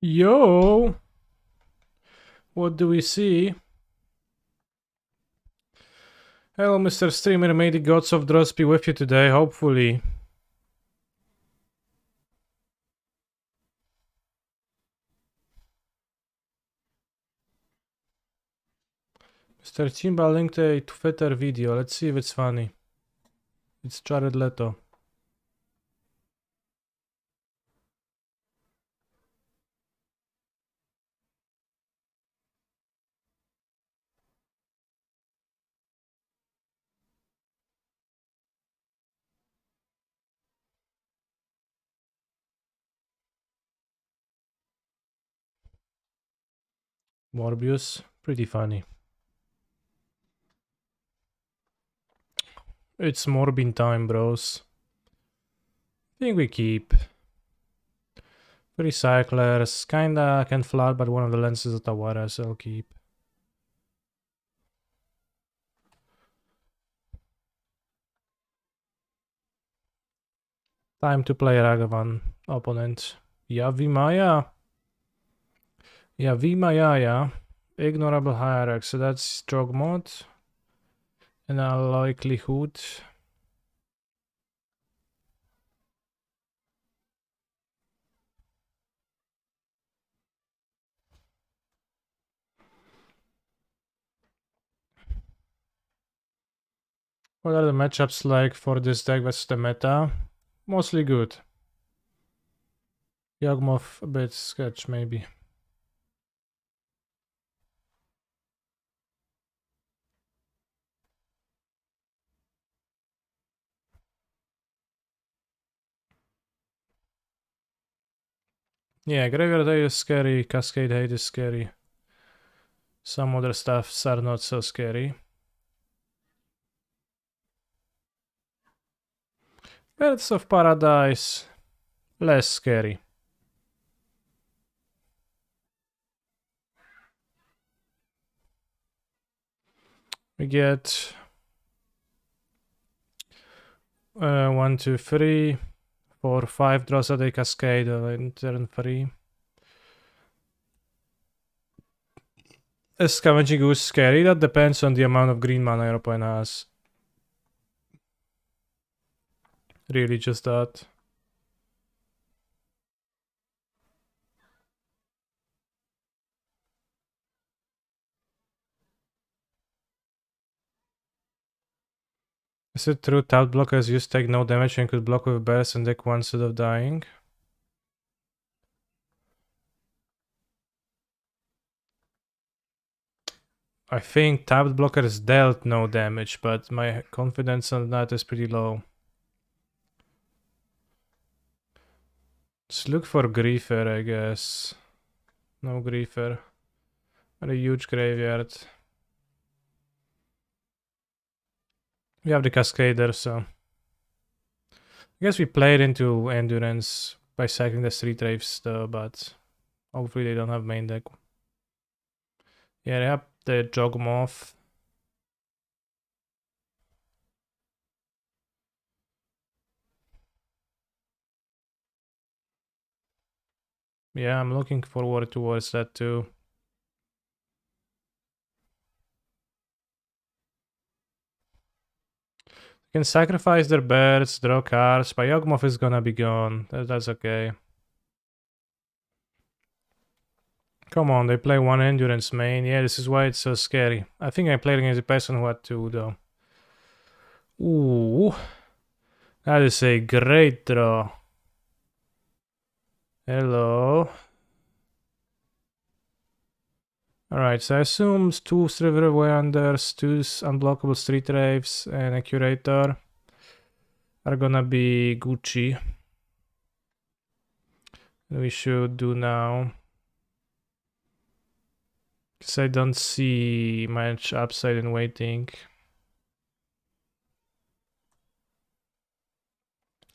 Yo! What do we see? Hello, Mr. Streamer. May the gods of Dross be with you today, hopefully. Mr. Chimba linked a Twitter video. Let's see if it's funny. It's Jared Leto. Morbius. Pretty funny. It's Morbin time, bros. I think we keep. Recyclers. Kinda can flat, but one of the lenses of Tawara, so I'll keep. Time to play Ragavan opponent. Yavimaya. Yavimaya. Ignorable hierarchy. So that's Jogmod. And a likelihood. What are the matchups like for this deck versus the meta? Mostly good. Yagmoth a bit sketch maybe. Yeah, Graveyard Hate is scary, Cascade Hate is scary. Some other stuffs are not so scary. Birds of Paradise, less scary. We get 1, 2, 3, 4, 5 draws at a Cascade in turn 3. Is Scavenging Goose scary? That depends on the amount of green mana your opponent has. Really just that. Is it true tapped blockers used take no damage and could block with bears and deck one instead of dying? I think tapped blockers dealt no damage, but my confidence on that is pretty low. Let's look for Griefer, I guess. No Griefer. Not a huge graveyard. We have the Cascader, so... I guess we played into Endurance by sacking the Street Wraiths though, but... Hopefully they don't have main deck. Yeah, they have the Jogmoth. Yeah, I'm looking forward towards that too. You can sacrifice their birds, draw cards, but Yawgmoth is gonna be gone. That's okay. Come on, they play one Endurance main. Yeah, this is why it's so scary. I think I played against a person who had two though. Ooh. That is a great draw. Hello. Alright, so I assume two River Wanders, two unblockable Street Wraiths, and a Curator are gonna be Gucci. We should do now. Because I don't see much upside in waiting.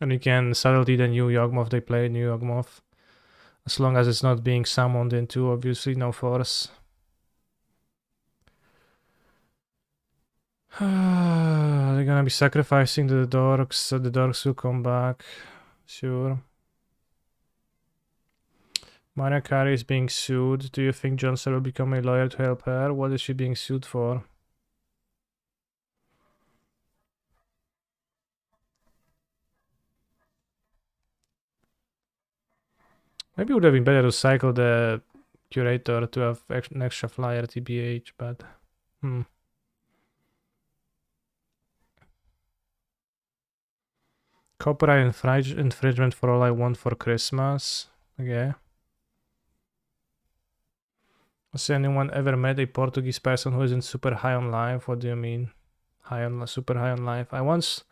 And you can subtlety the new Yawgmoth they play, new Yawgmoth. As long as it's not being summoned into, obviously, no force. They're gonna be sacrificing the dorks, so the dorks will come back. Sure. Minor Kari is being sued. Do you think Johnson will become a lawyer to help her? What is she being sued for? Maybe it would have been better to cycle the curator to have an extra flyer TBH, but Copyright infringement for all I want for Christmas. Okay. Has anyone ever met a Portuguese person who isn't super high on life? What do you mean? Super high on life. I once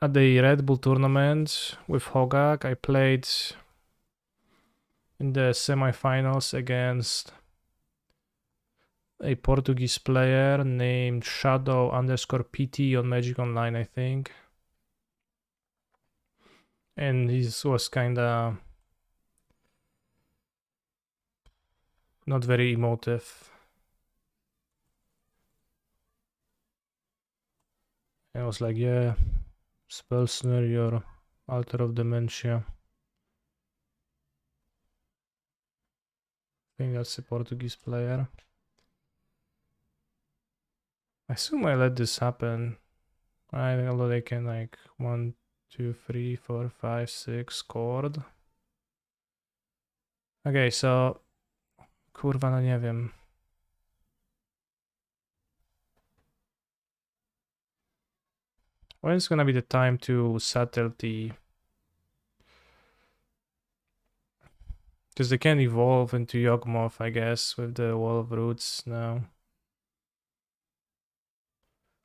at the Red Bull tournament with Hogaak, I played in the semifinals against a Portuguese player named Shadow_PT on Magic Online, I think. And he was kinda not very emotive. And I was like, yeah, Spelsner, your Altar of Dementia. I think that's a Portuguese player. I assume I let this happen. Although they can like 1, 2, 3, 4, 5, 6 chord. Okay, so kurwa, no nie wiem. When is gonna be the time to settle the... Because they can evolve into Yawgmoth, I guess, with the Wall of Roots now.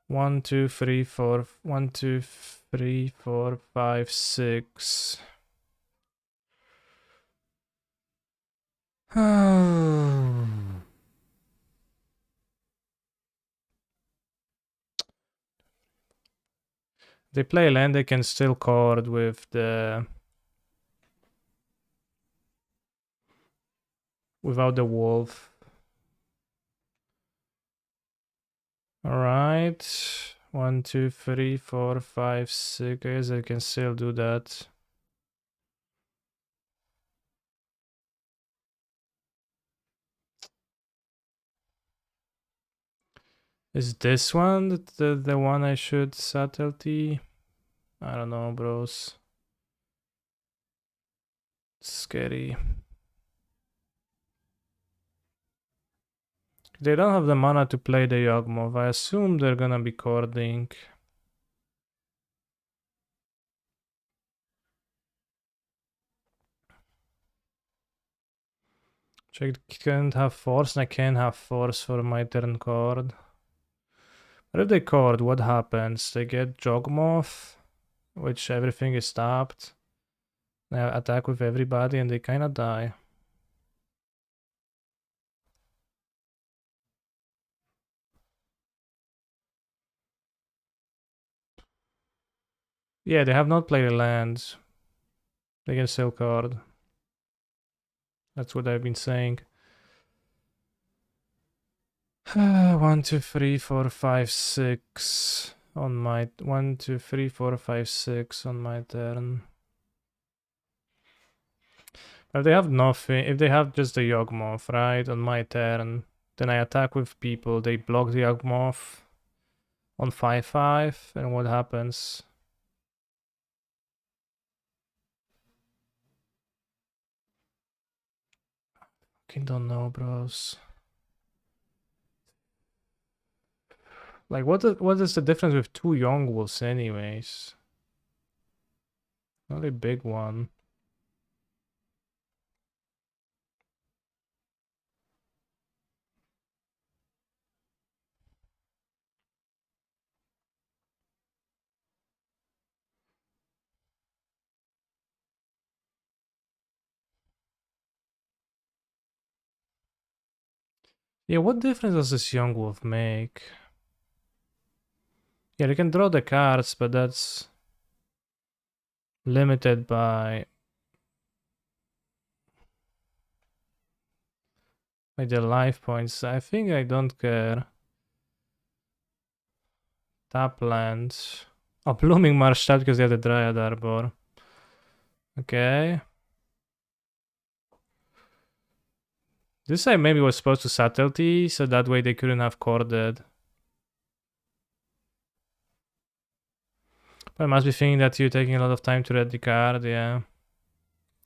1, 2, 3, 4. 1, 2, 3, 4, 5, 6. They play land, they can still chord with the... without the wolf. Alright. 1, 2, 3, 4, 5, 6. I guess I can still do that. Is this one the one I should subtlety? I don't know, bros. It's scary. They don't have the mana to play the Yawgmoth. I assume they're gonna be chording. Check, can't have force, and I can't have force for my turn chord. But if they chord, what happens? They get Yawgmoth, which everything is stopped. They attack with everybody and they kinda die. Yeah, they have not played a land. They can still chord. That's what I've been saying. 1, 2, 3, 4, 5, 6 on my 1, 2, 3, 4, 5, 6 on my turn. If they have nothing, if they have just the Yawgmoth, right, on my turn, then I attack with people, they block the Yawgmoth on 5/5, and what happens? I don't know, bros. Like, what is the difference with 2 young wolves anyways? Not a big one. Yeah, what difference does this young wolf make? Yeah, they can draw the cards, but that's limited by the life points. I think I don't care. Tap lands. Oh, Blooming Marsh tap because they have the Dryad Arbor. Okay. This side maybe was supposed to subtlety, so that way they couldn't have corded. But I must be thinking that you're taking a lot of time to read the card, yeah.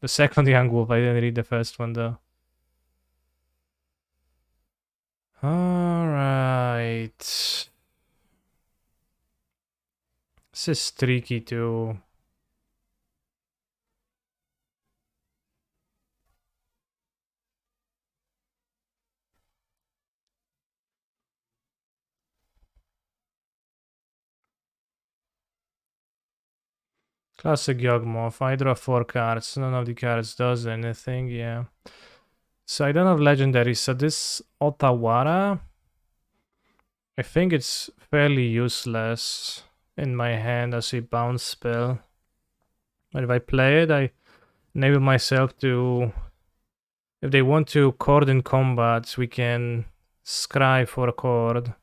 The second Young Wolf, I didn't read the first one though. Alright. This is tricky too. Classic Yawgmoth. I draw 4 cards. None of the cards does anything, yeah. So I don't have legendary. So this Otawara, I think it's fairly useless in my hand as a bounce spell. But if I play it, I enable myself to... If they want to chord in combat, we can scry for a chord.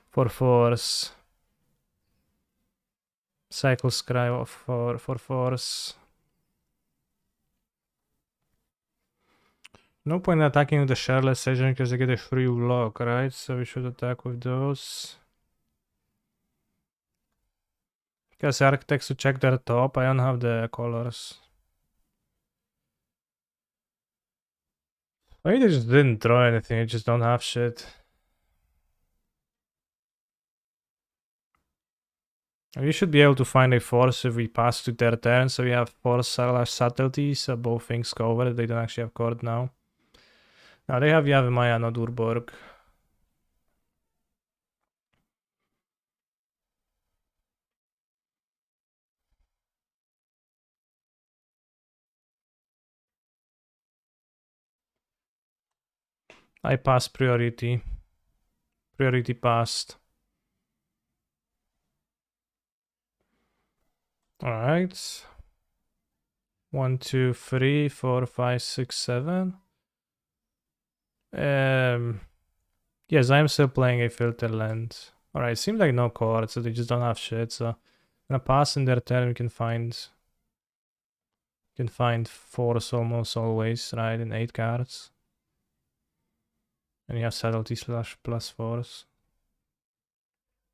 For force. Cycle scry for force. No point attacking with the Charlotte Station because they get a free block, right? So we should attack with those. Because architects to check their top, I don't have the colors. Maybe they just didn't draw anything, they just don't have shit. We should be able to find a force if we pass to their turn, so we have force slash subtlety, so both things covered. They don't actually have chord now. Now they have Yavimaya, not Urborg. I pass priority. Priority passed. Alright. 1, 2, 3, 4, 5, 6, 7. Yes, I'm still playing a filter land. Alright, seems like no chords, so they just don't have shit, so I'm gonna pass in their turn. We can find force almost always, right? In 8 cards. And you have subtlety slash plus force.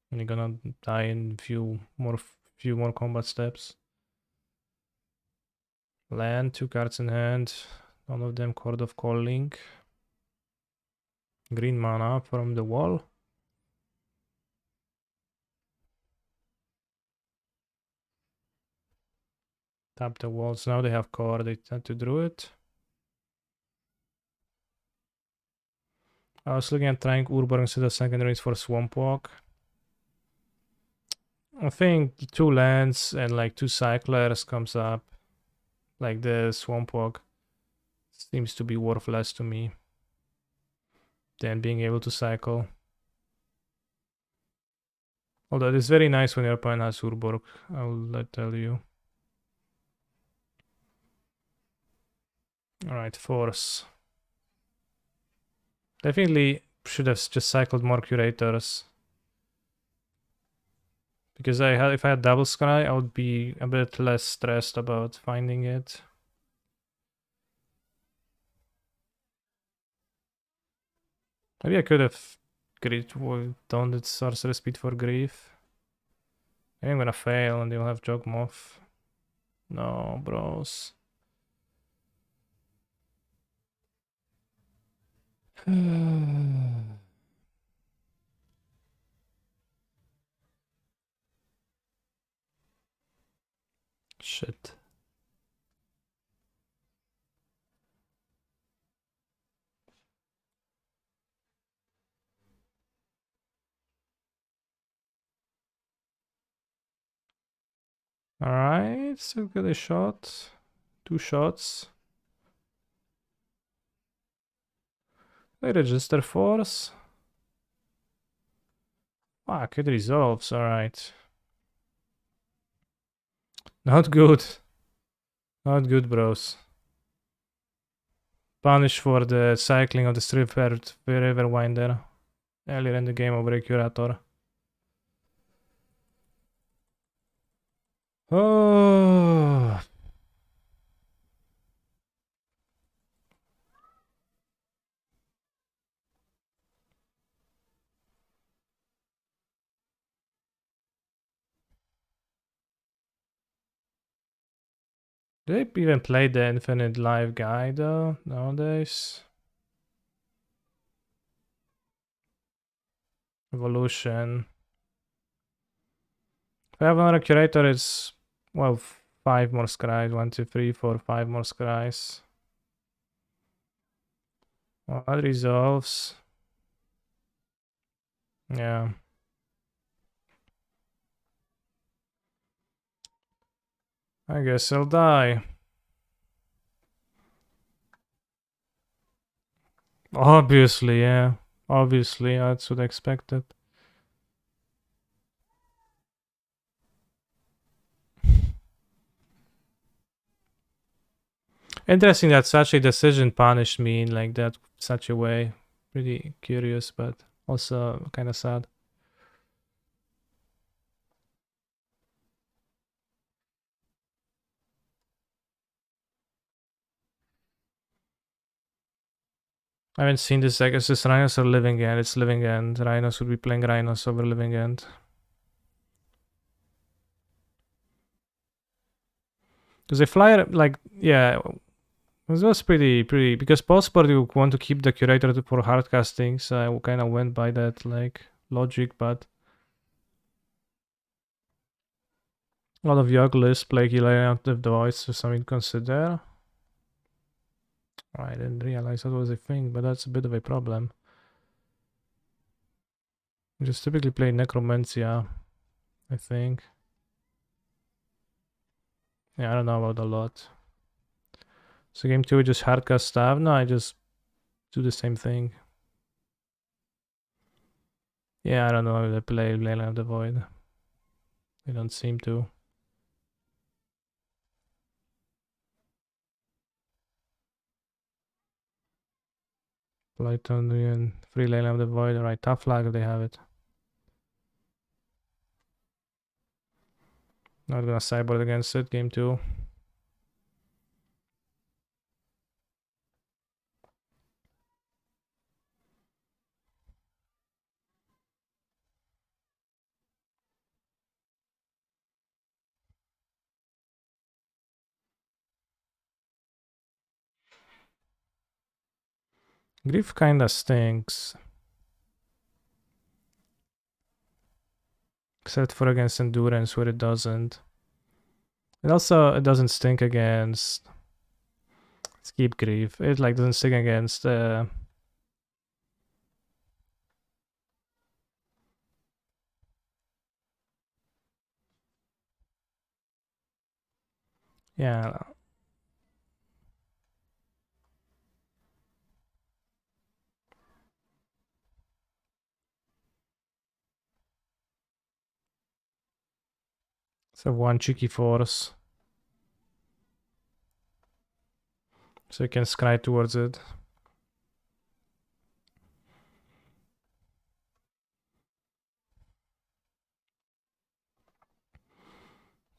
And you're gonna die in few more combat steps. Land, 2 cards in hand. None of them Chord of Calling. Green mana from the wall. Tap the walls. Now they have chord. They tend to draw it. I was looking at trying Urborg instead of secondaries for Swamp Walk. I think 2 lands and like 2 cyclers comes up. Like the Swamp Walk seems to be worth less to me than being able to cycle. Although it is very nice when your opponent has Urborg, I will tell you. Alright, force. Definitely should have just cycled more curators. Because if I had double scry, I would be a bit less stressed about finding it. Maybe I could have done the sorcerer speed for grief. Maybe I'm gonna fail and they'll have Jogmoth. No, bros. Shit. Alright, so get a shot. 2 shots. They register force. Fuck, it resolves, alright. Not good. Not good, bros. Punish for the cycling of the River Winder earlier in the game over a Curator. Oh. Do they even play the Infinite Life guy though nowadays? Evolution. If I have another curator, it's well 5 more scries. 1, 2, 3, 4, 5 more scries. Well, that resolves. Yeah. I guess I'll die. Obviously, yeah. Obviously, that's what I expected. Interesting that such a decision punished me in like that such a way. Pretty curious, but also kind of sad. I haven't seen this deck. It's just Rhinos are living end. It's living end. Rhinos would be playing Rhinos over living end. Because they fly like yeah, it was pretty because postport you want to keep the curator for hard casting, so I kind of went by that like logic, but a lot of Yoglist play Hilarion out of the voice, so something to consider. I didn't realize that was a thing, but that's a bit of a problem. We just typically play Necromancia, I think. Yeah, I don't know about a lot. So game 2 we just hardcast stuff. No, I just do the same thing. Yeah, I don't know if they play Leyline of the Void. They don't seem to. Plutonian, free Leyline of the Void, right? Tough luck if they have it. Not gonna sideboard against it, game 2. Grief kinda stinks. Except for against Endurance where it doesn't. And also it doesn't stink against Skip Grief. It like doesn't stink against yeah. So one cheeky force. So you can scry towards it.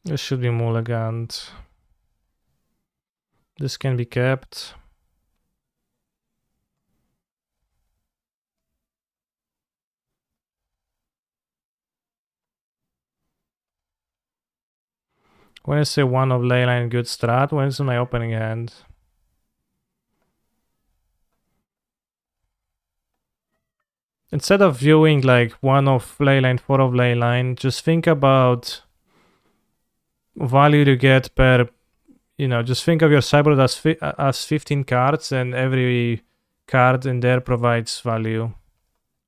This should be mulligant. This can be kept. When I say one of Leyline good strat, when is my opening hand? Instead of viewing like one of Leyline, four of Leyline, just think about value to get per, just think of your sideboard as 15 cards and every card in there provides value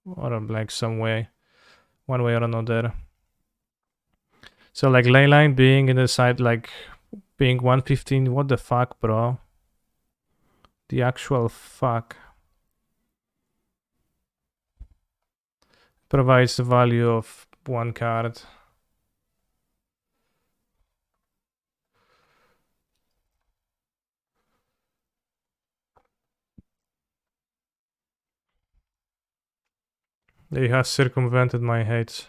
or like some way, one way or another. So like Leyline being in the side, like being 115, what the fuck, bro? The actual fuck. Provides the value of one card. They have circumvented my hates.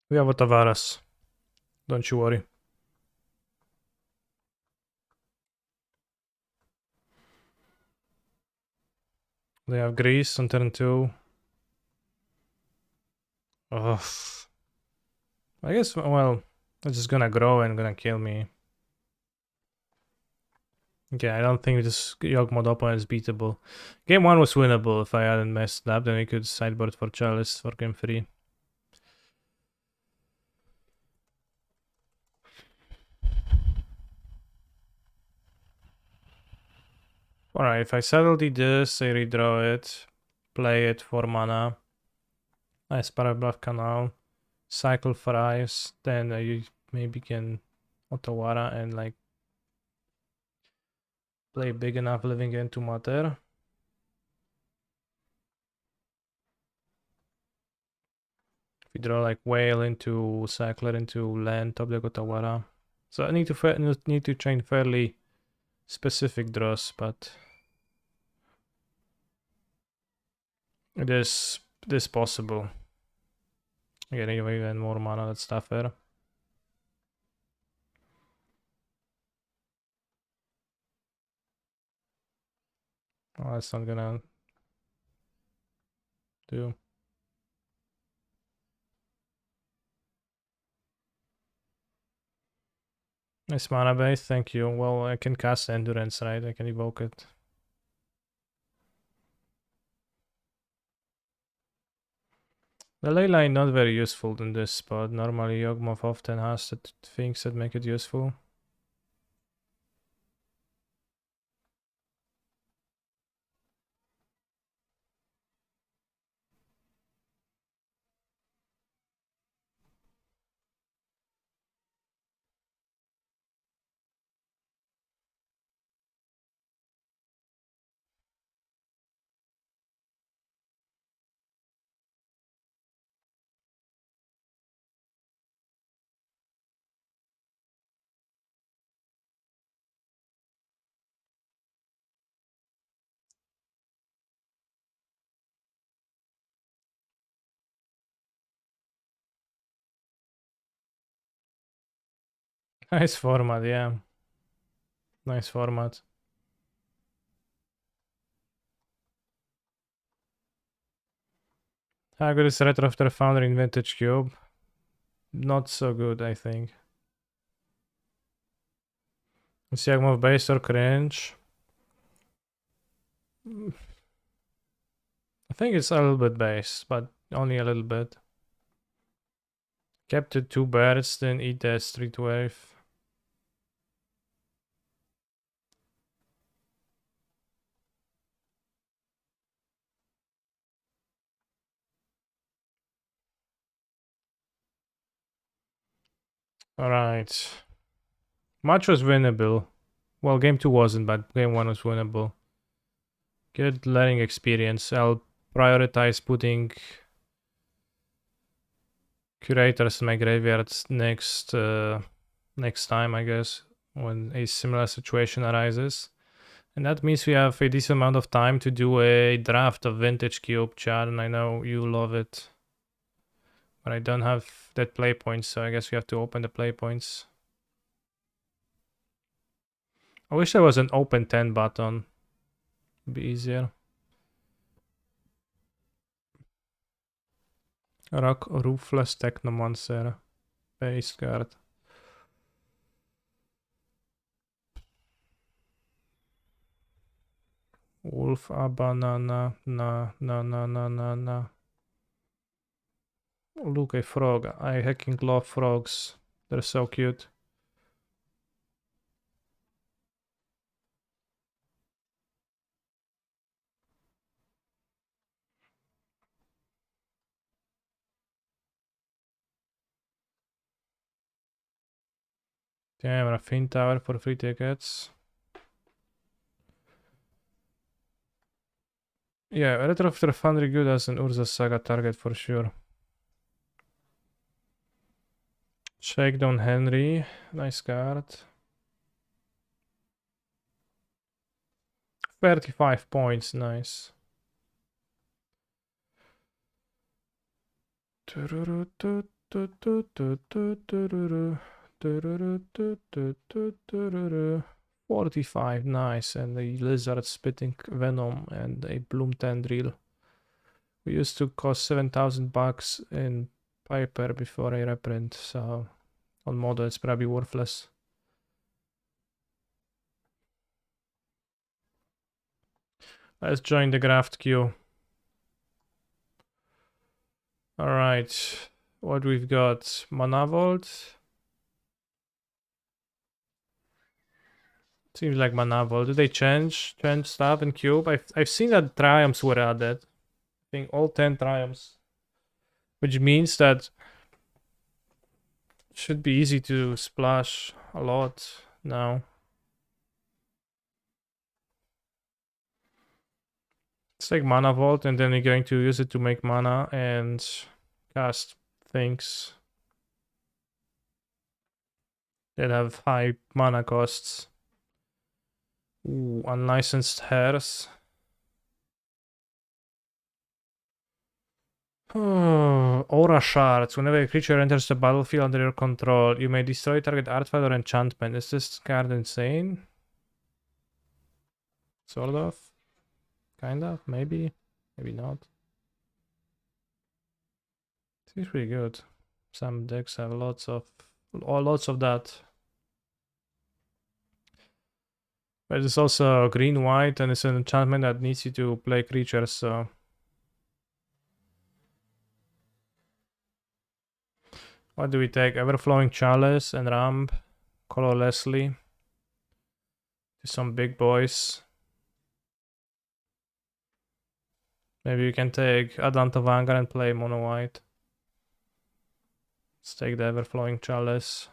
We have Otavaras. Don't you worry. They have Greece on turn 2. Ugh. I guess, well, it's just gonna grow and gonna kill me. Okay, I don't think this Yogg mod opponent is beatable. Game 1 was winnable. If I hadn't messed up, then we could sideboard for Chalice for game 3. Alright, if I settle this, I redraw it, play it for mana, I Bluff Canal, cycle for ice, then you maybe can Otawara and like play big enough living into matter. If you draw like whale into cycler into land, top deck Otawara. So I need to train fairly specific draws, but it is possible. Getting even more mana, that's tougher. Oh, that's not gonna do. Nice mana base, thank you. Well, I can cast Endurance, right? I can evoke it. The ley line not very useful in this spot. Normally Yawgmoth often has things that make it useful. Nice format, yeah. Nice format. How good is Retro After Founder in Vintage Cube? Not so good, I think. Is Yawgmoth base or cringe? I think it's a little bit base, but only a little bit. Kept it 2 birds, then eat the street wave. Alright. Match was winnable. Well, game 2 wasn't, but game 1 was winnable. Good learning experience. I'll prioritize putting curators in my graveyards next time, I guess, when a similar situation arises. And that means we have a decent amount of time to do a draft of Vintage Cube, Chad, and I know you love it. But I don't have that play points, so I guess we have to open the play points. I wish there was an open 10 button. It'd be easier. Rock Roofless Technomancer. Base card. Wolf a banana. Na. Look, a frog. I hecking love frogs. They're so cute. Damn, Raffine Tower for free tickets. Yeah, Retro After Foundry good as an Urza Saga target for sure. Shakedown Henry. Nice card. 35 points, nice. 45, nice, and the lizard spitting venom and a bloom tendril. We used to cost 7,000 bucks in paper before a reprint, so on model it's probably worthless. Let's join the graft queue. Alright, what we've got? Mana Vault. Seems like Mana Vault. Did they change stuff in Cube? I've seen that triumphs were added. I think all 10 triumphs. Which means that it should be easy to splash a lot now. It's like Mana Vault, and then you're going to use it to make mana and cast things that have high mana costs. Ooh, unlicensed hairs. Aura shards. Whenever a creature enters the battlefield under your control, you may destroy target artifact or enchantment. Is this card insane? Sort of. Kind of. Maybe. Maybe not. Seems pretty good. Some decks have lots of that. But it's also green-white, and it's an enchantment that needs you to play creatures, so... What do we take? Everflowing Chalice and Ramp. Colorlessly. To some big boys. Maybe you can take Adanta Vanguard and play mono-white. Let's take the Everflowing Chalice.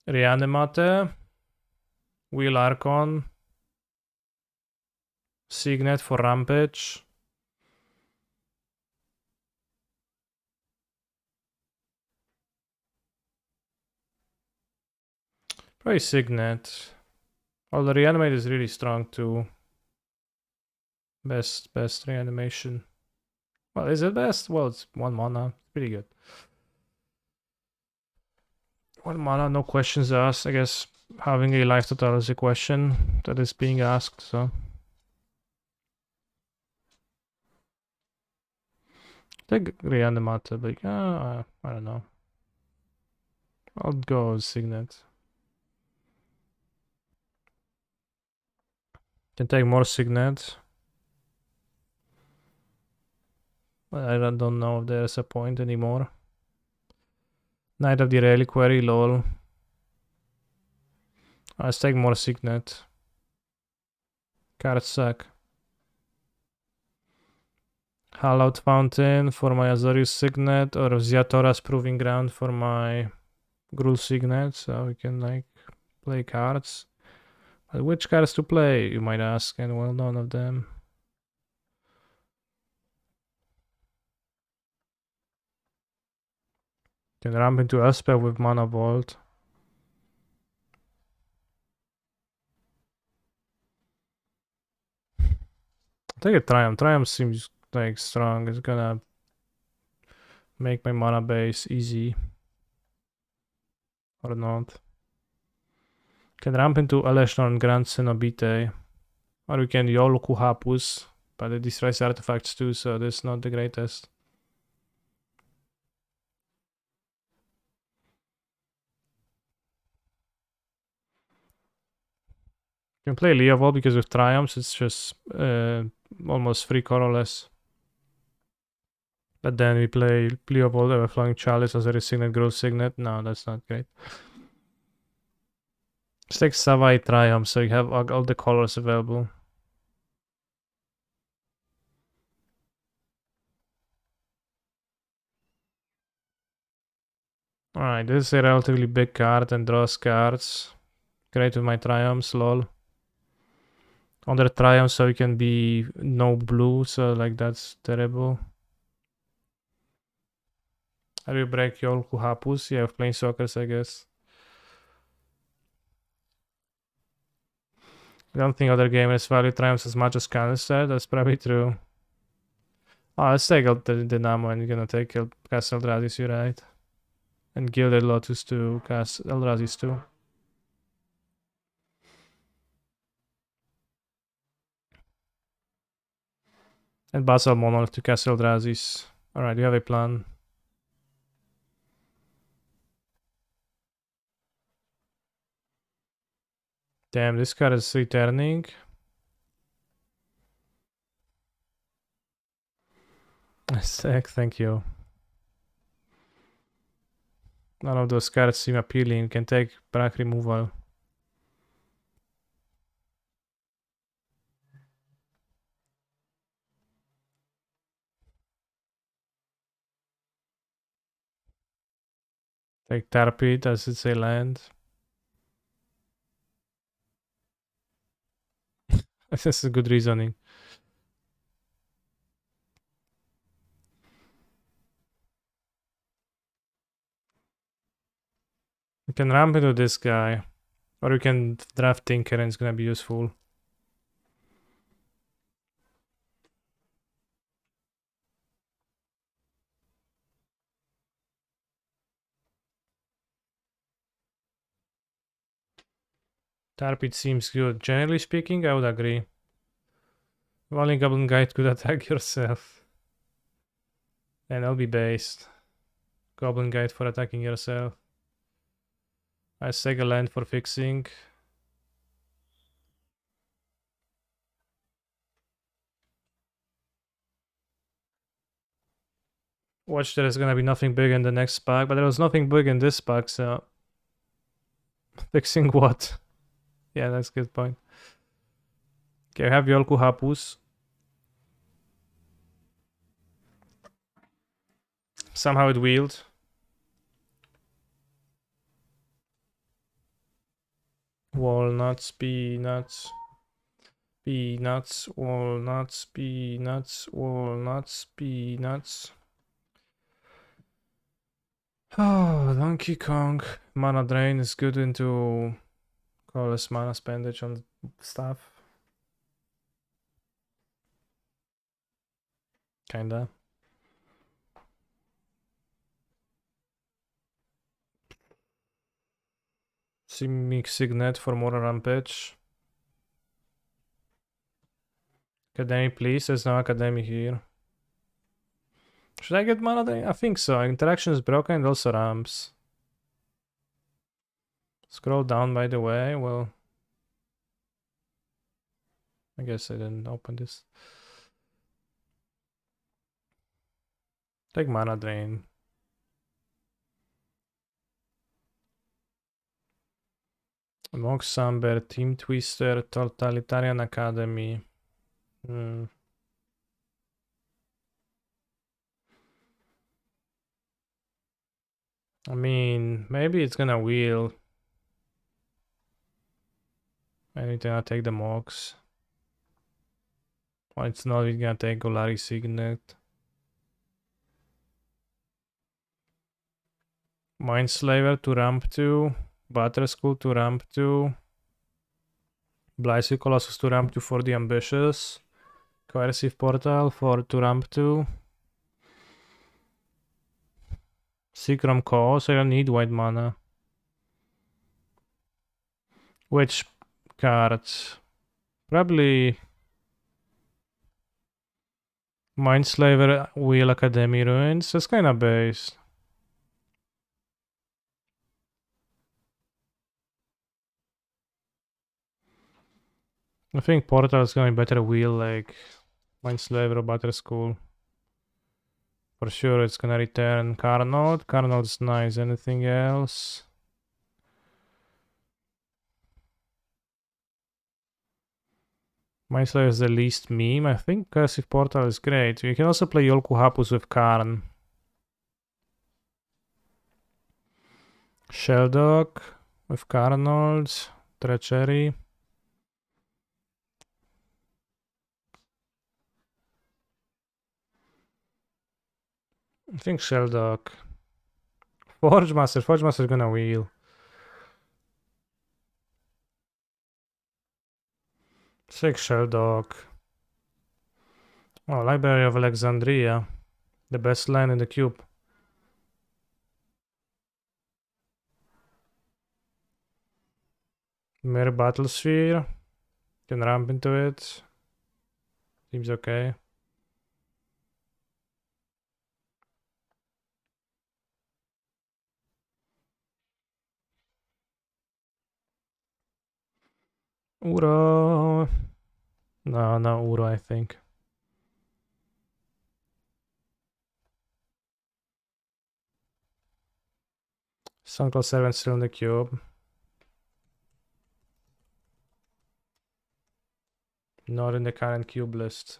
Reanimate. Wheel Archon. Signet for Rampage. Probably Signet. Although Reanimate is really strong too. Best reanimation. Well, is it best? Well, it's 1 mana. Pretty good. 1 mana, no questions asked. I guess having a life total is a question that is being asked, so. Take Reanimate, but I don't know. I'll go Signet. Can take more Signet. I don't know if there's a point anymore. Knight of the Reliquary, lol. Let's take more Signet. Card sack. Hallowed Fountain for my Azorius Signet, or Ziatora's Proving Ground for my Gruul Signet, so we can like play cards. But which cards to play, you might ask, and well, none of them. Can ramp into Elspeth with Mana Vault. Take a Triumph. Triumph seems like strong. It's gonna make my mana base easy. Or not. Can ramp into Eleshnorn and Grand Cenobite. Or we can Yolku Hapus. But it destroys artifacts too, so this is not the greatest. You can play Leovold because with Triumphs it's just almost free colorless. But then we play Leovold, Everflowing Chalice, as a Signet, Gruul Signet. No, that's not great. Let's take Savai Triumph, so you have all the colors available. Alright, this is a relatively big card and draws cards. Great with my Triumphs, lol. Under Triumph, so you can be no blue, so like that's terrible. How do you break Yolku Hapus? Yeah, with Planeswalkers, I guess. I don't think other gamers value triumphs as much as Canister. That's probably true. Oh, let's take out the Dynamo and you're gonna take Castle Eldrazi's, you're right. And Gilded Lotus to cast Eldrazi's too. And Basal Monolith to cast Eldrazi's. Alright, you have a plan. Damn, this card is returning. Sick, thank you. None of those cards seem appealing. You can take Brack removal. Take Tarpit as it's a land. This is a good reasoning. You can ramp into this guy. Or you can draft Tinker and it's gonna be useful. Tarpit seems good. Generally speaking, I would agree. Only Goblin Guide could attack yourself. And LB based. Goblin Guide for attacking yourself. I take a land for fixing. Watch, there is gonna be nothing big in the next pack, but there was nothing big in this pack, so... Fixing what? Yeah, that's a good point. Okay, we have Yolku Hapus. Somehow it wheeled. Walnuts, peanuts. Peanuts, walnuts, peanuts, walnuts, peanuts. Oh, Donkey Kong. Mana Drain is good into colorless mana spendage on stuff. Kinda. Simic Signet for more Rampage. Academy, please. There's no Academy here. Should I get Mana Drain? I think so. Interaction is broken and also ramps. Scroll down, by the way. Well, I guess I didn't open this. Take Mana Drain. Mox Samber, Team Twister, Totalitarian Academy. I mean, maybe it's gonna wheel. I need to take the Mox. Well, it's not, it's gonna take Golari Signet. Mindslaver to ramp 2. Butter School to ramp 2. Blythe Colossus to ramp 2 for the ambitious. Coercive Portal for to ramp 2. Seacrom Cause, I don't need white mana. Which cards? Probably Mindslaver, Wheel Academy Ruins. That's kinda based. I think Portal is going better wheel like Mindslaver or Butter School. For sure it's gonna return Carnot. Carnot's nice. Anything else? Mindslaver is the least meme. I think Cursive Portal is great. You can also play Yolku Hapus with Karn. Sheldog with Carnold. Treachery. I think Sheldog. Forge Master. Forge Master is gonna wheel. Sick Shell Dog. Oh, Library of Alexandria. The best land in the cube. Mirror Battlesphere. Can ramp into it. Seems okay. Uro. No, not Uro, I think. Suncle 7 still in the cube. Not in the current cube list.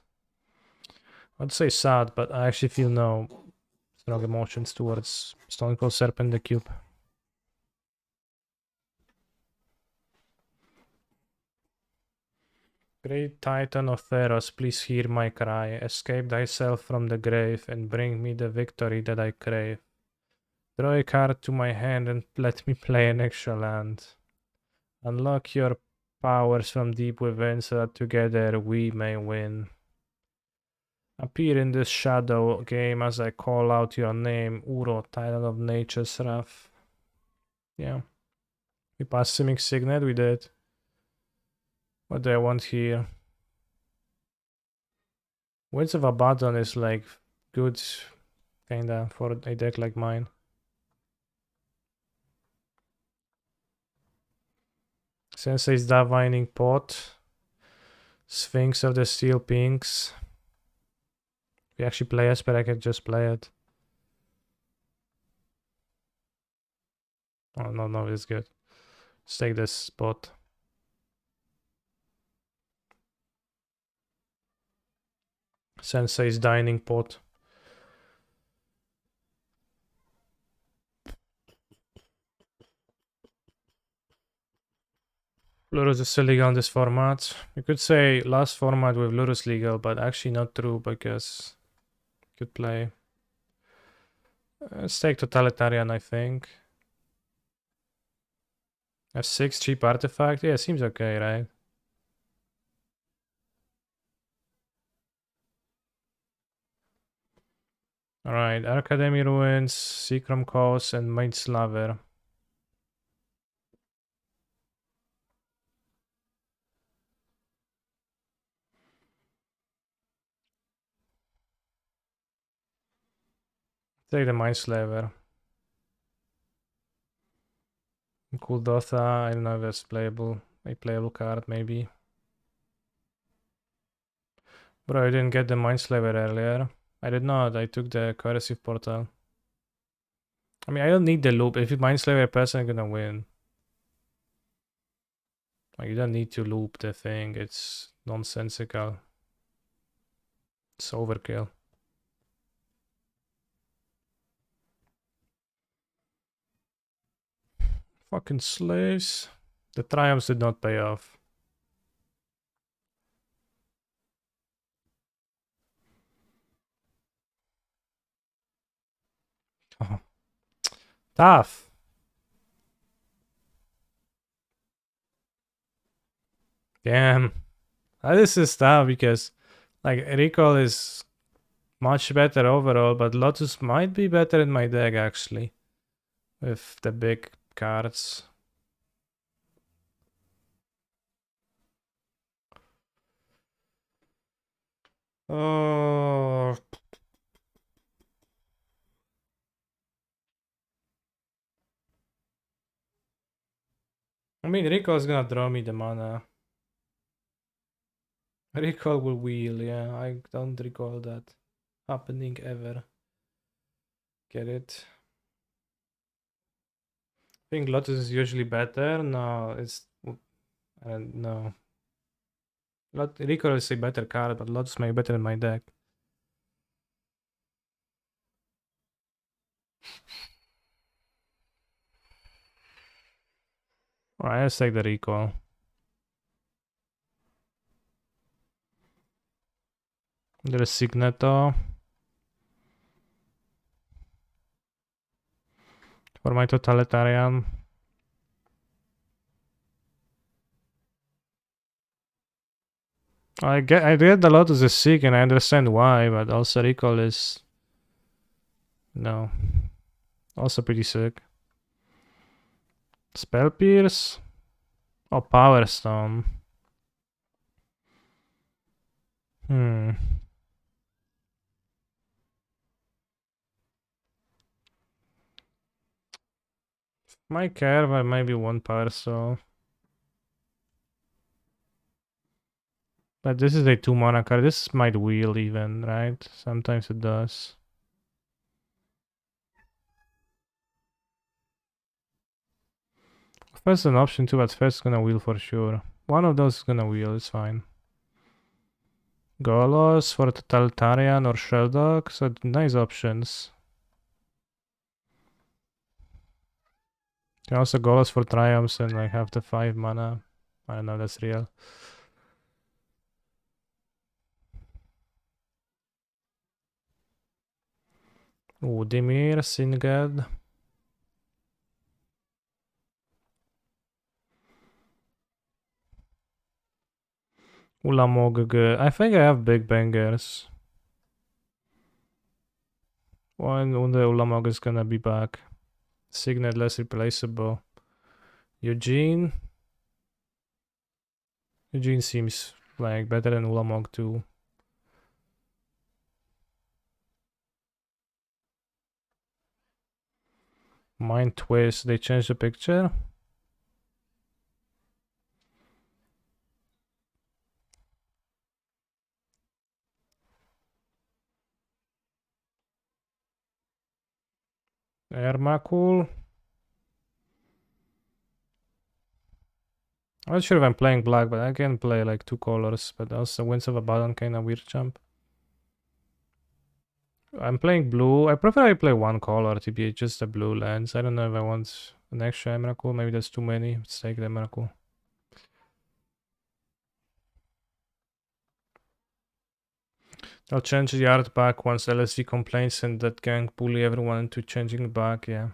I'd say sad, but I actually feel no strong emotions towards Stone Cold Serpent in the cube. Great Titan of Theros, please hear my cry. Escape thyself from the grave and bring me the victory that I crave. Draw a card to my hand and let me play an extra land. Unlock your powers from deep within so that together we may win. Appear in this shadow game as I call out your name, Uro, Titan of Nature's Wrath. Yeah. We passed Simic Signet, we did. What do I want here? Winds of Abaddon is like good, kinda, for a deck like mine. Sensei's Divining Pot. Sphinx of the Steel Pinks. We actually play Esper, I can just play it. Oh, no, it's good. Let's take this spot. Sensei's Dining Pot. Lurus is illegal in this format. You could say last format with Lurus legal, but actually not true because could play. Let's take Totalitarian, I think. F6 cheap artifact. Yeah, seems okay, right? Alright, Academy Ruins, Seacrom Cause, and Maid Slaver. Take the Mind Slaver. Cool Dotha, I don't know if that's playable. A playable card, maybe. Bro, I didn't get the Mind Slaver earlier. I did not, I took the Coercive Portal. I mean, I don't need the loop. If you Mind Slaver a person, I'm gonna win. Like, you don't need to loop the thing, it's nonsensical. It's overkill. Fucking slaves. The triumphs did not pay off. Oh. Tough. Damn. This is tough because like recall is much better overall, but Lotus might be better in my deck actually. With the big cards. Oh. I mean, recall is gonna draw me the mana. Recall will wheel, yeah. I don't recall that happening ever. Get it? I think Lotus is usually better. No, it's I don't know. Recall is a better card, but Lotus may be better in my deck. Alright, let's take the recall. There is Signeto. For my Totalitarian. I get a lot of the sick and I understand why, but also recall is no. Also pretty sick. Spell Pierce? Oh, Power Stone. Hmm. Might care, but maybe one Power Stone. But this is a 2 mana card. This might wheel even, right? Sometimes it does. First an option too, but first gonna wheel for sure. One of those is gonna wheel, it's fine. Golos for Totalitarian or Sheldog, so nice options. Can also Golos for Triumphs and like have the 5 mana. I don't know, that's real. Ooh, Dimir, Singed. Ulamog. I think I have big bangers. When the Ulamog is gonna be back. Signet less replaceable. Eugene. Eugene seems like better than Ulamog too. Mind Twist. They changed the picture. Ermakul. I'm not sure if I'm playing black, but I can play like 2 colors. But also Winds of Abaddon kinda weird jump. I'm playing blue. I prefer I play 1 color to be just a blue lens. I don't know if I want an extra Emrakul. Maybe that's too many. Let's take the Emrakul. I'll change the art back once LSD complains and that gang bully everyone into changing it back, yeah.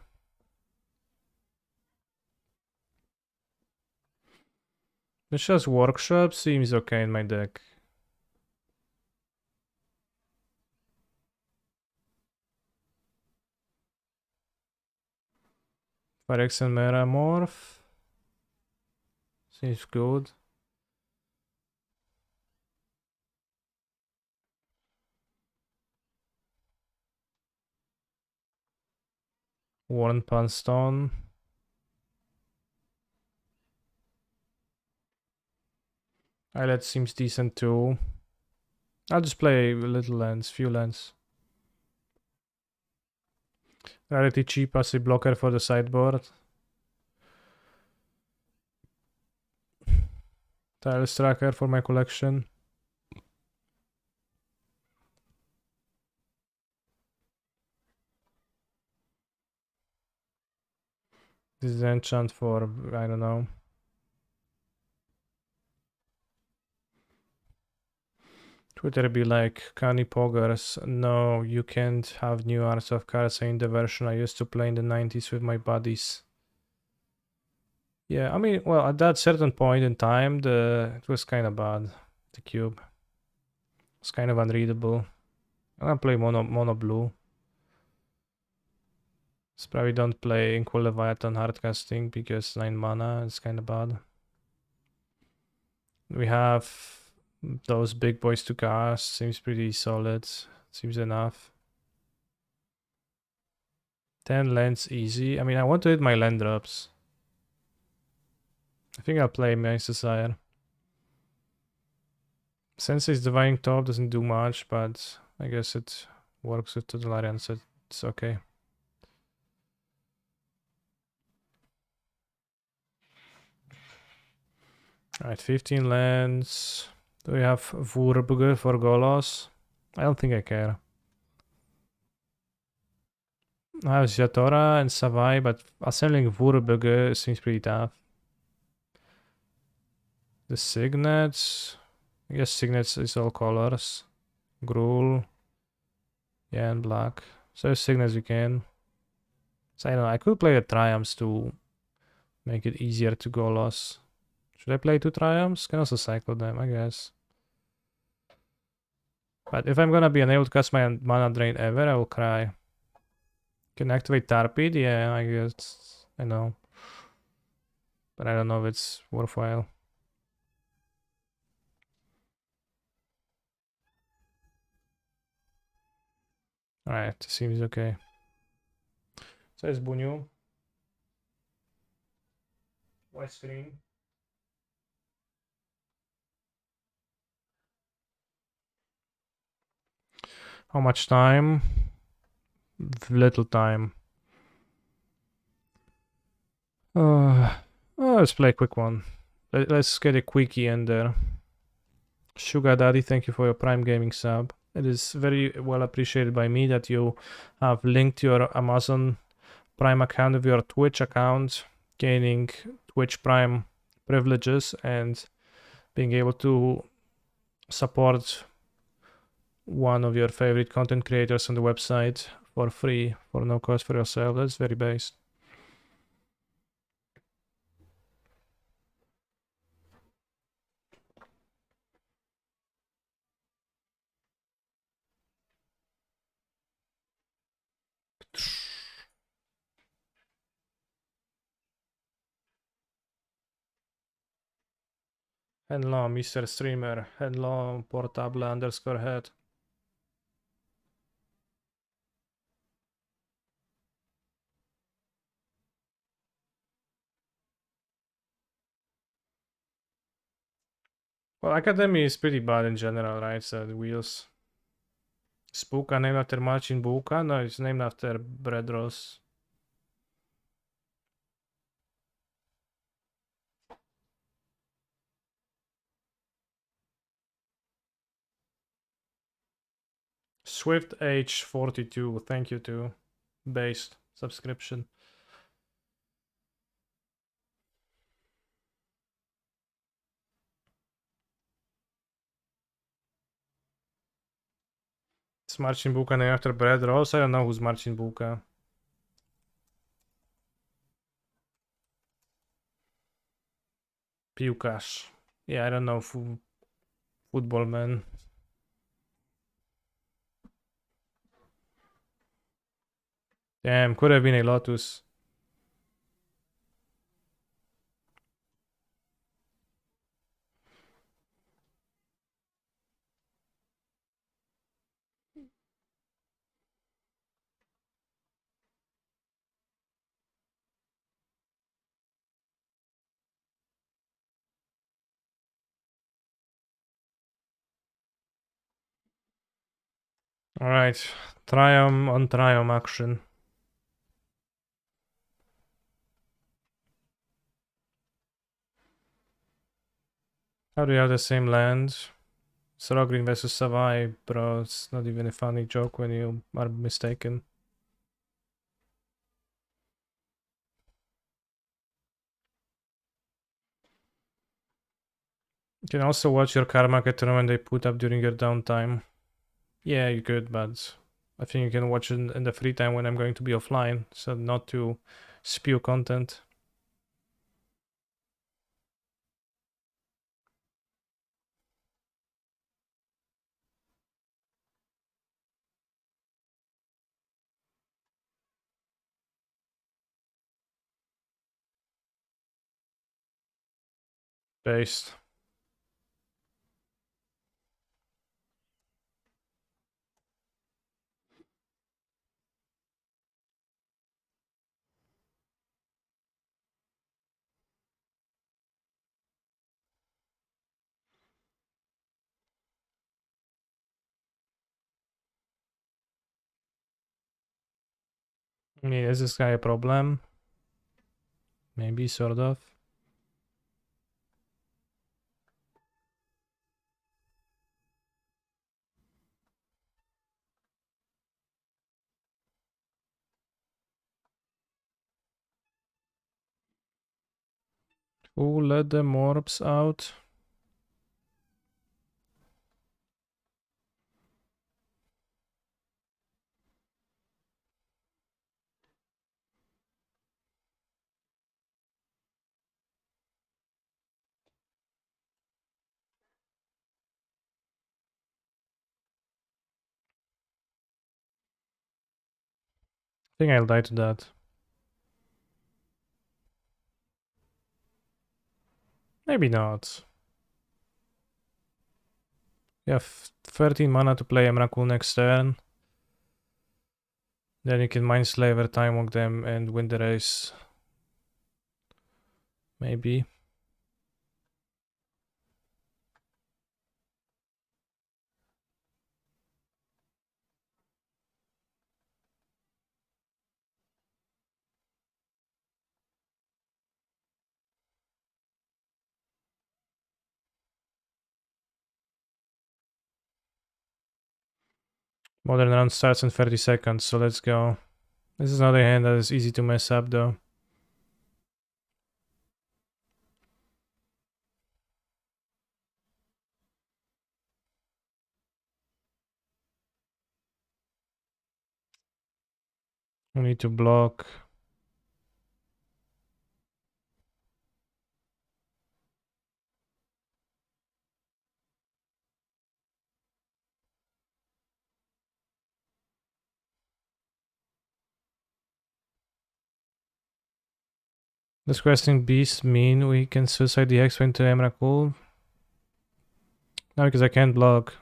Misha's Workshop seems okay in my deck. Phyrex and Meramorph seems good. Warren Punstone. Islet seems decent too. I'll just play a little lands, few lands. Rarity cheap as a blocker for the sideboard. Tile Tracker for my collection. This is enchant for, I don't know. Twitter be like, Canny Poggers, no, you can't have new arts of cards in the version I used to play in the 90s with my buddies. Yeah, I mean, well, at that certain point in time, it was kind of bad. The cube. It's kind of unreadable. I'm gonna play mono blue. So probably don't play Inkwell Leviathan hardcasting because 9 mana is kind of bad. We have those big boys to cast. Seems pretty solid. Seems enough. 10 lands easy. I mean, I want to hit my land drops. I think I'll play Mace Desire. Sensei's Divine Top doesn't do much, but I guess it works with Tutelarian, so it's okay. Alright, 15 lands. Do we have Vurbuge for Golos? I don't think I care. I have Zatora and Savai, but assembling Vurbuge seems pretty tough. The Signets. I guess Signets is all colors. Gruul. Yeah, and black. So Signets we can. So I don't know, I could play the Triumphs to make it easier to Golos. Should I play 2 Triumphs? Can also cycle them, I guess. But if I'm gonna be unable to cast my mana drain ever, I will cry. Can activate Tarpid? Yeah, I guess. I know. But I don't know if it's worthwhile. Alright, seems okay. Co jest, Buniu? White screen. How much time? Little time. Let's play a quick one. Let's get a quickie in there. Sugar Daddy, thank you for your Prime Gaming sub. It is very well appreciated by me that you have linked your Amazon Prime account with your Twitch account, gaining Twitch Prime privileges and being able to support one of your favorite content creators on the website for free, for no cost for yourself. That's very based. Hello, Mr. Streamer. Hello, portable underscore head. Well, Academy is pretty bad in general, right? So the wheels. Spooka named after Marcin Bułka? No, it's named after bread rolls. Swift H42, thank you to based subscription. It's Marcin Bułka named after bread rolls. I don't know who's Marcin Bułka. Piłkarz. Yeah, I don't know football man. Damn, could have been a Lotus. Alright, Triumph on Triumph action. How do you have the same land? Green versus Savai, bro. It's not even a funny joke when you are mistaken. You can also watch your car market tournament they put up during your downtime. Yeah, you could, but I think you can watch it in the free time when I'm going to be offline, so not to spew content. Based. I mean, is this guy a problem? Maybe, sort of. Who let the morbs out? think I'll die to that. Maybe not. You have 13 mana to play Emrakul next turn. Then you can Mind Slaver, Time Walk them, and win the race. Maybe. Modern round starts in 30 seconds, so let's go. This is another hand that is easy to mess up though. We need to block. Does questing beast mean we can suicide the X into Emrakul? No, because I can't block.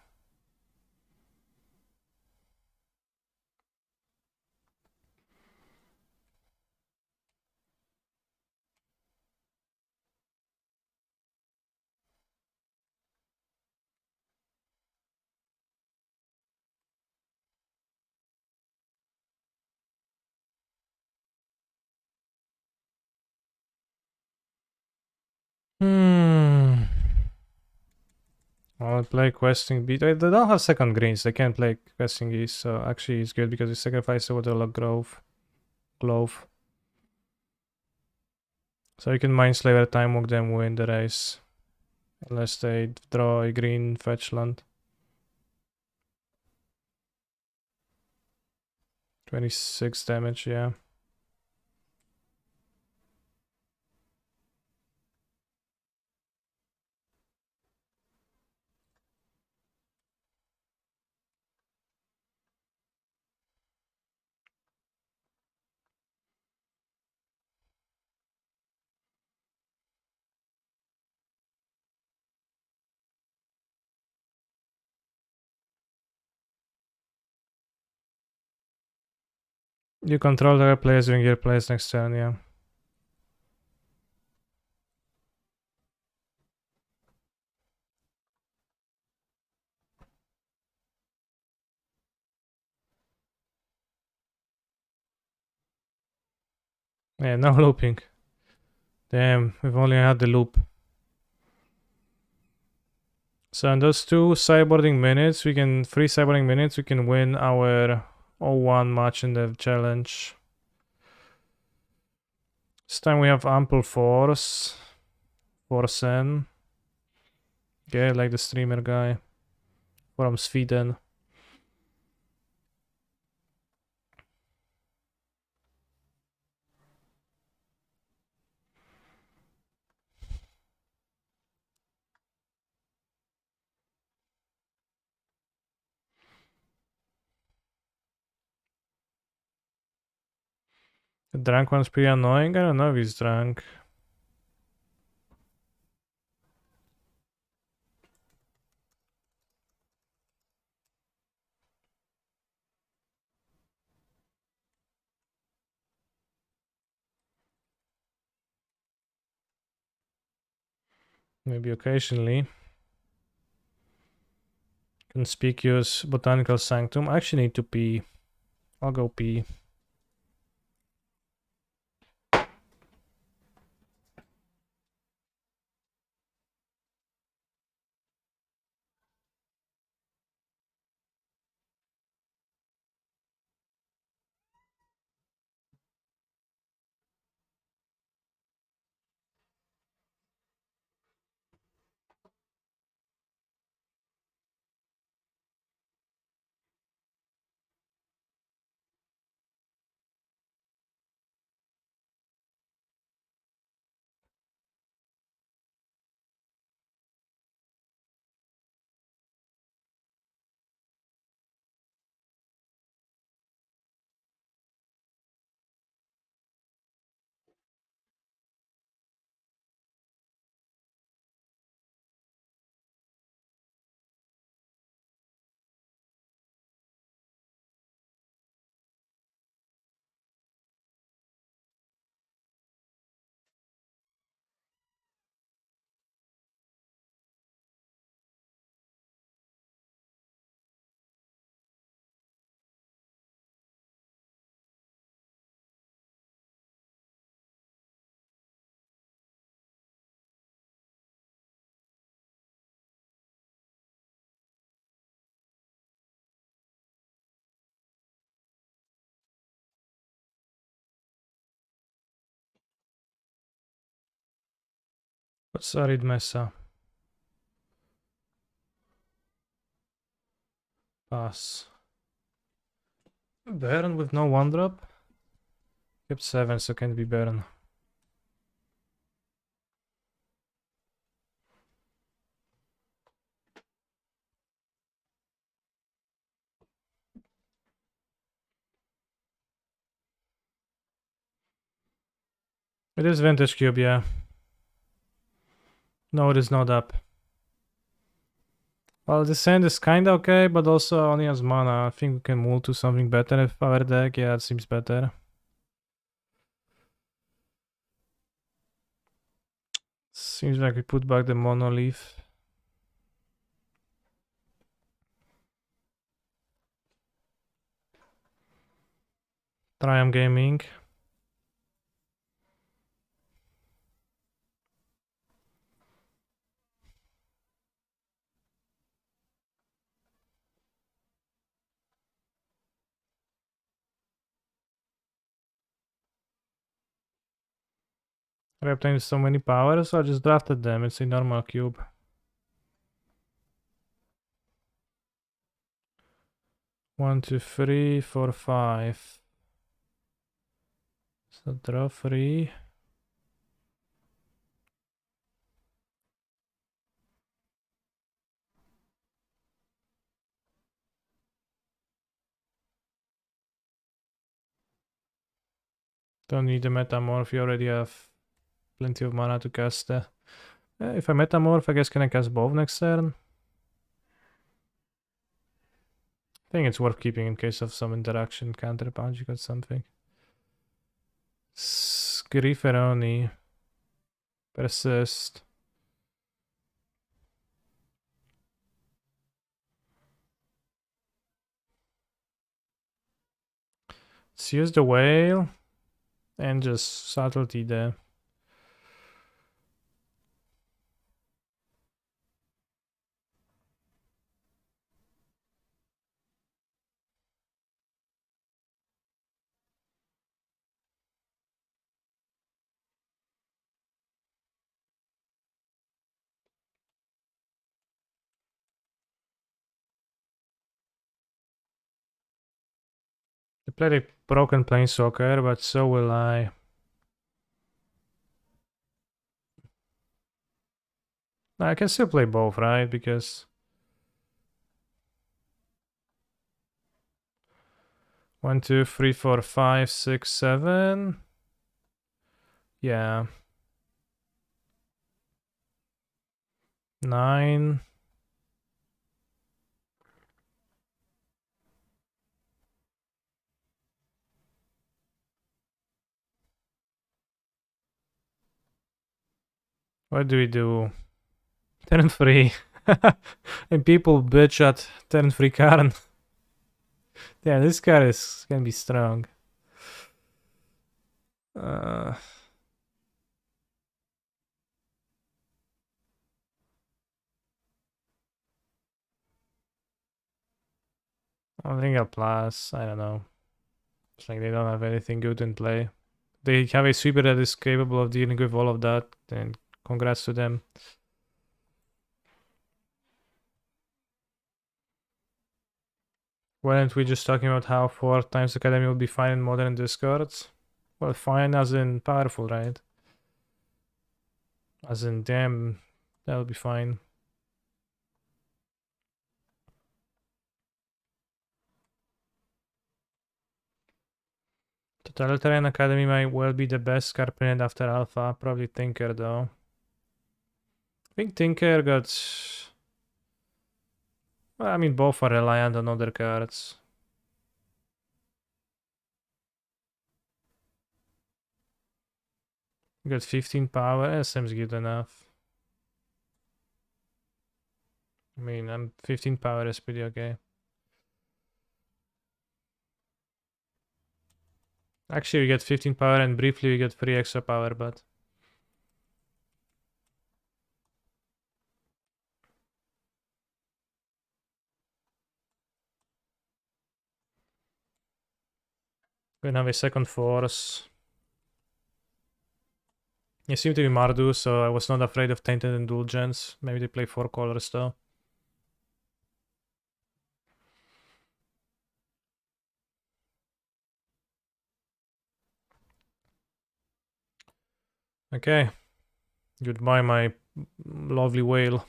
I'll play questing beast. They don't have second greens. They can't play questing east, so actually it's good because we sacrifice the Waterlock Glove. So you can Mind Slaver, Time Walk them, win the race. Unless they draw a green fetch land. 26 damage, yeah. You control the players during your plays next turn, yeah. Yeah, no looping. Damn, we've only had the loop. So in those 2 sideboarding minutes, we can win our 0-1 match in the challenge. This time we have ample force. Forcen. Okay, like the streamer guy from Sweden. The drunk one's pretty annoying. I don't know if he's drunk. Maybe occasionally. Conspicuous botanical sanctum. I actually need to pee. I'll go pee. What's Arid Mesa? Pass. Baron with no 1-drop? Kept 7, so can't be Baron. It is Vintage Cube, yeah. No, it is not up. Well, the sand is kinda okay, but also only has mana. I think we can move to something better if our deck. Yeah, it seems better. Seems like we put back the monolith. Triumph Gaming. I obtained so many powers, so I just drafted them. It's a normal cube. One, two, three, four, five. So draw 3. Don't need the metamorph, you already have plenty of mana to cast. If I metamorph, I guess can I cast both next turn? I think it's worth keeping in case of some interaction, counterpunch, you got something. Grifferoni. Persist. Let's use the whale and just subtlety there. They played a broken planeswalker, but so will I. I can still play both, right? Because 1, 2, 3, 4, 5, 6, 7. Yeah. 9. What do we do? Turn 3. And people bitch at turn 3 Karn. Yeah, this card is gonna be strong. I think I'll pass. I don't know. It's like they don't have anything good in play. They have a sweeper that is capable of dealing with all of that, and congrats to them. Weren't we just talking about how 4 times Academy will be fine in modern discards? Well, fine as in powerful, right? As in, damn, that'll be fine. Totalitarian Academy might well be the best card printed after Alpha. Probably Tinker, though. I think Tinker got... Well, I mean, both are reliant on other cards. You got 15 power. Seems good enough. I mean, 15 power is pretty okay. Actually, we get 15 power and briefly we get 3 extra power, but... We have a second force. It seemed to be Mardu, so I was not afraid of Tainted Indulgence. Maybe they play 4 colors though. Okay. Goodbye, my lovely whale.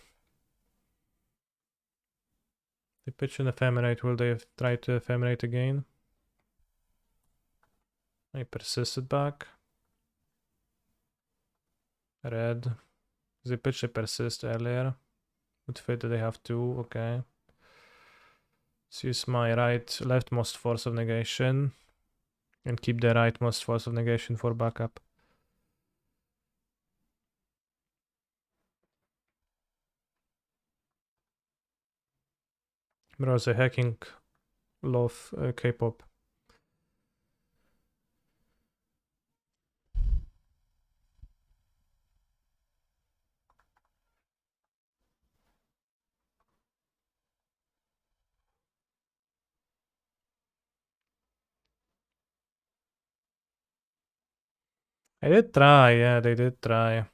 They pitch an ephemerate. Will they try to ephemerate again? I persisted back. Red. They pitched a persist earlier. Would fit that they have 2. Okay. Let's use my leftmost force of negation. And keep the rightmost force of negation for backup. Bros, a hacking love K-pop. I did try, yeah, they did try.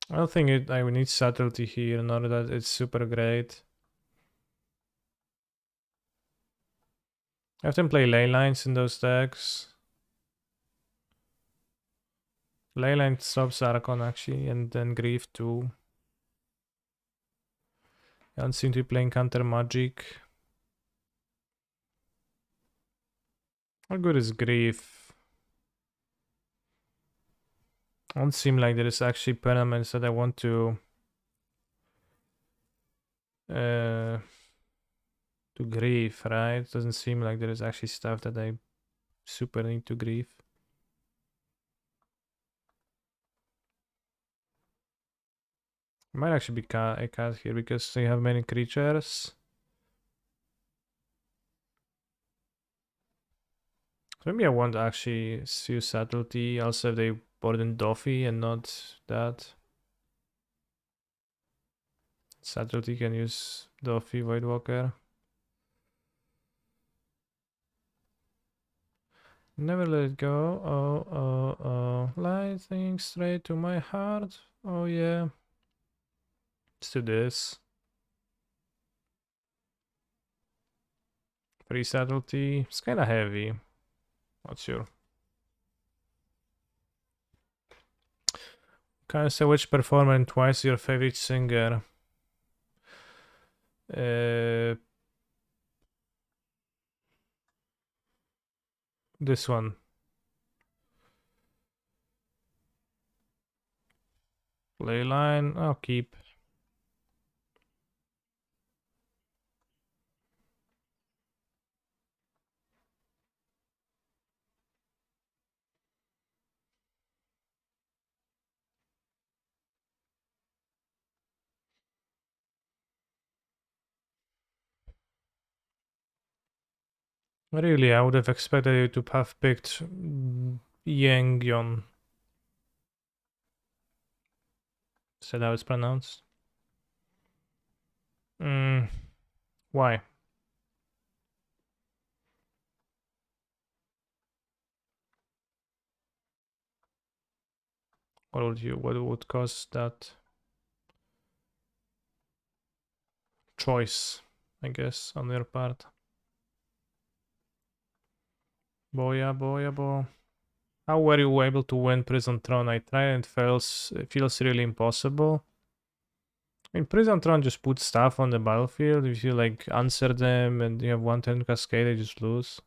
I don't think I would need subtlety here, not that it's super great. I have them play ley lines in those decks. Leyline stops Archon actually, and then Grief too. I don't seem to be playing counter magic. How good is Grief? Don't seem like there is actually permanents that I want to grief, right? Doesn't seem like there is actually stuff that I super need to grief. Might actually be a cat here because they have many creatures. Maybe I want to actually use subtlety. Also, if they board in Doffy and not that. Subtlety can use Doffy Voidwalker. Never let it go. Oh. Lightning straight to my heart. Oh yeah. Let's do this. Free subtlety. It's kind of heavy. Not sure. Can I say which performer and twice your favorite singer? This one. Leyline. I'll keep. Really, I would have expected you to have picked Yangyon. Is that how it's pronounced? Why? What would cause that choice, I guess, on your part? Boya. How were you able to win Prison Throne? I tried and it feels really impossible. I mean, Prison Throne just puts stuff on the battlefield. If you like answer them and you have 1 turn cascade, they just lose.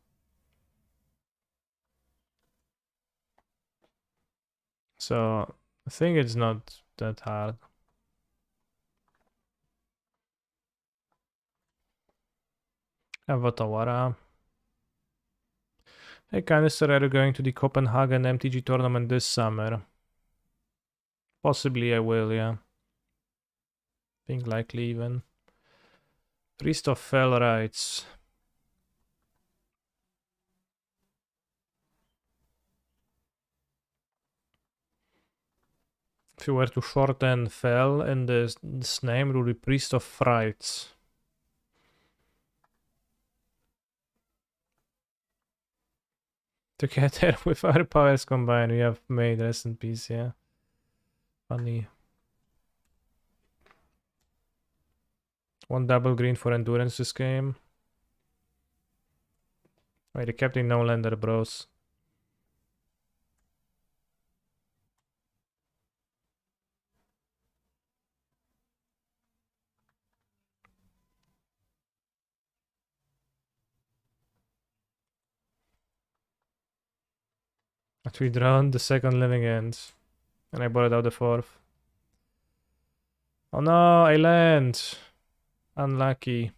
So I think it's not that hard. Avatawara. Hey Canister, are you going to the Copenhagen MTG tournament this summer? Possibly I will, yeah. Think likely even. Priest of Fell writes. If you were to shorten Fell in this name, it would be Priest of Frights. Together with our powers combined, we have made rest in peace, yeah. Funny. One double green for endurance this game. Wait, the captain no lander, bros. But we drawn the second living end. And I bought out the fourth. Oh no, I land. Unlucky.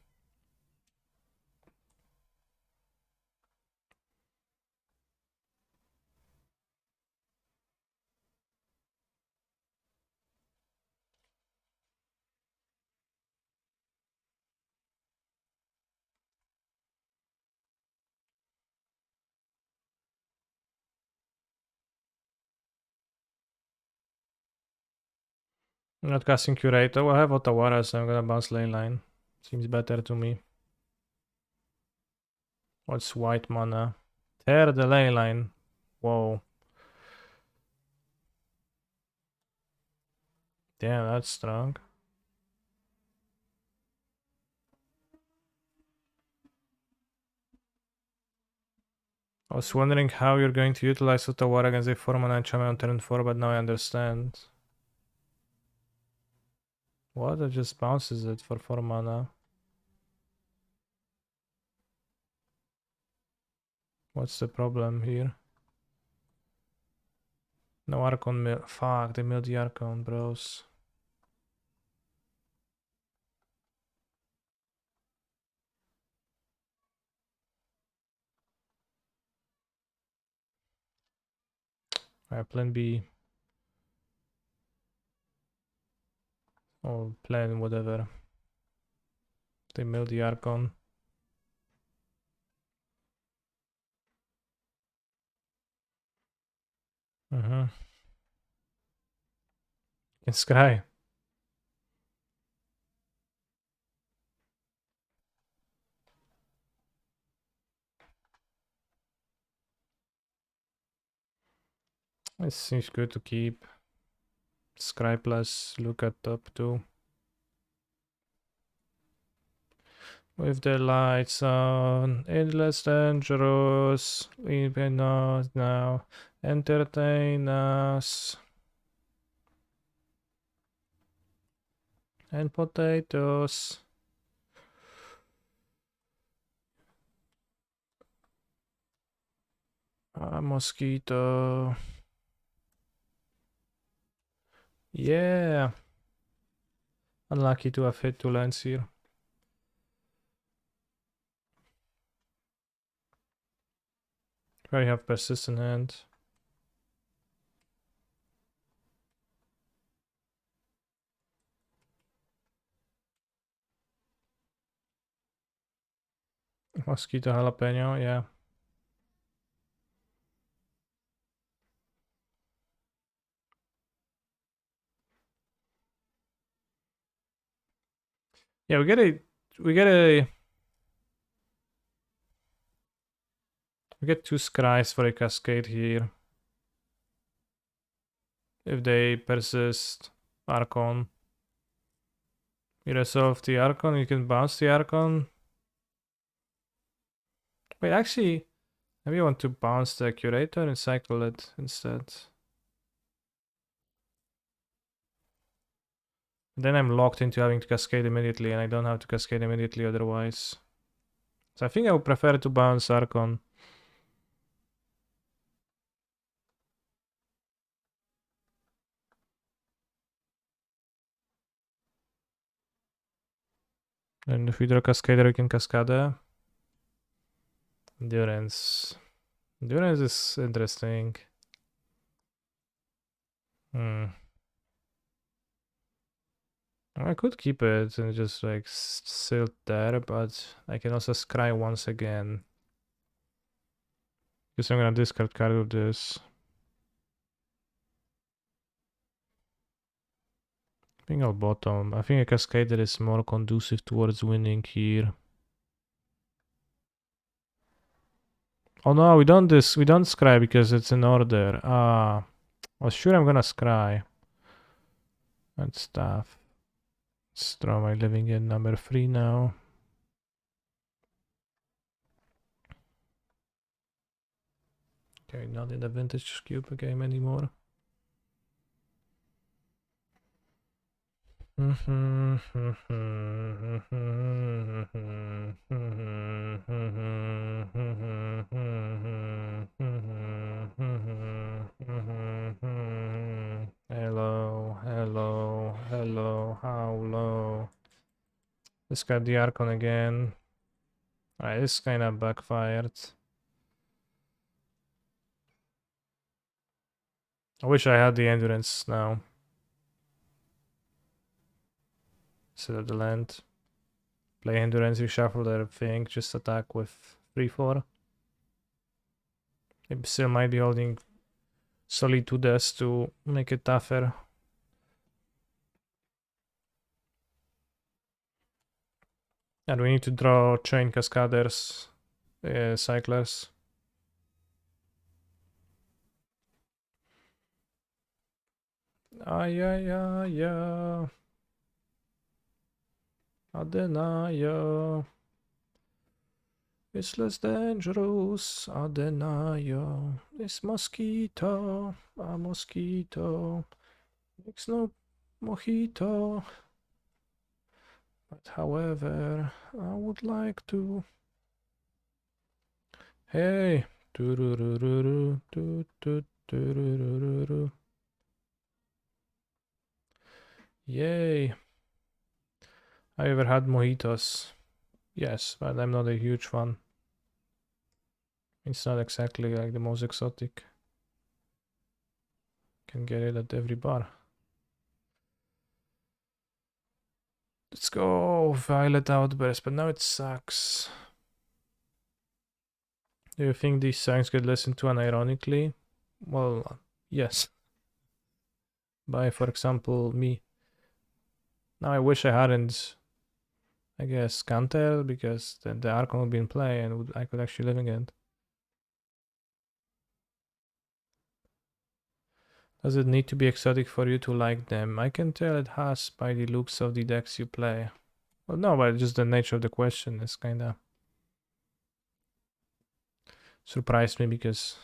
I'm not casting Curator. I have Otawara, so I'm gonna bounce lane line. Seems better to me. What's white mana? Tear the lane line. Whoa. Damn, that's strong. I was wondering how you're going to utilize Otawara against a 4-mana enchantment on turn 4, but now I understand. What? It just bounces it for 4 mana. What's the problem here? No Archon mill. Fuck, they milled the Archon, bros. Alright, plan B. Or plan whatever. They milled the Archon. Mm-hmm. In Sky. It seems good to keep. Scry plus, look at top 2. With the lights on, endless dangerous. We cannot now entertain us. And potatoes. A mosquito. Yeah. Unlucky to have hit 2 lands here. I have persistent hand. Mosquito jalapeno, yeah. Yeah, we get two scries for a cascade here. If they persist Archon. You resolve the Archon, you can bounce the Archon. Wait, actually, maybe I want to bounce the Curator and cycle it instead. Then I'm locked into having to cascade immediately, and I don't have to cascade immediately otherwise. So I think I would prefer to bounce Archon. And if we draw Cascader, we can Cascade. Endurance. Endurance is interesting. I could keep it and just like sit there, but I can also scry once again. Because I'm gonna discard card of this. I think I'll bottom. I think a Cascader is more conducive towards winning here. Oh no, we don't scry because it's in order. Well, sure, I'm gonna scry and stuff. Let's throw my living in number 3 now. Okay, not in the vintage cube game anymore. Hello, hello, hello, how low? Let's got the Archon again. Alright, this kind of backfired. I wish I had the endurance now. Instead of the land. Play endurance, reshuffle everything, just attack with 3-4. It still might be holding solid 2 deaths to make it tougher. And we need to draw chain cascaders, cyclers. Yeah. Adenaya. It's less dangerous. Adenaya. It's mosquito. A mosquito. Makes no mojito. But however, I would like to. Hey. Yay. I ever had mojitos? Yes, but I'm not a huge fan. It's not exactly like the most exotic. Can get it at every bar. Let's go Violet Outburst, but now it sucks. Do you think these songs get listened to unironically? Well, yes. By, for example, me. Now I wish I hadn't, I guess, Cantel, because then the Archon would be in play and I could actually live again. Does it need to be exotic for you to like them? I can tell it has by the looks of the decks you play. Well, no, but just the nature of the question is kinda surprised me because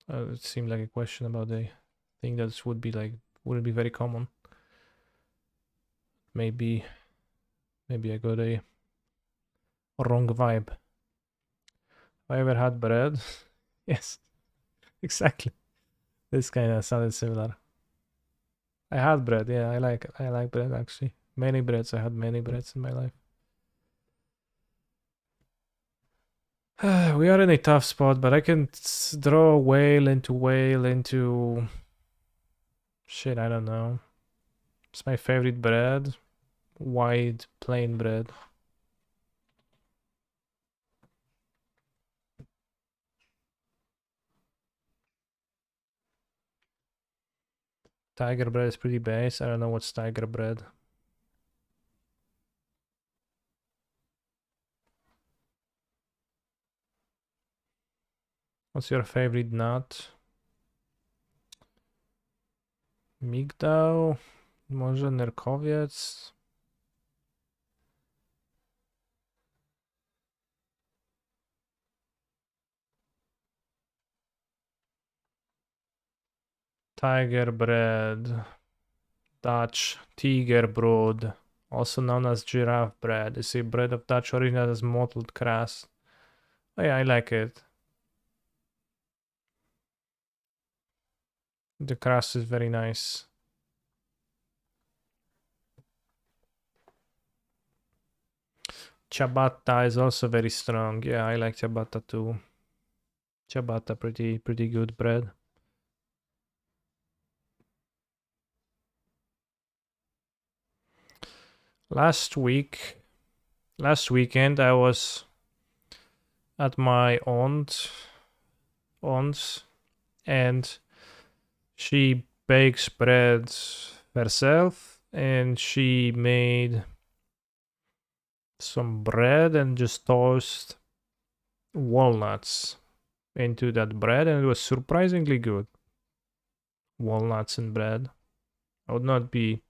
it seemed like a question about a thing that would be like wouldn't be very common. Maybe I got a wrong vibe. Have I ever had bread? Yes, exactly. This kind of sounded similar. I had bread. Yeah, I like bread actually. Many breads. I had many breads in my life. We are in a tough spot, but I can draw whale into shit. I don't know. It's my favorite bread. White plain bread. Tiger bread is pretty base. I don't know what's tiger bread. What's your favorite nut? Migdał? Może nerkowiec? Tiger bread. Dutch tiger bread, also known as giraffe bread, is a bread of Dutch origin that has mottled crust. Oh yeah, I like it. The crust is very nice. Ciabatta is also very strong. Yeah, I like ciabatta too. Ciabatta, pretty good bread. Last weekend, I was at my aunt's, and she bakes bread herself, and she made some bread and just toast walnuts into that bread, and it was surprisingly good. Walnuts and bread. I would not be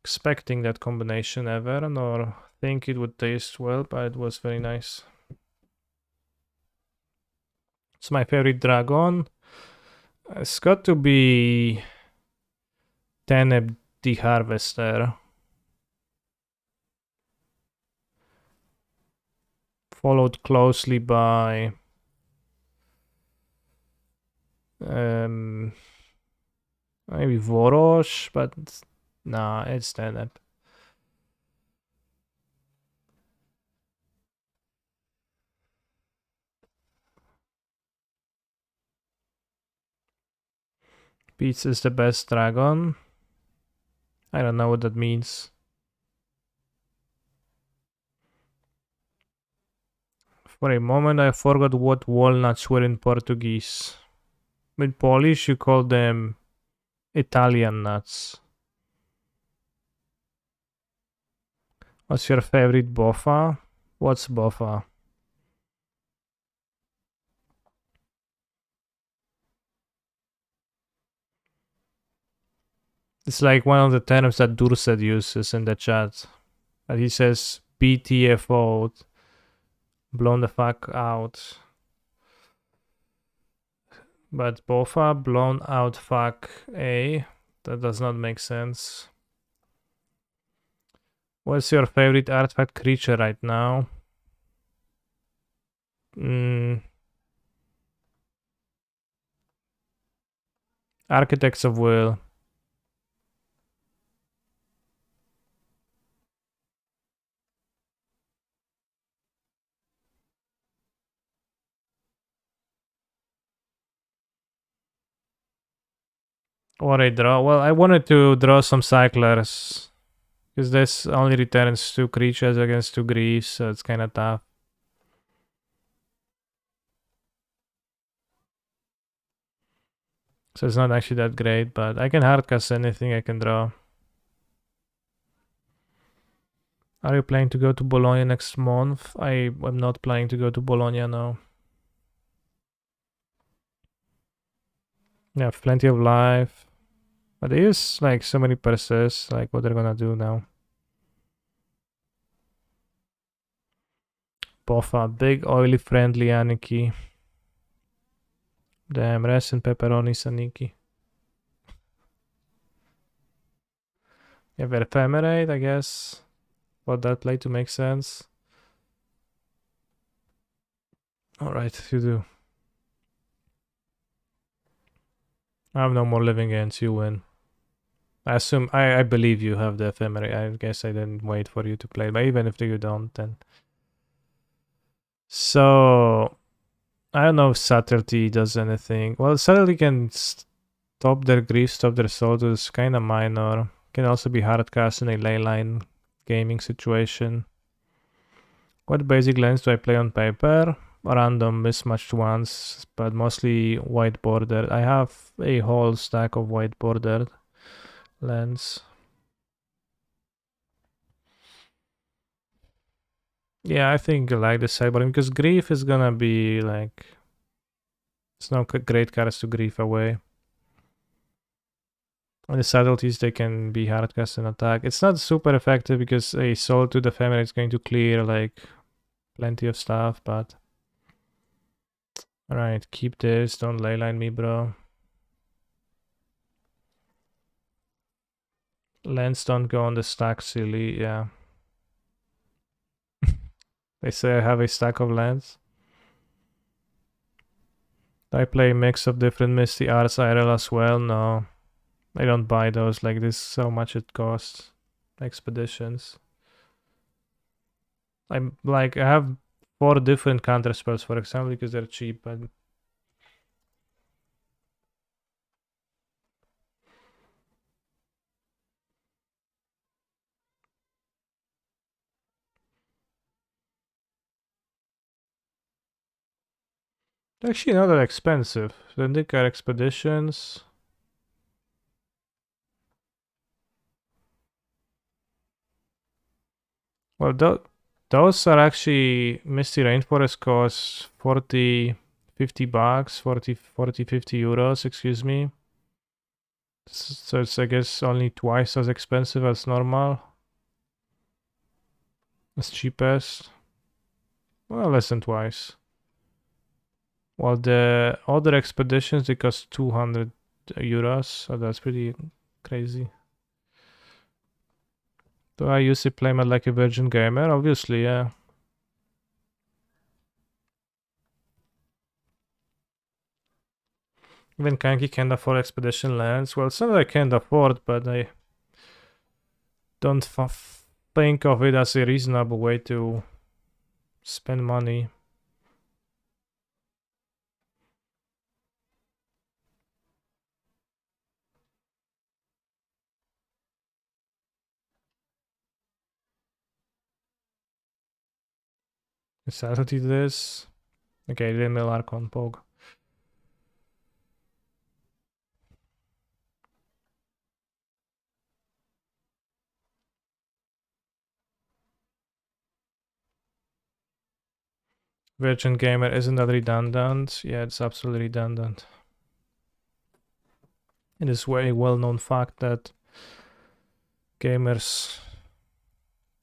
expecting that combination ever, nor think it would taste well, but it was very nice. It's my favorite dragon. It's got to be Teneb the Harvester. Followed closely by maybe Vorosh, but nah, it's Teneb. Beats is the best dragon. I don't know what that means. For a moment, I forgot what walnuts were in Portuguese. In Polish, you call them Italian nuts. What's your favorite bofa? What's bofa? It's like one of the terms that Durset uses in the chat. He says BTFO, blown the fuck out. But bofa, blown out fuck A, that does not make sense. What's your favorite artifact creature right now? Architects of Will. What I draw? Well, I wanted to draw some cyclers. Because this only returns 2 creatures against 2 griefs, so it's kind of tough. So it's not actually that great, but I can hardcast anything I can draw. Are you planning to go to Bologna next month? I am not planning to go to Bologna now. Yeah, plenty of life. But there is like so many perses, like what they're gonna do now. Bofa, big, oily, friendly Aniki. Damn, rest in pepperonis, Aniki. You have ephemerate, I guess. For that play to make sense. Alright, you do. I have no more living ends, you win. I assume, I believe you have the ephemerate. I guess I didn't wait for you to play, but even if you don't, then. So, I don't know if subtlety does anything. Well, subtlety can stop their grief, stop their soul, it's kind of minor. Can also be hardcast in a leyline gaming situation. What basic lands do I play on paper? Random mismatched ones, but mostly white bordered. I have a whole stack of white bordered lands. Yeah, I think I like the sideboarding because grief is gonna be like. It's no great cards to grief away. And the subtleties, they can be hardcast and attack. It's not super effective because a soul to the family is going to clear like plenty of stuff, but. Alright, keep this. Don't leyline me, bro. Lands don't go on the stack, silly. Yeah. They say I have a stack of lands. I play a mix of different Misty Arts IRL as well. No, I don't buy those. Like this, so much it costs. Expeditions. I'm like I have 4 different counter spells, for example, because they're cheap. But they're actually not that expensive. Zendikar Expeditions. Well, Those are actually Misty Rainforest costs 40, 50 bucks, 40, 50 euros, excuse me. So it's, I guess, only twice as expensive as normal. As cheapest. Well, less than twice. While the other expeditions, they cost 200 euros, so that's pretty crazy. Do I usually play mode like a virgin gamer? Obviously, yeah. Even Kanki can't afford expedition lands. Well, some I can't afford, but I don't think of it as a reasonable way to spend money. Exactly this. Okay, Limil Archon Pog. Virgin Gamer, isn't that redundant? Yeah, it's absolutely redundant. It is a well-known fact that gamers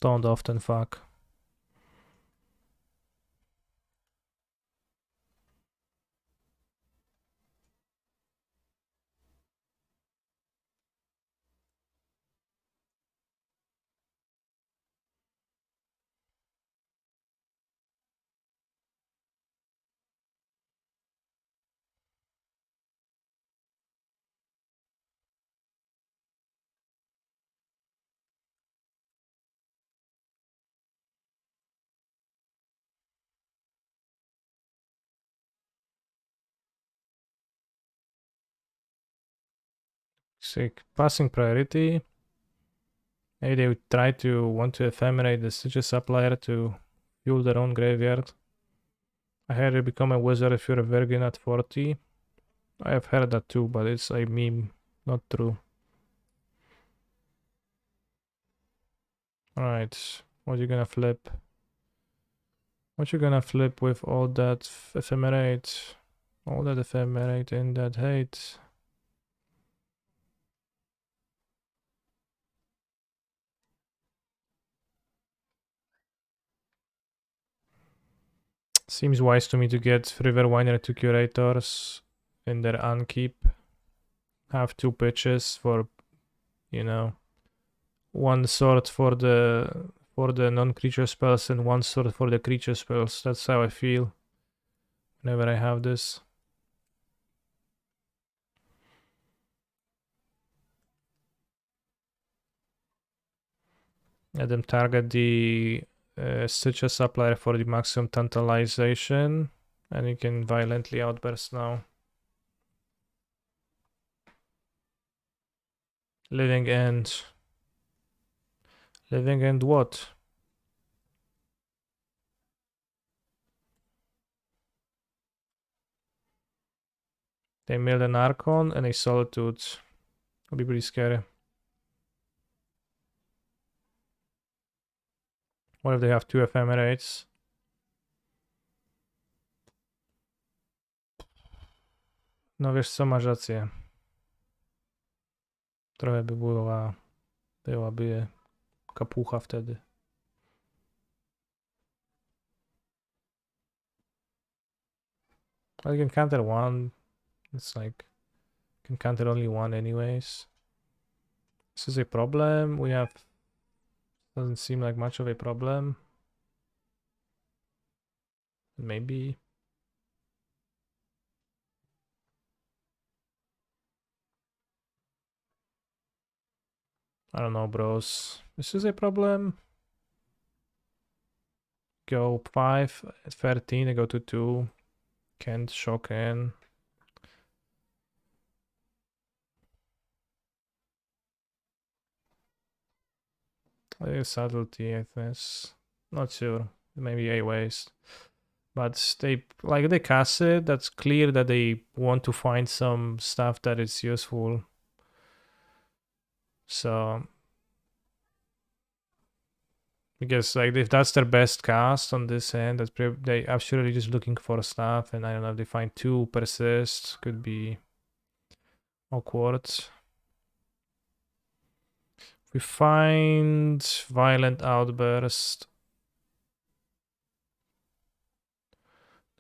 don't often fuck. Sick. Passing priority. Maybe they would try to want to ephemerate the Stitcher supplier to fuel their own graveyard. I heard you become a wizard if you're a virgin at 40. I have heard that too, but it's a meme, not true. Alright, what you gonna flip? What you gonna flip with all that ephemerate? All that ephemerate in that hate. Seems wise to me to get River Winder to curators in their unkeep. Have two pitches for, you know, one sword for the non-creature spells and one sword for the creature spells. That's how I feel whenever I have this. Let them target the Stitcher supplier for the maximum tantalization, and you can violently outburst now. Living End. Living End what? They milled an Archon and a Solitude. That'll be pretty scary. What if they have two Ephemerates? No wiesz co, masz rację. Trochę by byłaby kapucha wtedy. I can counter one. It's like, can counter only one anyways. This is a problem. We have, doesn't seem like much of a problem. Maybe. I don't know, bros. This is a problem. Go 5 at 13, I go to 2. Can't shock in. A subtlety, I guess. Not sure. Maybe a waste. But they cast it. That's clear that they want to find some stuff that is useful. So Because like if that's their best cast on this end, they absolutely just looking for stuff, and I don't know if they find 2 persist, could be awkward. We find violent outburst.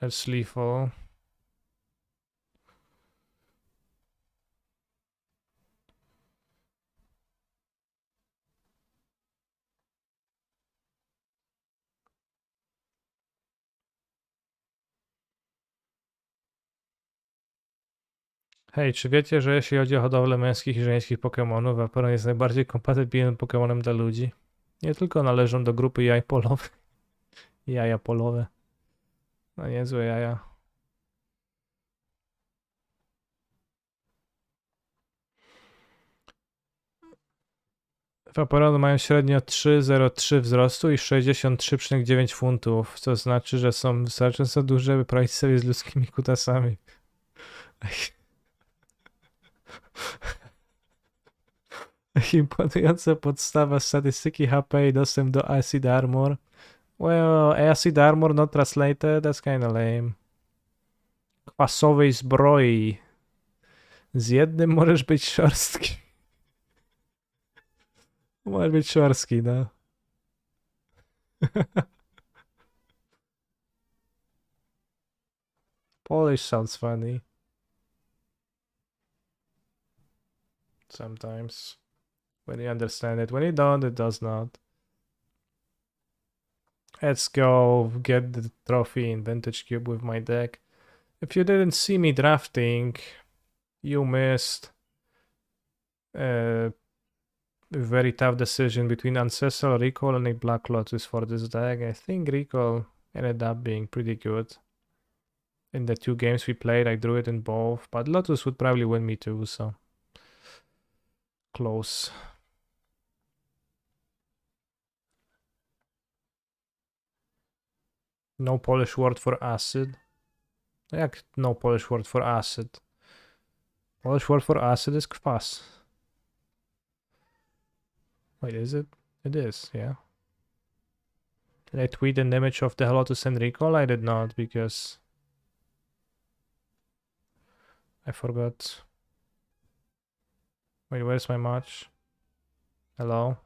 That's lethal. Hej, czy wiecie, że jeśli chodzi o hodowlę męskich i żeńskich Pokemonów, Vaporeon jest najbardziej kompatybilnym Pokemonem dla ludzi? Nie tylko należą do grupy jaj polowych. Jaja polowe. No niezłe jaja. Vaporony mają średnio 3,03 wzrostu i 63,9 funtów, co znaczy, że są wystarczająco duże, by poradzić sobie z ludzkimi kutasami. Imponująca podstawa statystyki HP i dostęp do Acid Armor. Well, Acid Armor not translated, that's kinda lame. Kwasowej zbroi. Z jednym możesz być szorstki. Możesz być szorstki, no. Polish sounds funny. Sometimes. When you understand it. When you don't, it does not. Let's go get the trophy in Vintage Cube with my deck. If you didn't see me drafting, you missed a very tough decision between Ancestral Recall and a Black Lotus for this deck. I think Recall ended up being pretty good. In the 2 games we played, I drew it in both, but Lotus would probably win me too, so close. No Polish word for acid. Jak no Polish word for acid? Polish word for acid is kwas. Wait, is it? It is, yeah. Did I tweet an image of the Lotus and Recall? I did not, because I forgot. Wait, where's my match? Hello?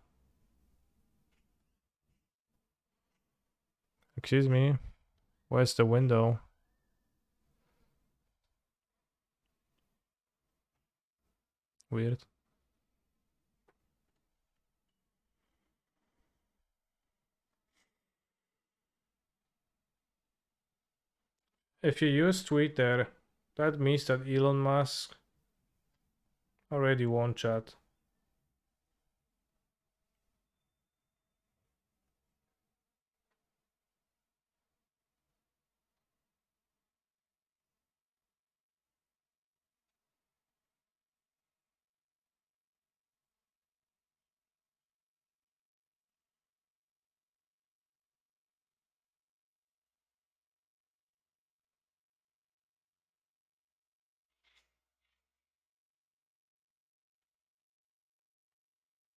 Excuse me? Where's the window? Weird. If you use Twitter, that means that Elon Musk already won chat.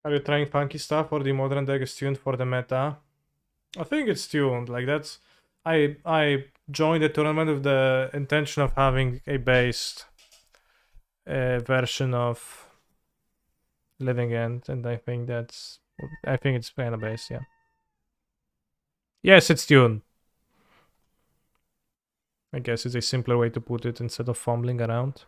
Are you trying funky stuff or the modern deck is tuned for the meta? I think it's tuned. Like that's I joined the tournament with the intention of having a based version of Living End, and I think it's kind of based, yeah. Yes, it's tuned. I guess it's a simpler way to put it instead of fumbling around.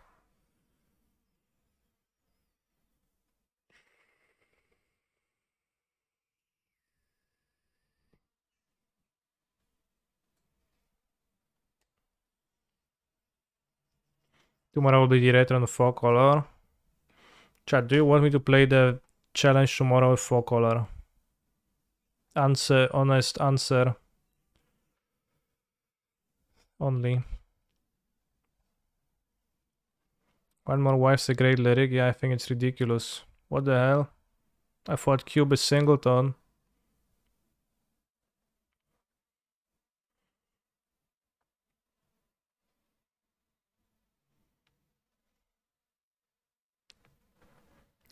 Tomorrow will be the retro and four color. Chat, do you want me to play the challenge tomorrow with four color? Answer, honest answer. Only. One more wife's a great lyric. Yeah, I think it's ridiculous. What the hell? I thought Cube is singleton.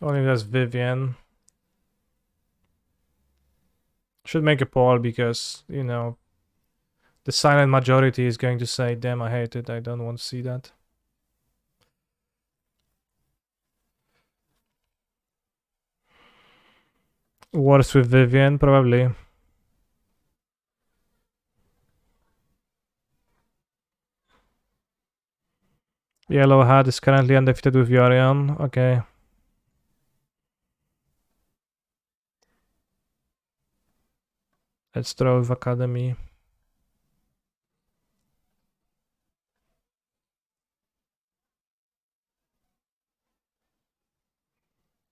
Only if that's Vivian. Should make a poll because, you know, the silent majority is going to say, damn, I hate it. I don't want to see that. Worse with Vivian, probably. Yellow Hat is currently undefeated with Yorion. Okay. Let's throw with Academy.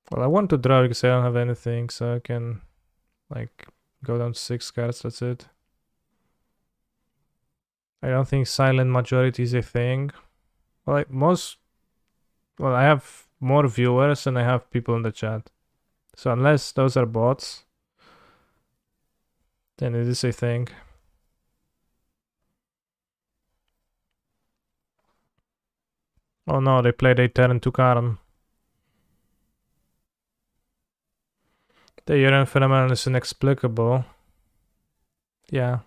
Well, I want to draw because I don't have anything, so I can, like, go down to 6 cards, that's it. I don't think silent majority is a thing. Well, I have more viewers than I have people in the chat. So unless those are bots, then it is a thing. Oh no, they played a turn to Karn. The urine phenomenon is inexplicable. Yeah.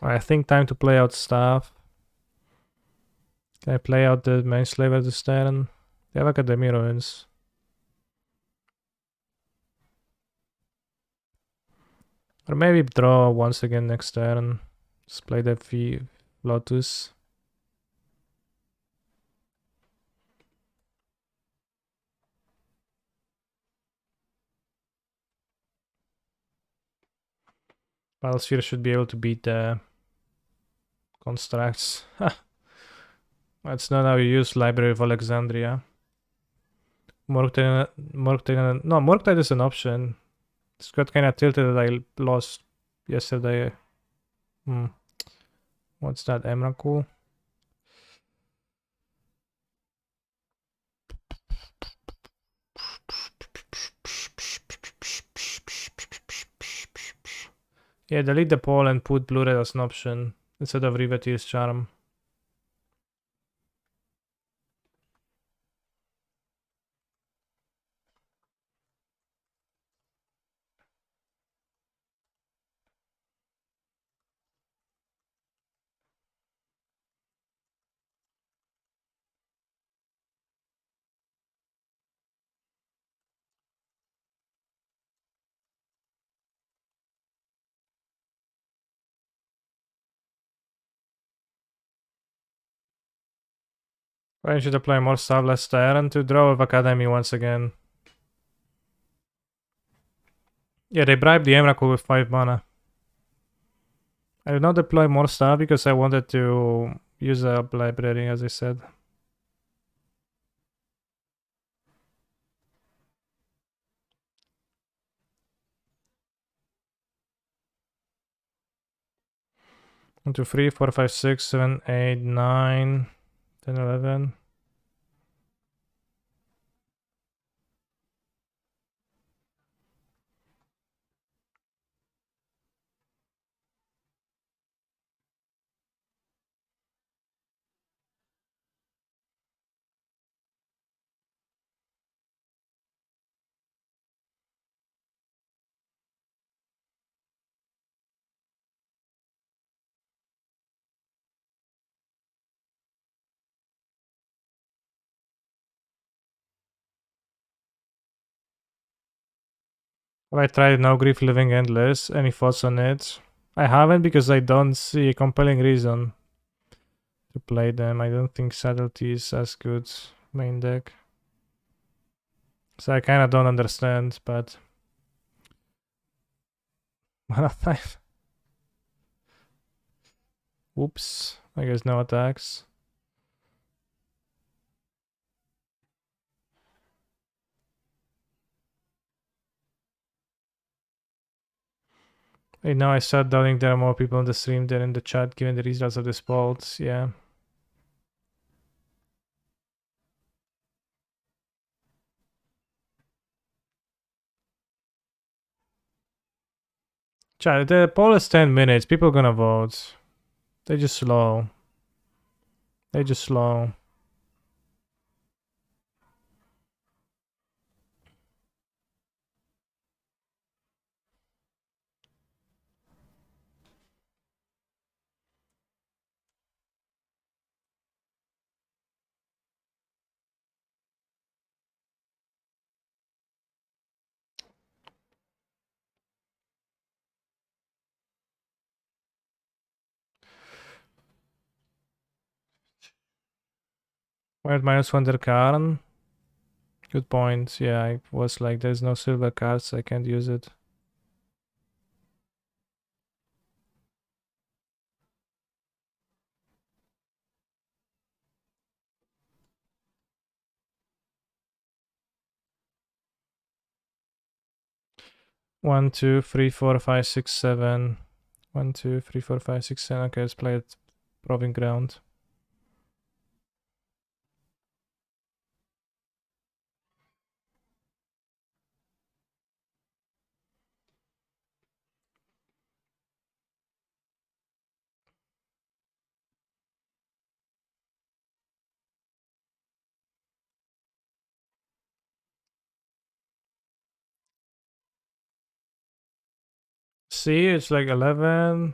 I think time to play out stuff. Can I play out the main slaver this turn? They have Academy ruins. Or maybe draw once again next turn. Just play the Lotus. Biosphere should be able to beat the constructs. That's not how you use Library of Alexandria. No, Morktide is an option. It's got kind of tilted that I lost yesterday. What's that, Emrakul? Yeah, delete the poll and put Blue Red as an option instead of Riveteer's Charm. Why should I play more stuff last turn to draw with Academy once again? Yeah, they bribed the Emrakul with 5 mana. I did not deploy more stuff because I wanted to use a library, as I said. One, two, 3, 4, 5, 6, 7, 8, 9, 10, 11. Have I tried No Grief Living Endless? Any thoughts on it? I haven't because I don't see a compelling reason to play them. I don't think Subtlety is as good main deck. So I kind of don't understand, but... Whoops. I guess no attacks. Hey, now I start doubting there are more people on the stream than in the chat given the results of this polls. Yeah. Chat, the poll is 10 minutes. People are gonna vote. They're just slow. They're just slow. Where's minus one der Karn? Good point. Yeah, I was like, there's no silver cards, I can't use it. One, two, three, four, five, six, seven. 1, 2, 3, 4, 5, 6, 7. Okay, let's play it. Proving ground. See, it's like 11.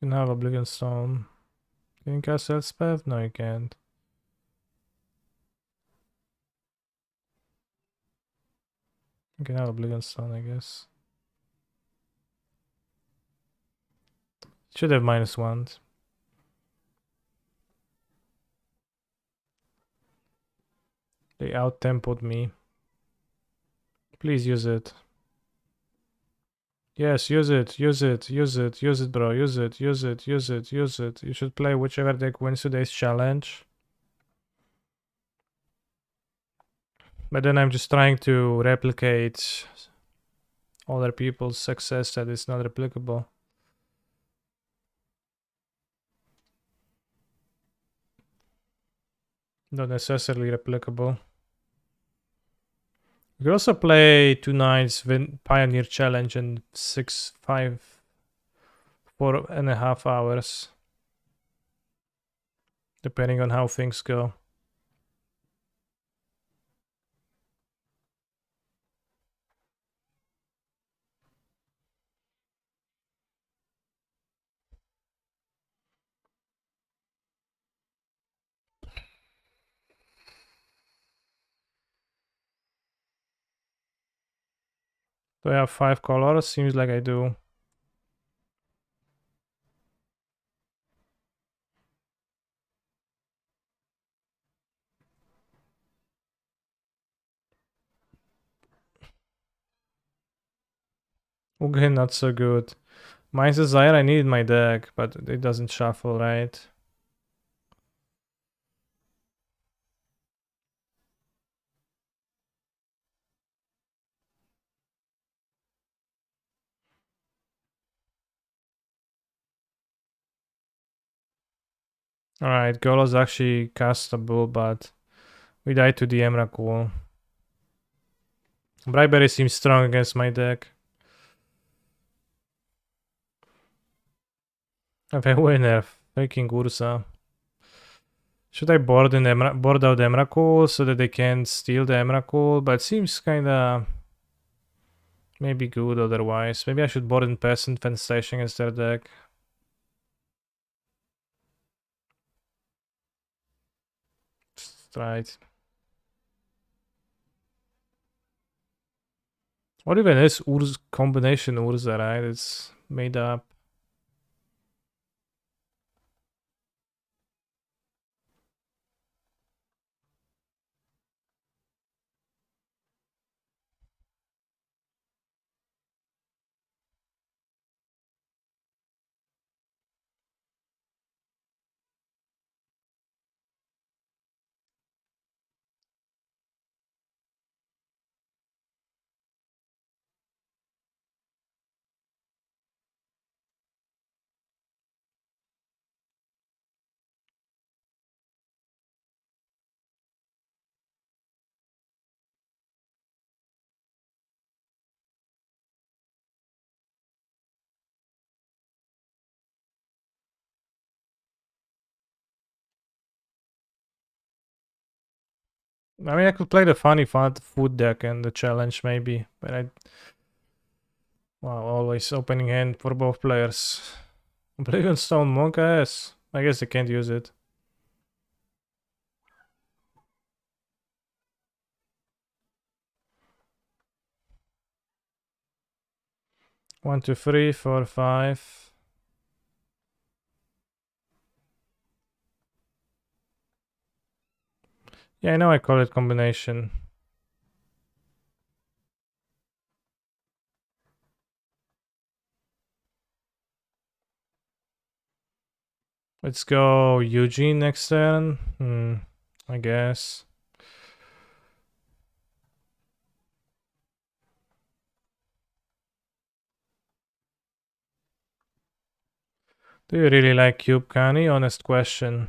You can have Oblivion Stone. Can you cast Elspeth? No, you can't. You can have Oblivion Stone, I guess. Should have minus one. They out-tempoed me. Please use it. Yes, use it, use it, use it, use it, bro. Use it, use it, use it, use it. You should play whichever deck wins today's challenge. But then I'm just trying to replicate other people's success that is not replicable. Not necessarily replicable. You could also play 2 nights Pioneer Challenge in 4.5 hours. Depending on how things go. Do I have 5 colors? Seems like I do. Okay, not so good. Mine's Desire, I needed my deck, but it doesn't shuffle, right? Alright, Golo's actually castable, but we died to the Emrakul. Bribery seems strong against my deck. I have a winner, freaking Ursa. Should I board out Emrakul so that they can steal the Emrakul? But it seems kinda maybe good otherwise. Maybe I should board in Peasant Fenctation against their deck. Just try it. What even is combination Urza, right? It's made up. I mean, I could play the funny fun food deck and the challenge maybe, but wow, always opening hand for both players. Oblivion Stone Monk ass. I guess they can't use it. One, two, three, four, five. Yeah, I know I call it combination. Let's go Eugene next turn. I guess. Do you really like Cube, Kani? Honest question.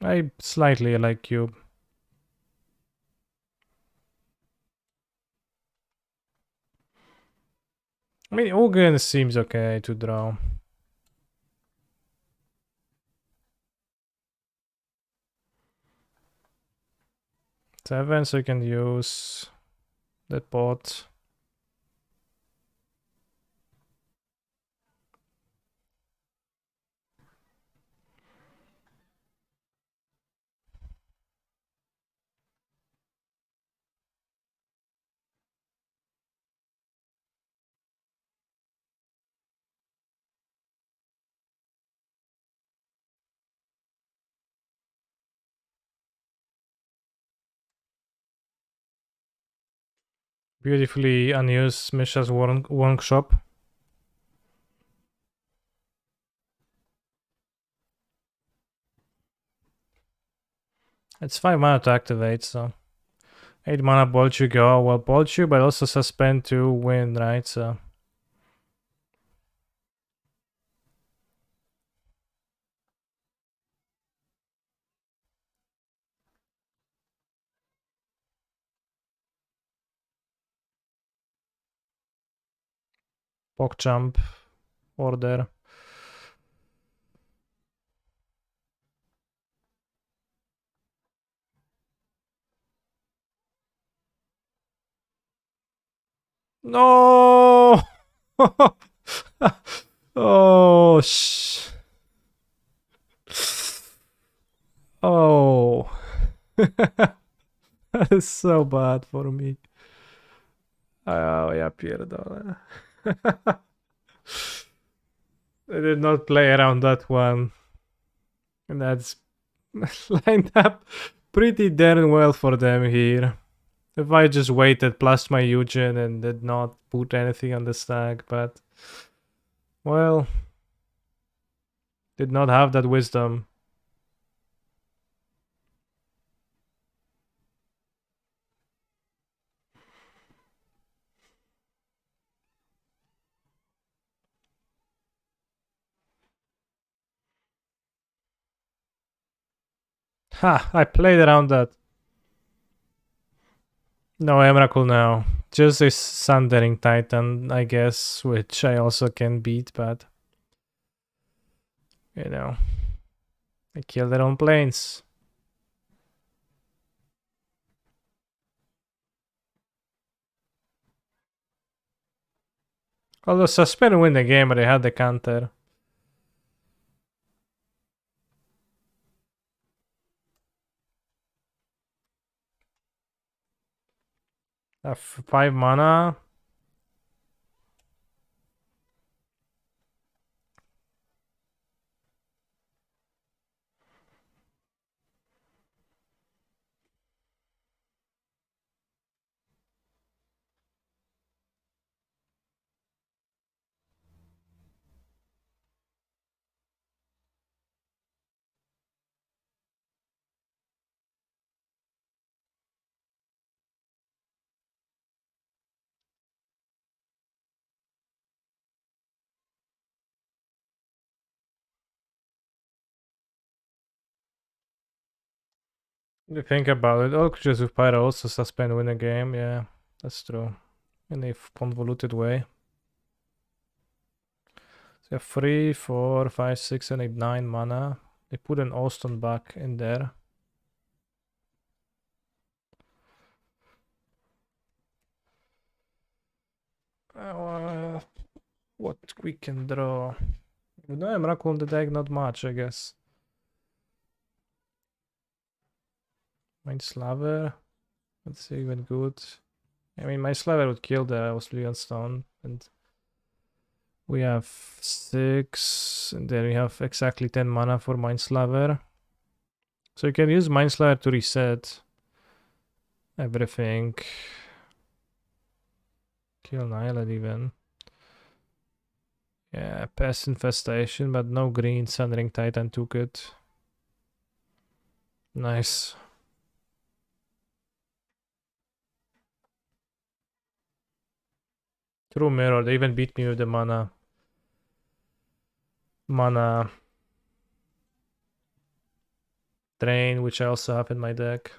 I slightly like Cube. I mean, Ugin seems okay to draw. 7, so you can use that pot. Beautifully unused Misha's workshop. It's 5 mana to activate, so 8 mana bolt you go. Well, bolt you, but also suspend to win, right? So PogChamp order. No! Oh, Oh. That is so bad for me. Oh, ja pierdolę. I did not play around that one. And that's lined up pretty darn well for them here. If I just waited plus my Eugen and did not put anything on the stack, but well, did not have that wisdom. Ha! I played around that. No Emrakul now. Just this Sundering Titan, I guess, which I also can beat, but you know, they kill their own planes. Although Suspend win the game, but they had the counter. Have 5 mana. If you think about it, all creatures with Pyro also suspend win a game. Yeah, that's true. In a convoluted way. So you have 3, 4, 5, 6, and 8, 9 mana. They put an Austin back in there. What we can draw? No, Emrakul on the deck, not much, I guess. Mindslaver. That's even good. I mean, Mindslaver would kill the Oslian Stone, and we have 6, and then we have exactly 10 mana for Mindslaver. So you can use Mindslaver to reset. everything. Kill Nihilate even. Yeah, Pest Infestation, but no green. Sundering Titan took it. Nice. True Mirror, they even beat me with the mana drain, which I also have in my deck.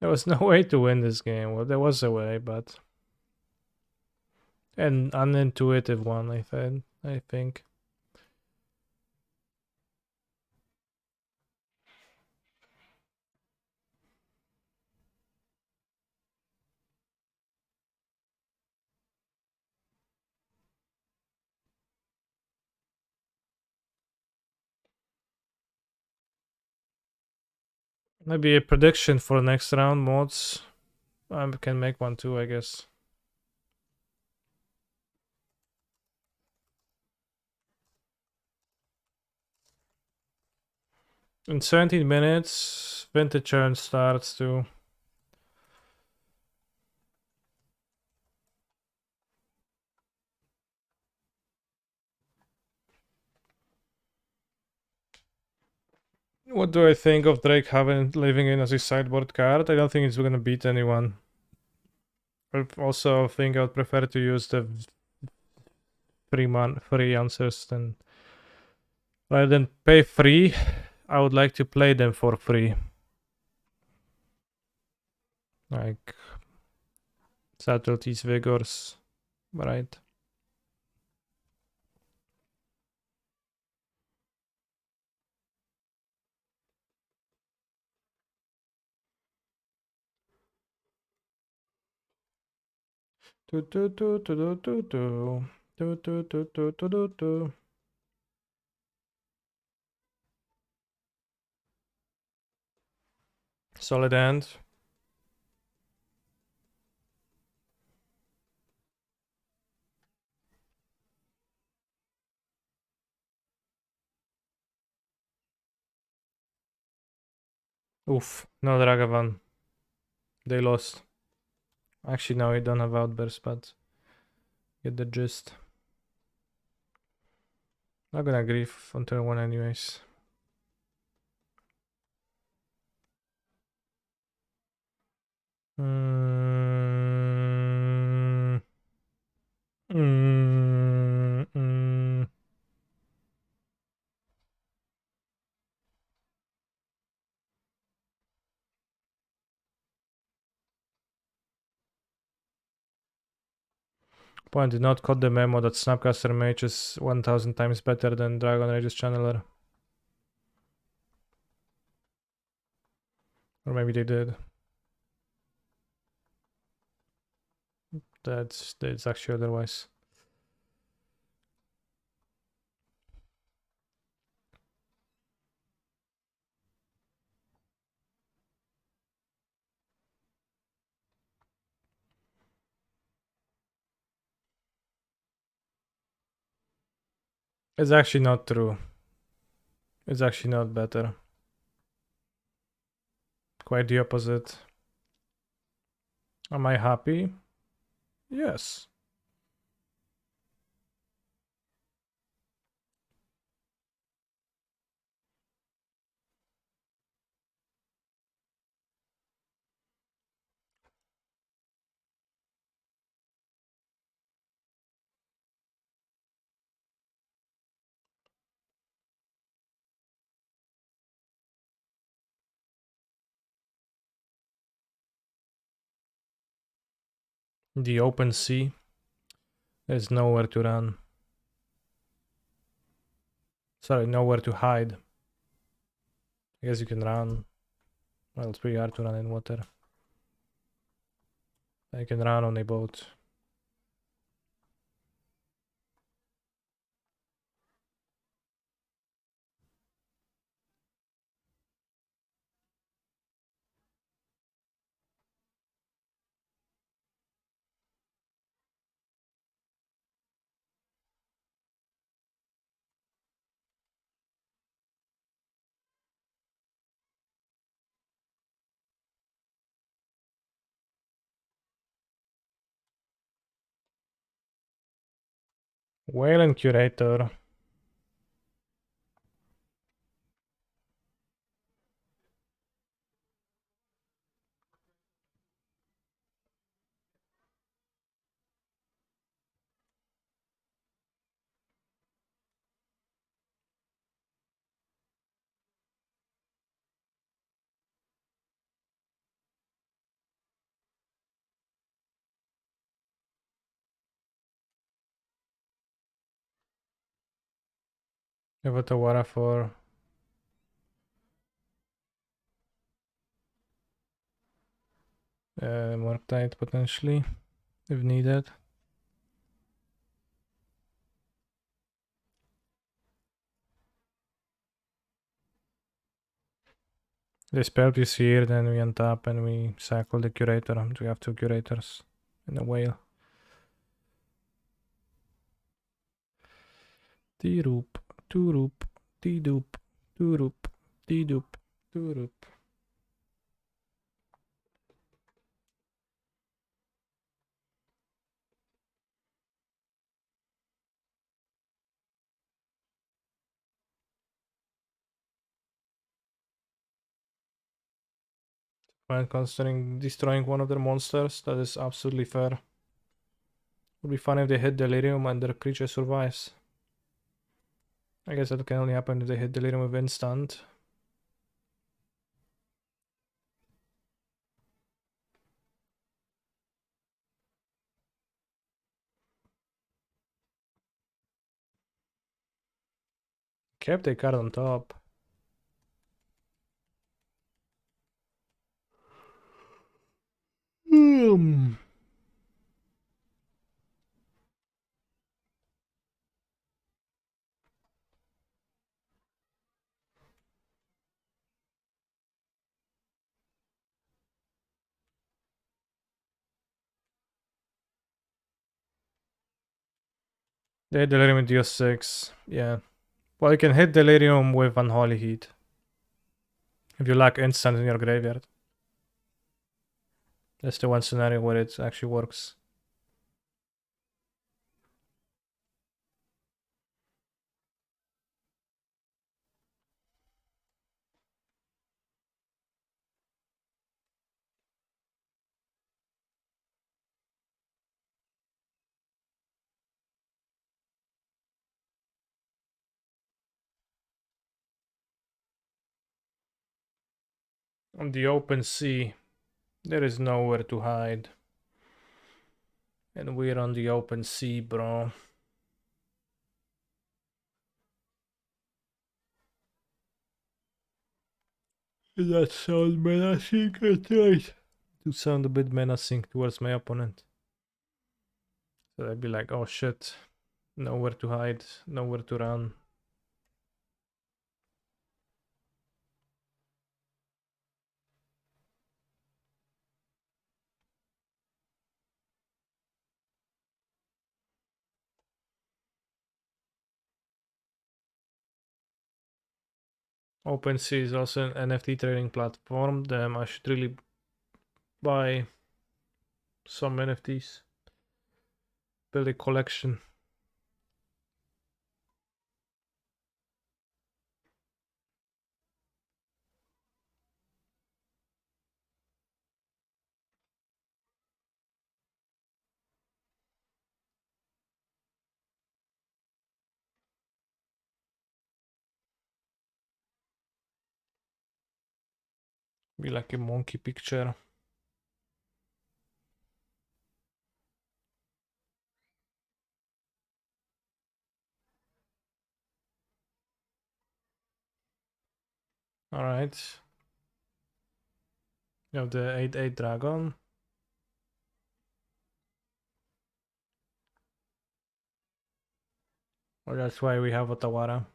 There was no way to win this game. Well, there was a way, but an unintuitive one, I think. Maybe a prediction for next round mods. I can make one too, I guess. In 17 minutes, Vintage Turn starts too. What do I think of Drake having living in as his sideboard card? I don't think it's gonna beat anyone. I also think I would prefer to use the free answers than rather than pay free. I would like to play them for free. Like Subtleties, Vigors, right? Solid end. Oof, no Dragavan. They lost. Actually, no, we don't have Outburst, but get the gist. Not gonna grief on turn 1 anyways. Mm, mm, mm. Point did not caught the memo that Snapcaster Mage is 1000 times better than Dragon Rage's Channeler. Or maybe they did. That's actually otherwise. It's actually not true. It's actually not better. Quite the opposite. Am I happy? Yes. The open sea. There's nowhere to run. Sorry, nowhere to hide. I guess you can run. Well, it's pretty hard to run in water. I can run on a boat. Whale and Curator. Give it a water for more tight potentially if needed. They spell piece here, then we untap and we cycle the Curator. We have two Curators and a Whale. T-roop, two-roop, T-doop, two-roop, T-doop, two-roop. When considering destroying one of their monsters, that is absolutely fair. Would be fun if they hit Delirium and their creature survives. I guess that can only happen if they hit Delirium with instant. Kept a card on top. They hit Delirium with deal 6. Yeah. Well, you can hit Delirium with Unholy Heat. If you lack instant in your graveyard. That's the one scenario where it actually works. On the open sea, there is nowhere to hide. And we're on the open sea, bro. That sounds menacing, I tried to sound a bit menacing towards my opponent. So I'd be like, oh shit, nowhere to hide, nowhere to run. OpenSea is also an NFT trading platform. Damn, I should really buy some NFTs. Build a collection. Be like a monkey picture. Alright. You have the 8/8 dragon. Or that's why we have Otawara.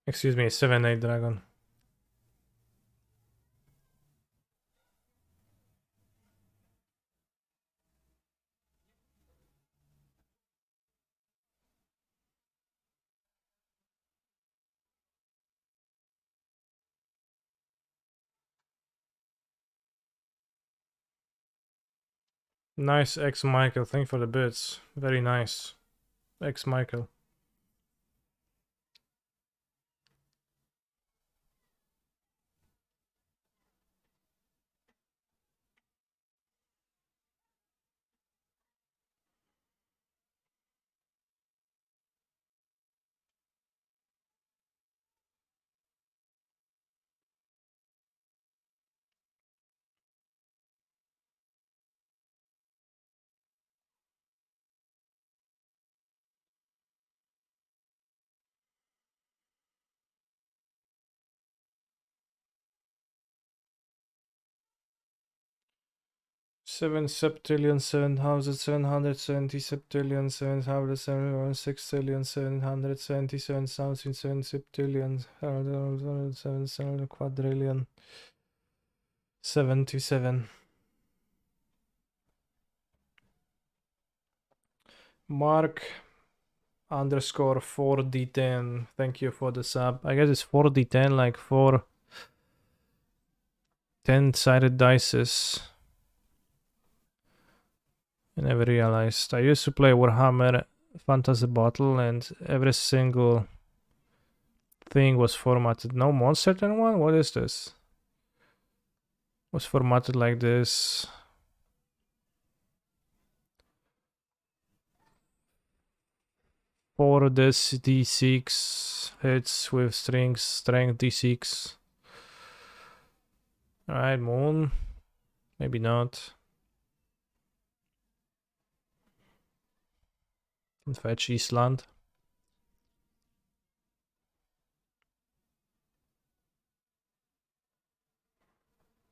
Excuse me, 7/8 dragon. Nice, X Michael. Thank you for the bits. Very nice. X Michael. Seven septillion, 7,770 septillion, 7,706,777,777 something, 7 septillion, 7 quadrillion, 77. Mark underscore 4D10. Thank you for the sub. I guess it's 4D10, like 4 10-sided dices. I never realized. I used to play Warhammer Fantasy Battle, and every single thing was formatted. No monster turn one? What is this? Was formatted like this. For this D6 hits with strength D6. Alright, Moon. Maybe not. And fetch Eastland.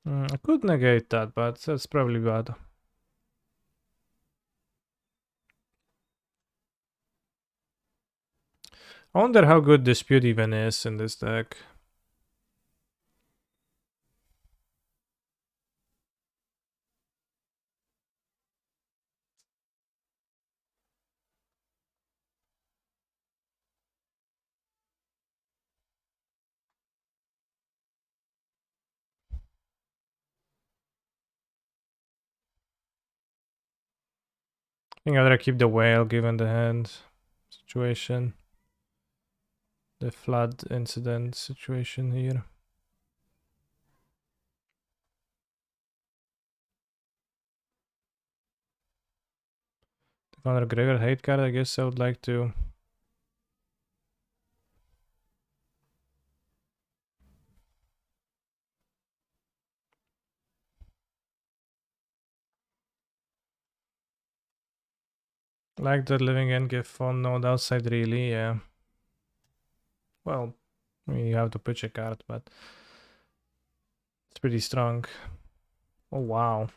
I could negate that, but that's probably bad. I wonder how good Dispute even is in this deck. I think I'd rather keep the whale given the hand situation. The flood incident situation here. Conor Gregor hate card, I guess I would like to. Like the living end give fun node outside really, yeah. Well, I mean, you have to pitch a card, but it's pretty strong. Oh wow.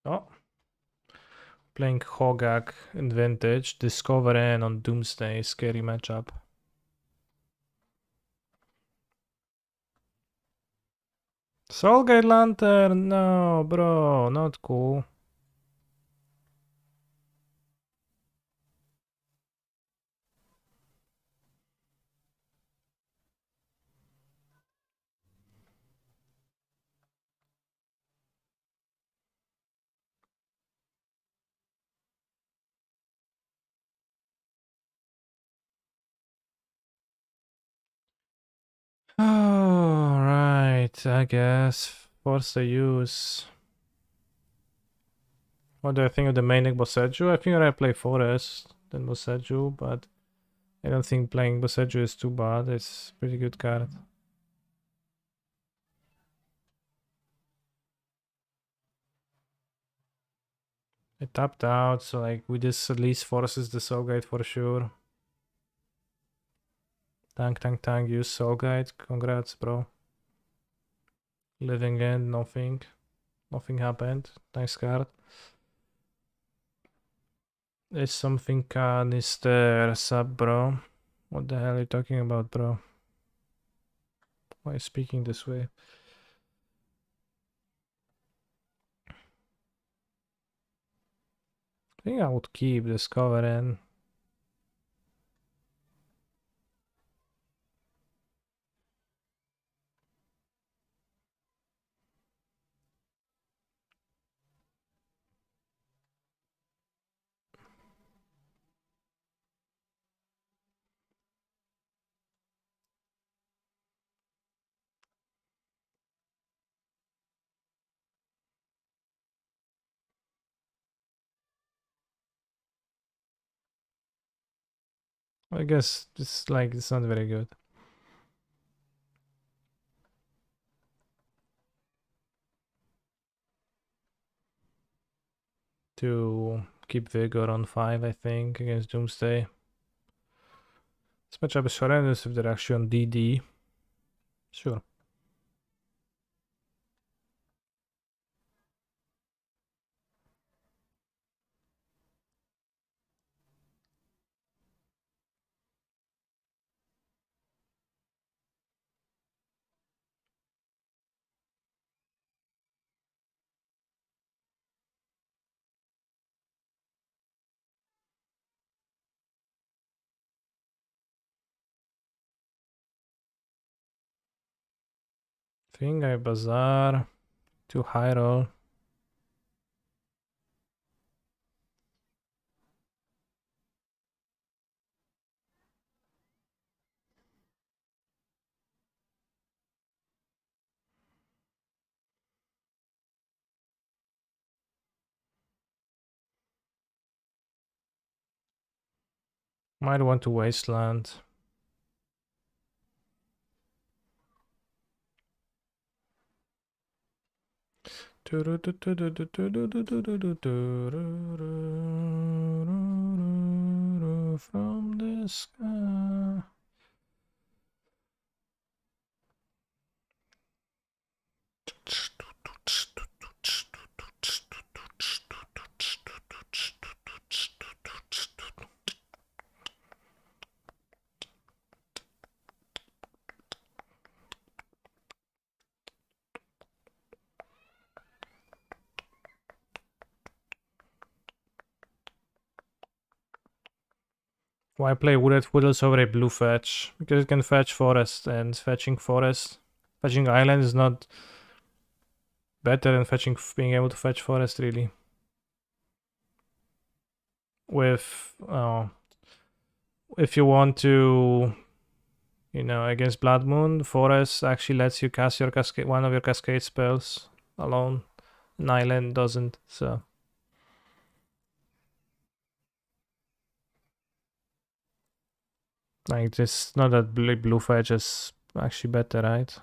Oh. Playing Hogaak in Vintage, Discover N on Doomsday, scary matchup. Soulgate Lantern, no, bro, not cool. Alright, I guess. Force the use. What do I think of the main deck Boseju? I think I'd play Forest than Boseju, but I don't think playing Boseju is too bad. It's a pretty good card. I tapped out, so like we just at least forces the Soul Guide for sure. Tank, use Soul Guide. Congrats, bro. Living End, nothing. Nothing happened. Nice card. Is something canister sub, bro? What the hell are you talking about, bro? Why are you speaking this way? think I would keep this cover in. I guess it's like it's not very good. To keep Vigor on 5, I think, against Doomsday. This matchup is horrendous if they're actually on DD. Sure. Think I Bazaar to high roll. Might want to Wasteland. From the sky. Why play Wooded Woodles over a blue fetch? Because it can fetch forest, and fetching island is not better than being able to fetch forest, really. With if you want to, against Blood Moon, forest actually lets you cast your one of your cascade spells alone. An island doesn't, so. Like, it's not that blue fetch is actually better, right?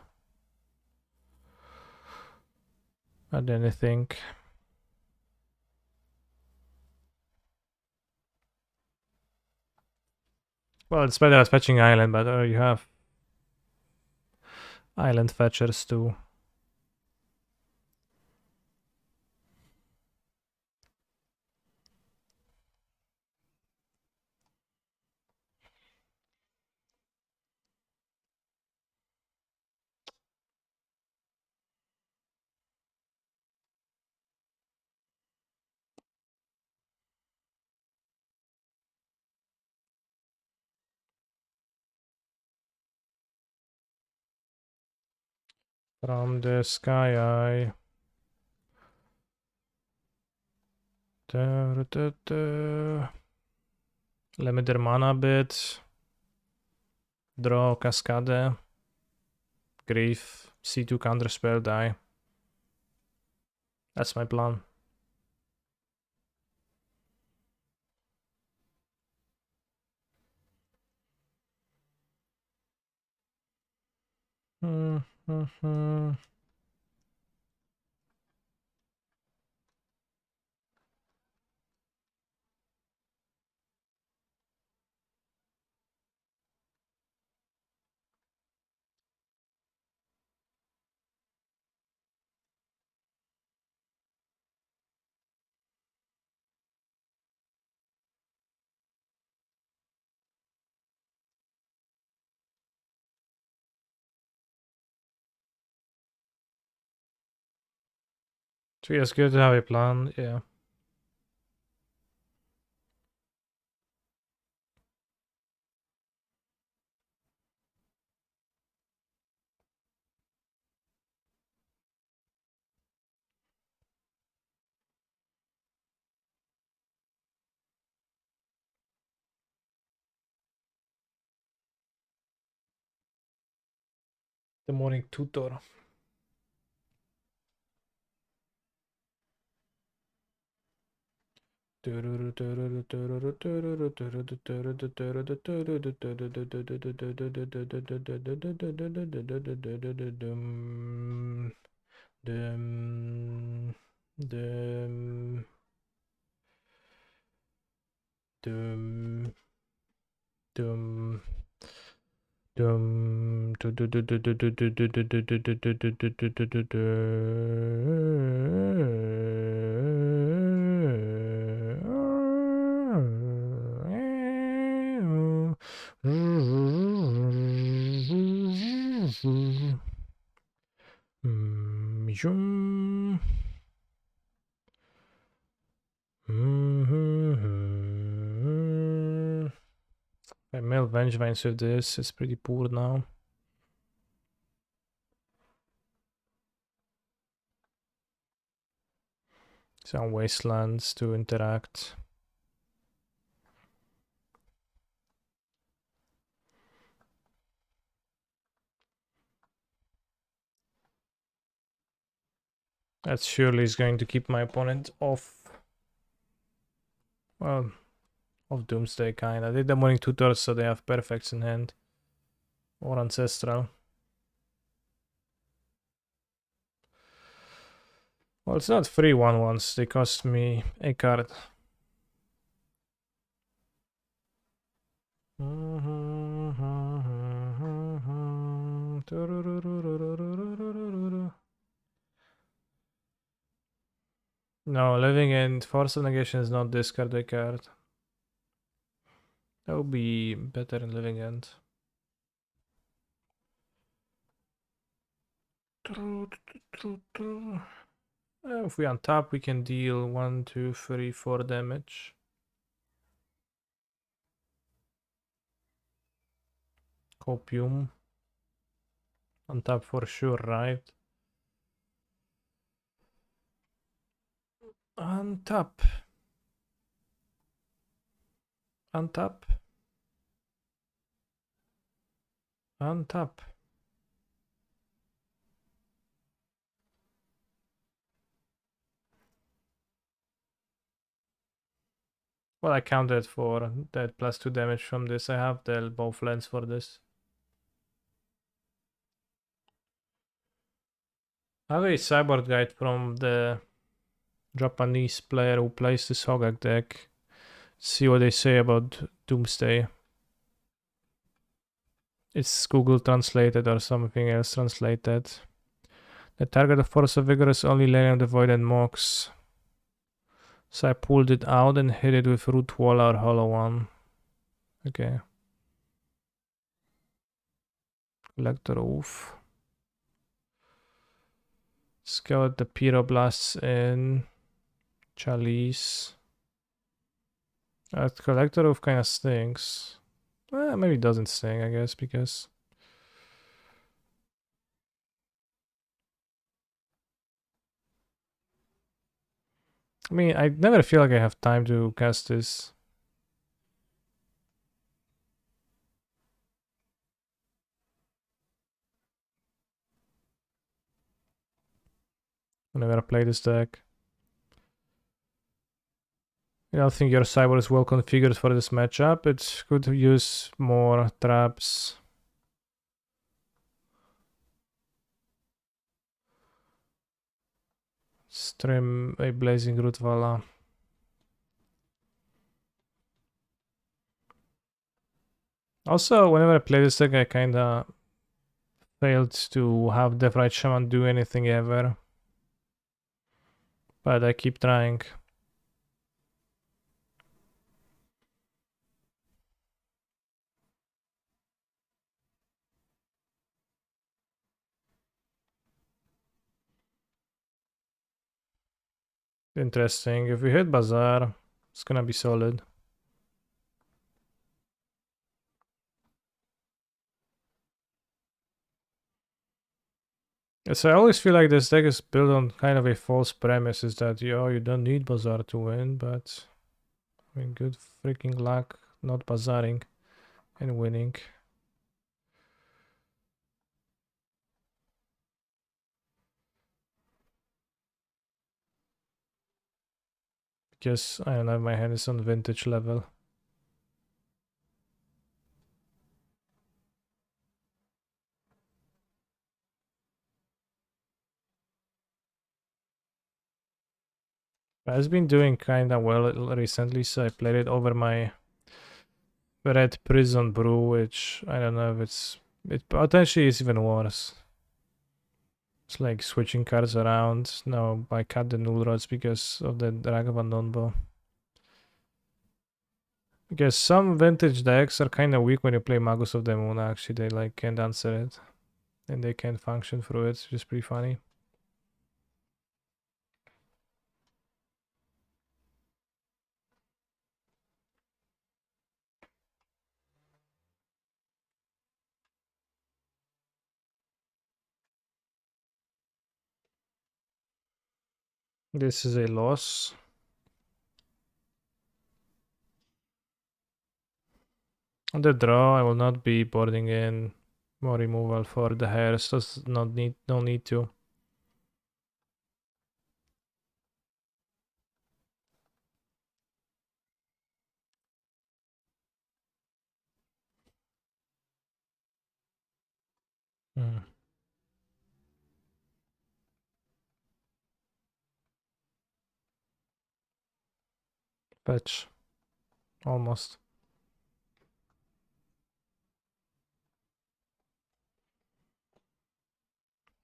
I didn't think. Well, it's better at fetching island, but you have island fetchers too. From the sky eye. Limit their mana a bit. Draw Cascade. Grief. C2 counterspell, die. That's my plan. So it's good to have a plan, yeah. The morning tutor. Zoom. I mail Vengevines with this, it's pretty poor now. Some wastelands to interact. That surely is going to keep my opponent off. Well, of Doomsday kind. I did the morning tutors so they have perfects in hand. Or ancestral. Well, it's not free 1/1s, they cost me a card. No, living end. Force of negation is not discard a card. That would be better in living end. If we untap, we can deal 1, 2, 3, 4 damage. Copium. Untap for sure, right? Untap. Untap. Untap. Well, I counted for that +2 damage from this. I have the both lands for this. I have a sideboard guide from the Japanese player who plays this Hogaak deck. See what they say about Doomsday. It's Google translated or something else translated. The target of Force of Vigor is only Lane of the Void and Mox. So I pulled it out and hit it with Root Wall or Hollow One. Okay. Collector Oof. Scout the Pyroblasts in. Chalice. Collector Oof kind of stinks. Maybe it doesn't sting, I guess, because... I mean, I never feel like I have time to cast this. Whenever I play this deck. I don't think your cyber is well configured for this matchup. It could use more traps. Stream a Blazing Root Vala. Also, whenever I play this deck, I kinda failed to have Deathrite Shaman do anything ever. But I keep trying. Interesting. If we hit Bazaar, it's gonna be solid. So I always feel like this deck is built on kind of a false premise, is that you don't need Bazaar to win, but I mean, good freaking luck not bazaring and winning. because I don't know, my hand is on vintage level. It's been doing kinda well recently, so I played it over my Red Prison Brew, which I don't know if it potentially is even worse. It's like switching cards around. No, I cut the null rods because of the Ragavan Donbo. Because some vintage decks are kind of weak when you play Magus of the Moon. Actually, they like can't answer it, and they can't function through it, which is pretty funny. This is a loss. On the draw, I will not be boarding in more removal for the hairs. Does not need, no need to. Hmm. Fetch. Almost.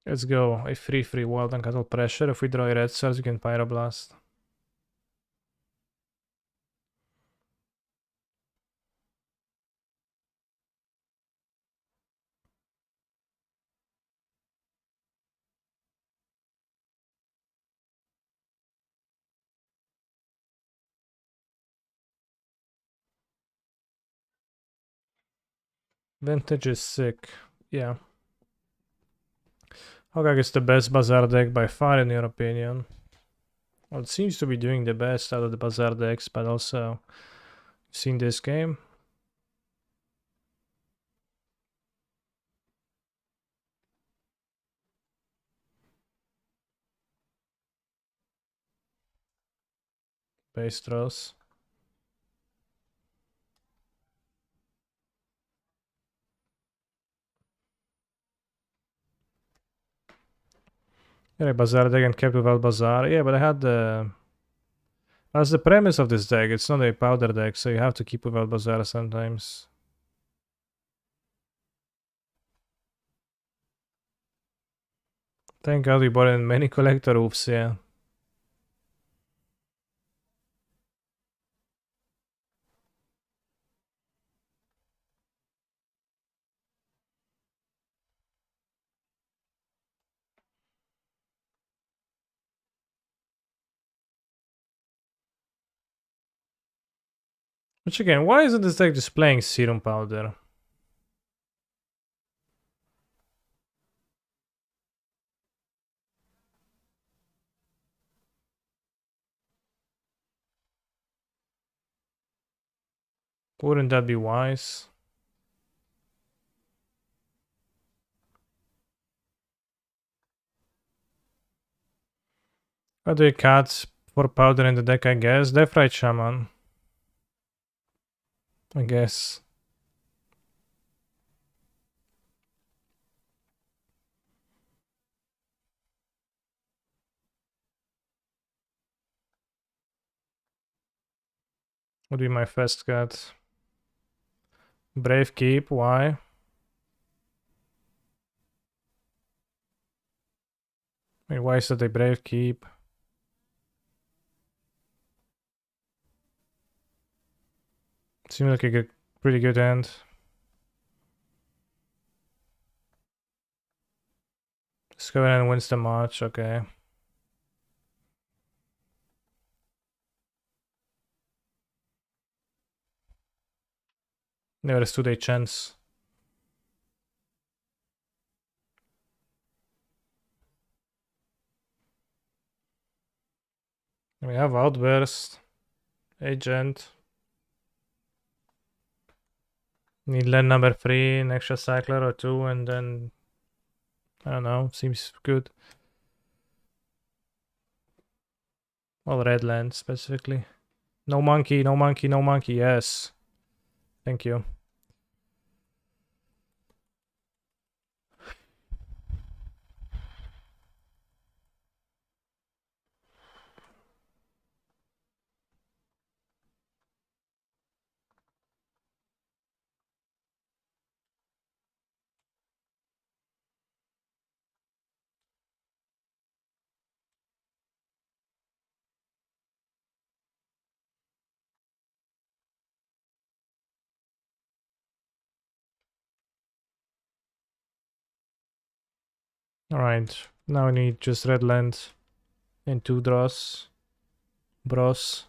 Let's go. A 3/3 wild and cattle pressure. If we draw a red source, we can pyroblast. Vintage is sick. Yeah. Hogaak is the best Bazaar deck by far, in your opinion. Well, it seems to be doing the best out of the Bazaar decks, but also seen this game. Base throws. Yeah, Bazaar deck and kept without Bazaar. Yeah, but I had the. That's the premise of this deck. It's not a powder deck, so you have to keep without Bazaar sometimes. Thank God we bought in many collector roofs, yeah. Which again, why isn't this deck just playing Serum Powder? Wouldn't that be wise? What do you cut for powder in the deck, I guess? Death Right Shaman. I guess. Would be my first cut. Brave Keep, why? Wait, why is that a Brave Keep? Seems like a pretty good end. Scoven wins the match, okay. Never stood a chance. We have Outburst, Agent. Need land number 3, an extra cycler or 2, and then I don't know, seems good. Well, red land specifically. No monkey, no monkey, no monkey. Yes. Thank you. Alright, now we need just red land and 2 draws. Bros.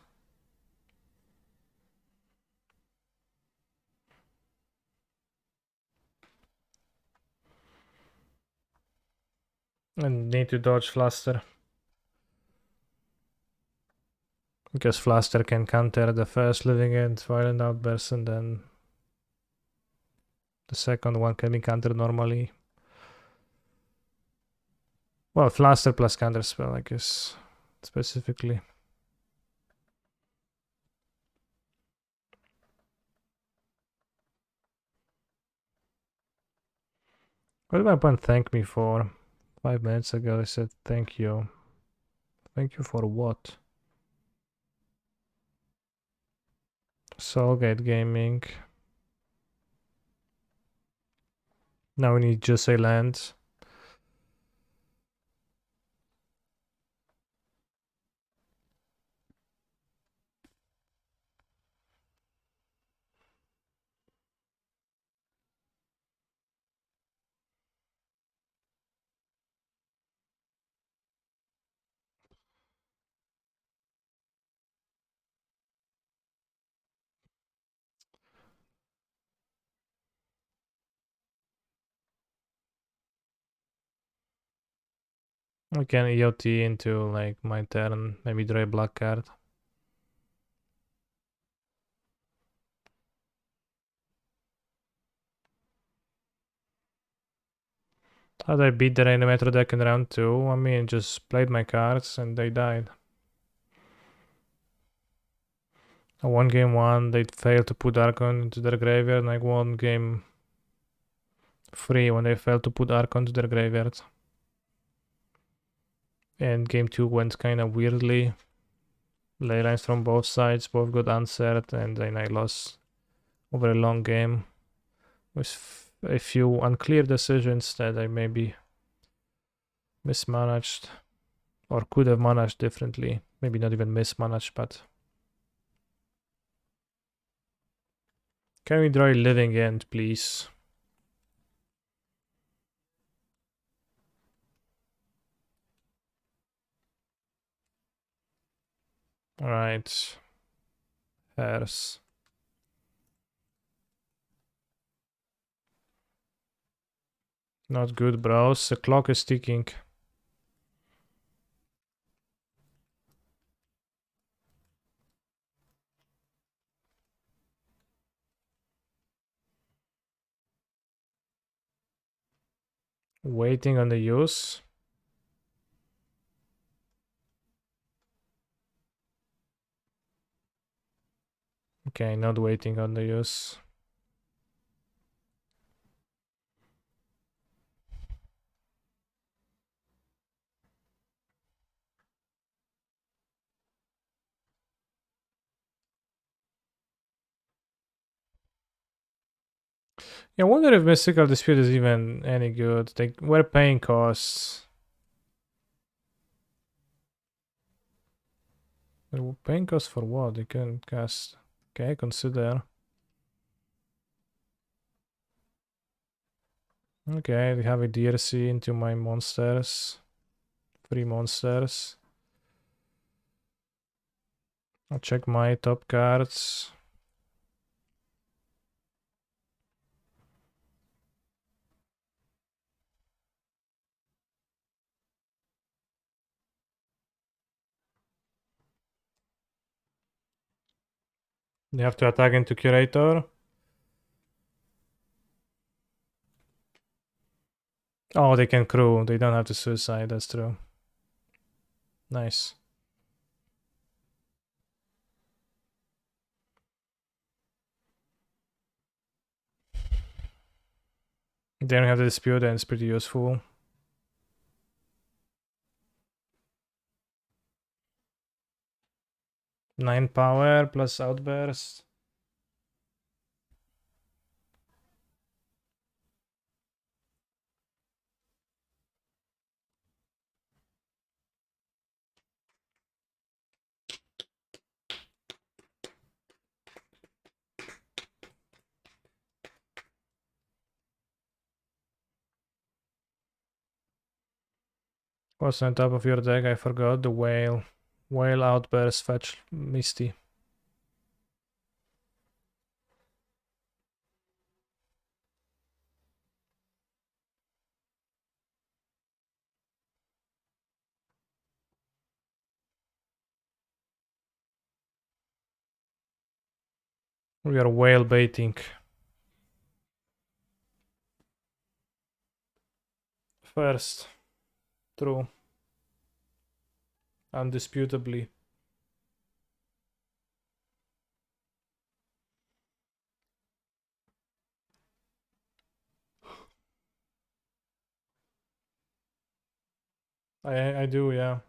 And need to dodge Fluster. Because Fluster can counter the first living end violent outburst, and then the second one can be countered normally. Well, Fluster plus counter spell, I guess, specifically. What did my opponent thank me for? 5 minutes ago I said thank you. Thank you for what? Soulgate Gaming. Now we need just a land. I can EOT into like my turn, maybe draw a black card. How did I beat the Reanimator deck in round 2? I mean, just played my cards and they died. I won game 1, they failed to put Archon into their graveyard, and I won game 3 when they failed to put Archon to their graveyard. And game 2 went kinda weirdly. Leylines from both sides, both got answered, and then I lost over a long game with a few unclear decisions that I maybe mismanaged or could have managed differently. Maybe not even mismanaged, but. Can we draw a living end, please? Alright. Hairs. Not good, bros. The clock is ticking. Waiting on the use. Okay, not waiting on the use. Yeah, I wonder if Mystical Dispute is even any good. They were paying costs. They were paying costs for what? They can cast. Okay, consider. Okay, we have a DRC into my monsters. 3 monsters. I'll check my top cards. They have to attack into Curator. Oh, they can crew. They don't have to suicide. That's true. Nice. They don't have the dispute, and it's pretty useful. Nine power plus outburst. What's on top of your deck? I forgot the whale. Whale outburst fetch Misty. We are whale baiting. First. True. Undisputably. I do, yeah.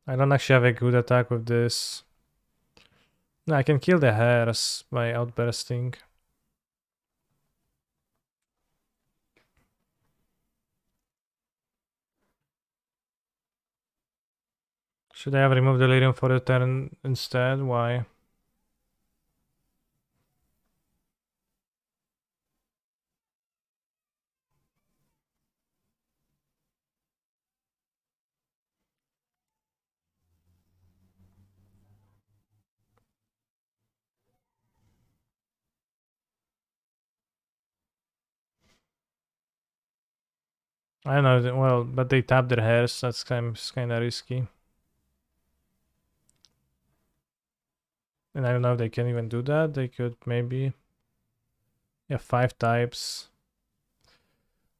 I don't actually have a good attack with this. No, I can kill the hares by outbursting. Should I have removed the lyrium for a turn instead? Why? I don't know. Well, but they tap their hares. That's kind of risky. And I don't know if they can even do that. They could maybe. Yeah, 5 types.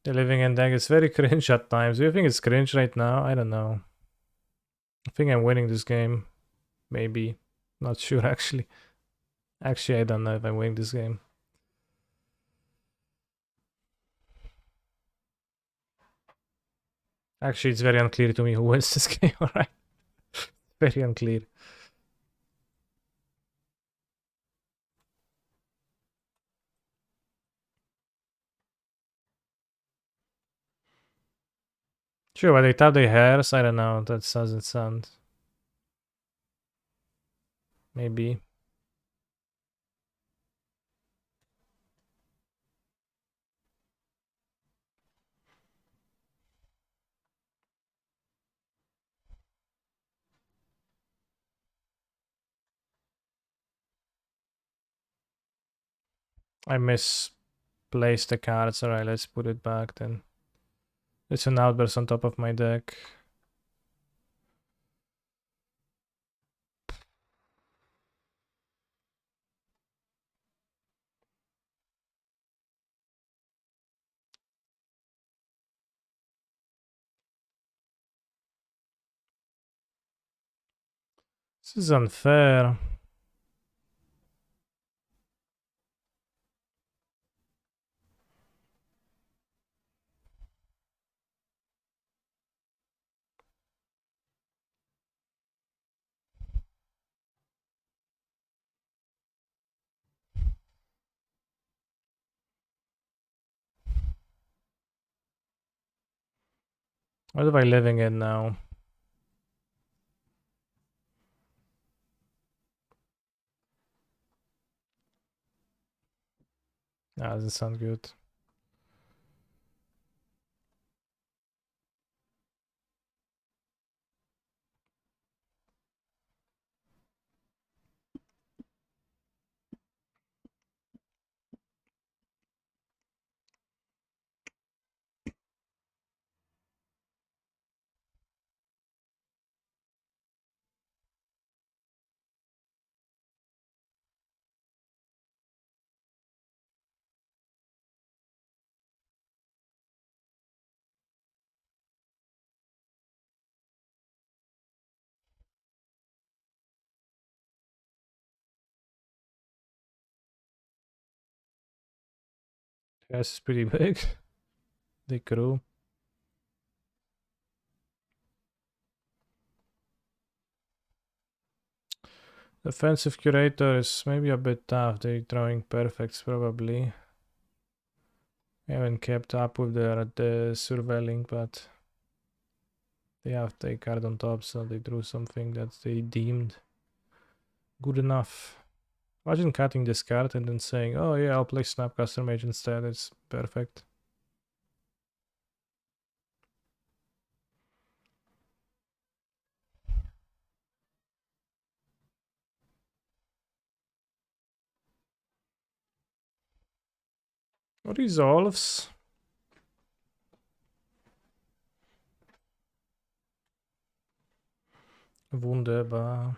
The living end deck is very cringe at times. Do you think it's cringe right now? I don't know. I think I'm winning this game. Maybe. Not sure actually. Actually, I don't know if I'm winning this game. Actually, it's very unclear to me who wins this game, alright? Very unclear. Sure, but they tap their hairs. I don't know. That doesn't sound. Maybe. I misplaced the cards. Alright, let's put it back then. It's an outburst on top of my deck. This is unfair. What am I living in now? Ah, doesn't sound good. Yes, it's pretty big. The crew. Defensive curator is maybe a bit tough. They're throwing perfects probably. I haven't kept up with the surveilling, but they have the card on top, so they drew something that they deemed good enough. Imagine cutting this card and then saying, oh yeah, I'll play Snapcaster Mage instead. It's perfect. Resolves. Wunderbar.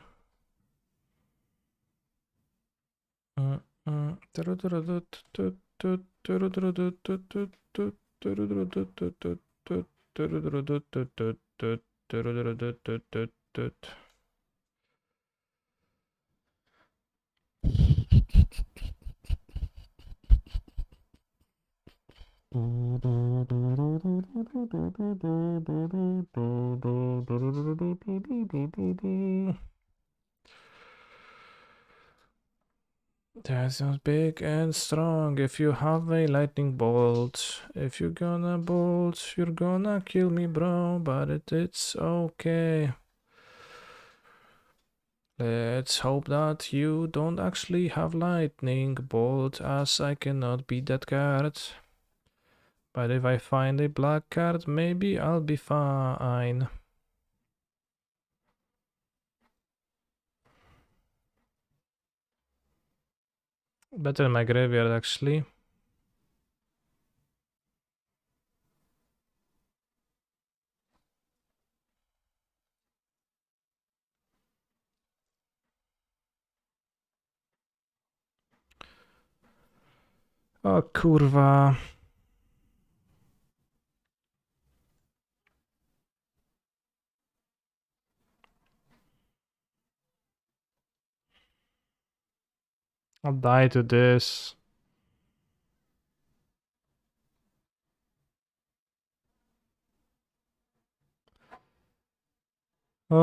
That sounds big and strong. If you have a lightning bolt, if you're gonna bolt, you're gonna kill me, bro. But it's okay. Let's hope that you don't actually have lightning bolt, as I cannot beat that card. But if I find a black card, maybe I'll be fine. Better in my graveyard, actually. O kurwa. I'll die to this. Oh,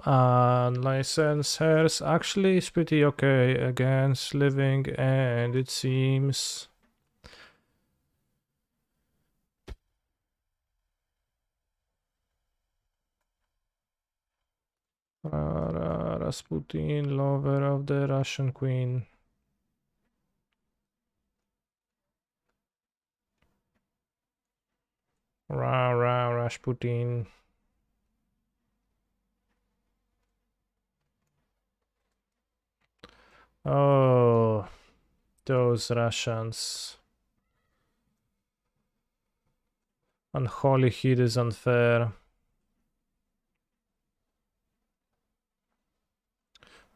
unlicensed hairs actually is pretty okay against living, and it seems. Rasputin, lover of the Russian queen. Rah, rah, Rasputin. Oh, those Russians. Unholy heat is unfair.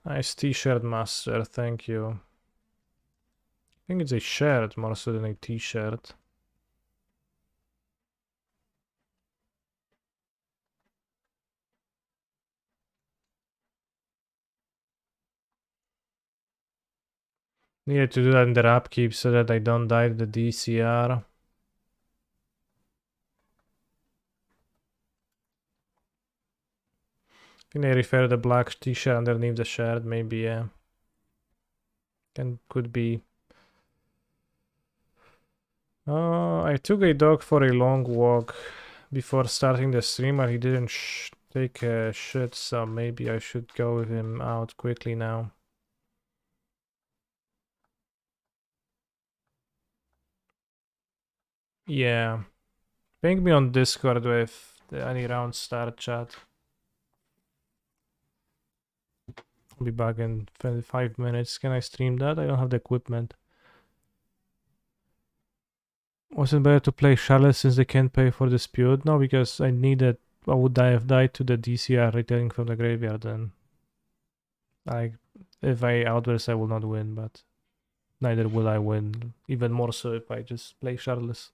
Nice t-shirt, master, thank you. I think it's a shirt more so than a t-shirt. Needed to do that in the upkeep so that I don't die to the DCR. I think they refer the black t-shirt underneath the shirt, maybe, yeah. Could be. Oh, I took a dog for a long walk before starting the stream, but he didn't take a shit, so maybe I should go with him out quickly now. Yeah. Ping me on Discord with any round start chat. I'll be back in 5 minutes. Can I stream that? I don't have the equipment. Was it better to play Charlotte since they can't pay for dispute? No, because I needed. I would have died to the DCR returning from the graveyard then. If I outburst, I will not win, but neither will I win. Even more so if I just play Charlotte.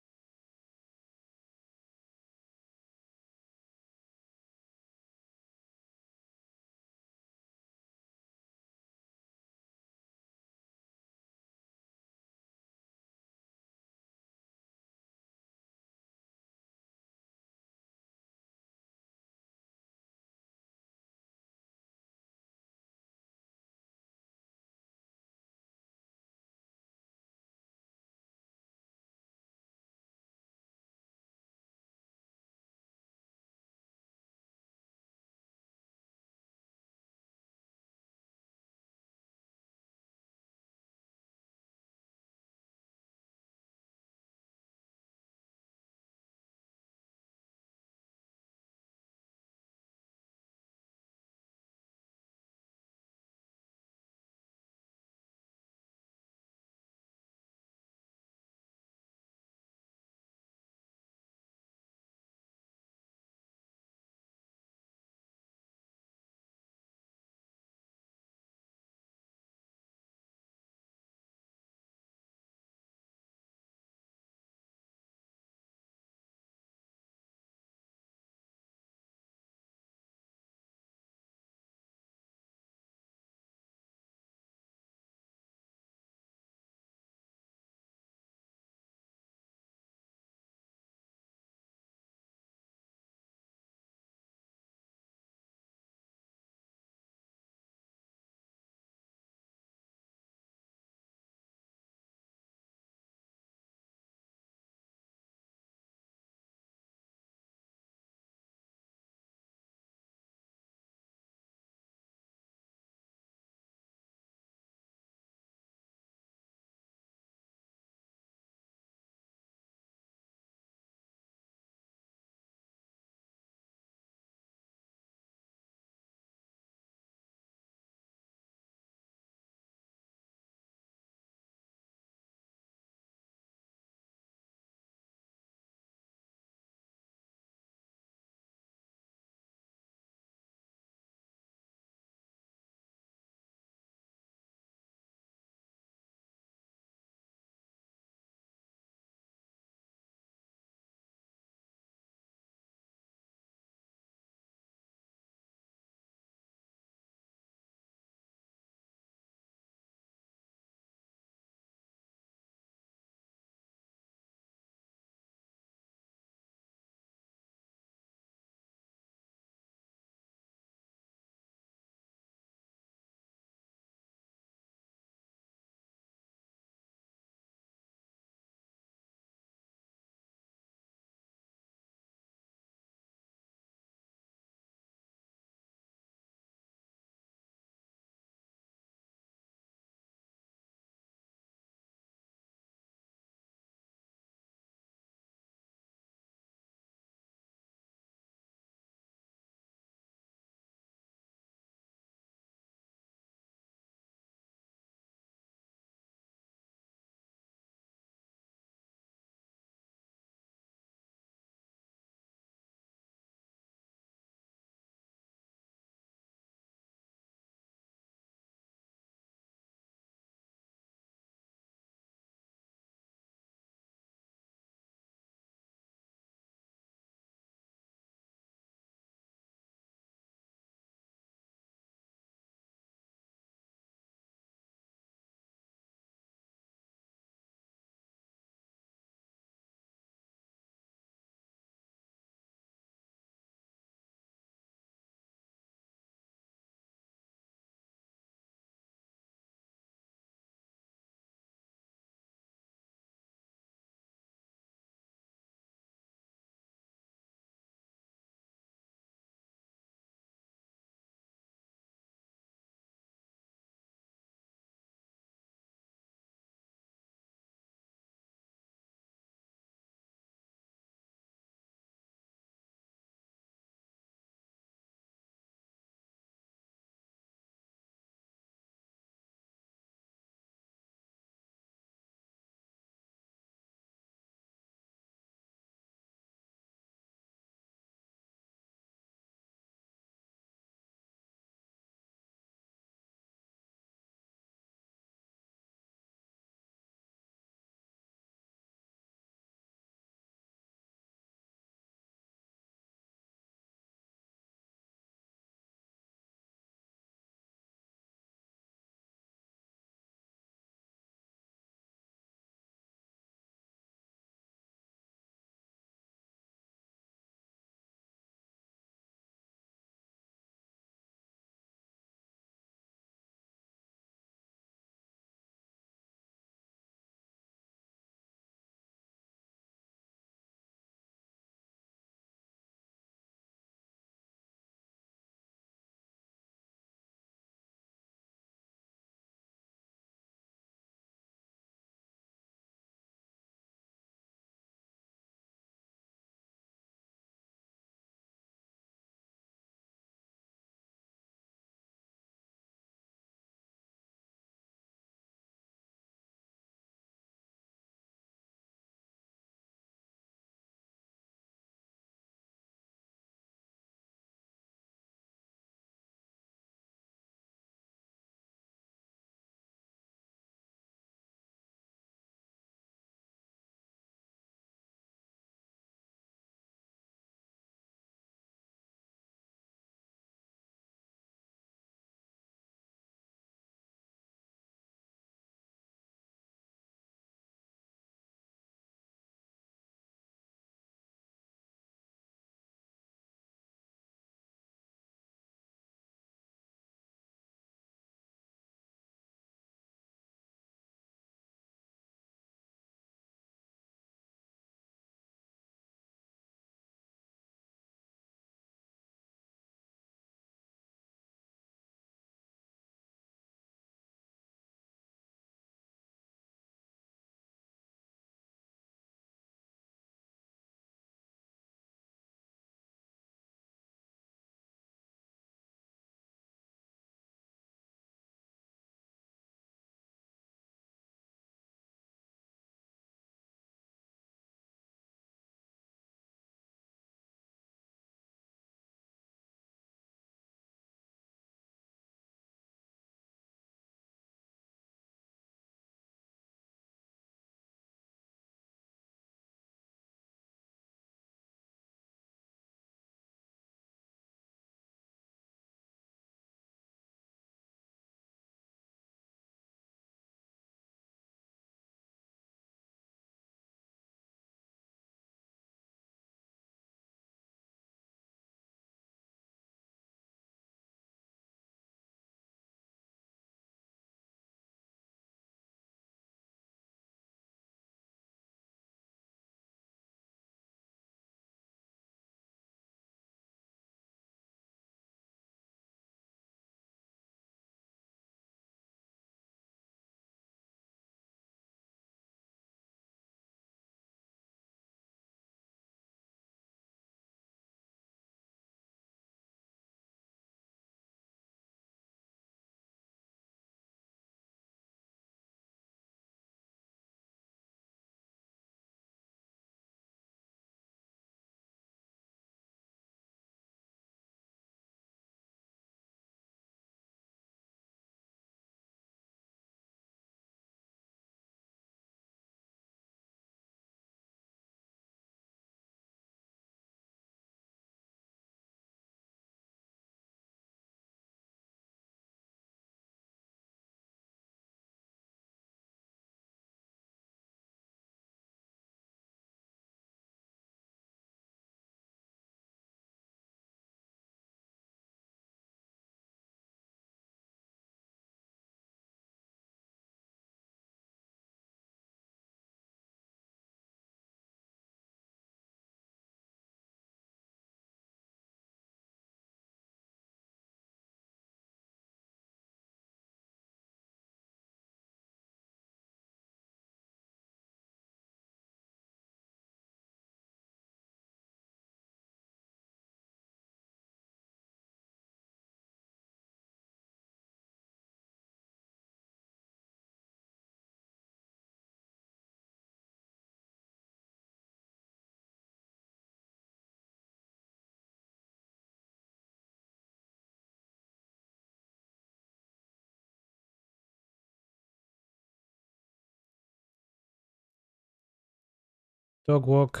Dog walk.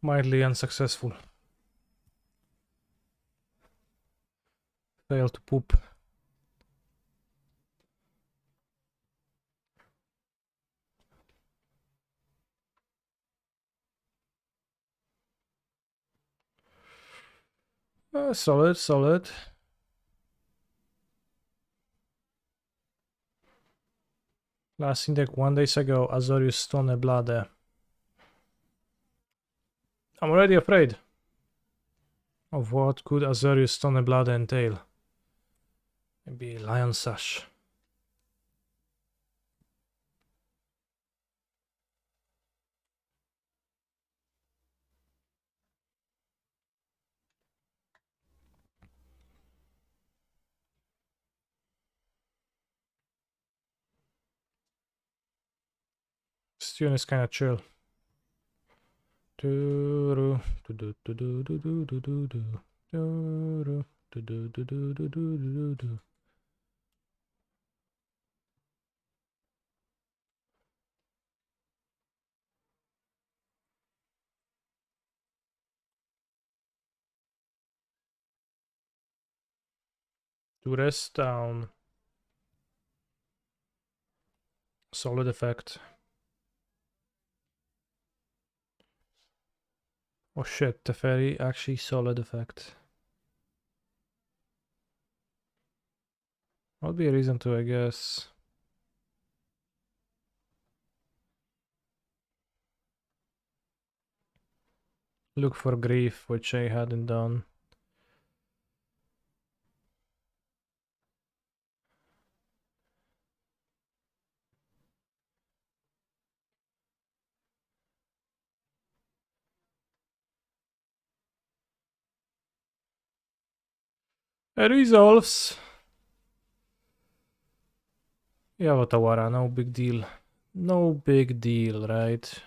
Mildly unsuccessful. Fail to poop. Solid, solid. Last deck 1 days ago, Azorius Stone Blade. I'm already afraid of what could Azorius Stone Blade entail. Maybe Lion Sash. This tune is kinda chill. To rest down. Solid effect. Oh shit, the very actually solid effect. Would be a reason to, I guess. Look for grief, which I hadn't done. It resolves. Yeah, Watawara, no big deal. No big deal, right?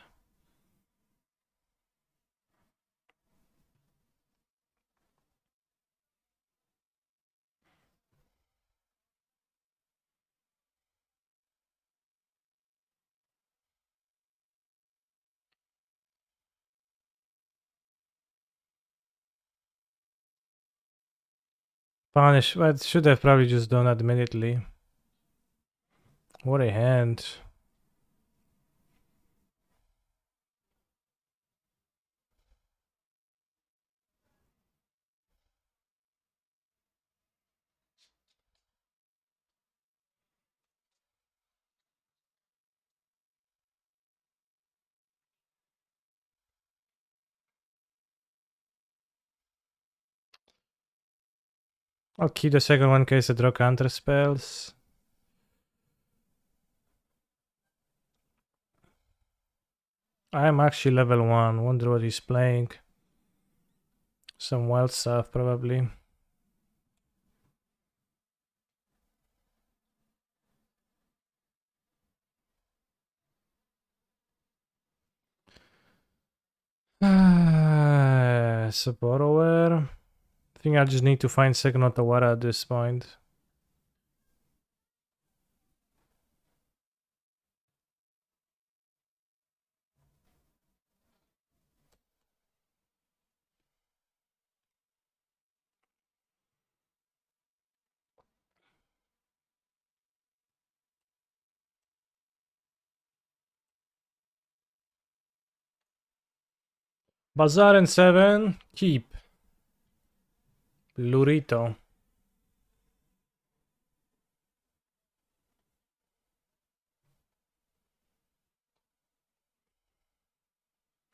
Punish, but should have probably just done that immediately. What a hand. I'll keep the second one in case I draw counter spells. I'm actually level 1. Wonder what he's playing. Some wild stuff, probably. So borrower. I think I just need to find second Otawara at this point. Bazaar and 7. Keep. Lurito.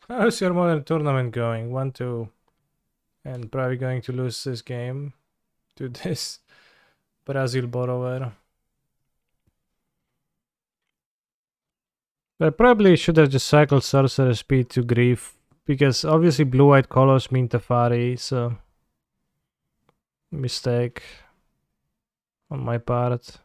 How's your modern tournament going? 1-2. And probably going to lose this game to this Brazil borrower. I probably should have just cycled Sorcerer Speed to Grief, because obviously blue-white colors mean Tefari, so mistake on my part.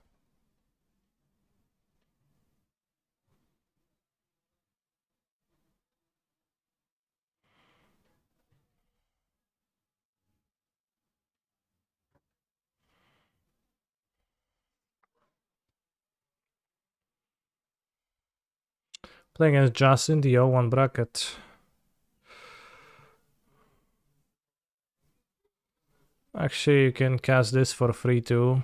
Playing against Justin, the 0-1 bracket. Actually, you can cast this for free too.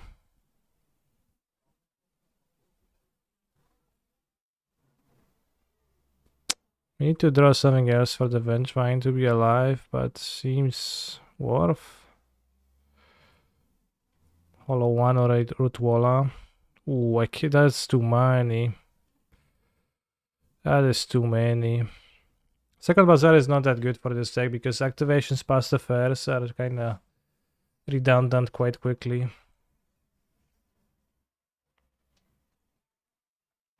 We need to draw something else for the Vengevine to be alive, but seems worth. Hollow 1 or 8 Root Walla. Ooh, that's too many. That is too many. Second Bazaar is not that good for this deck because activations past the fairs are kinda redundant quite quickly.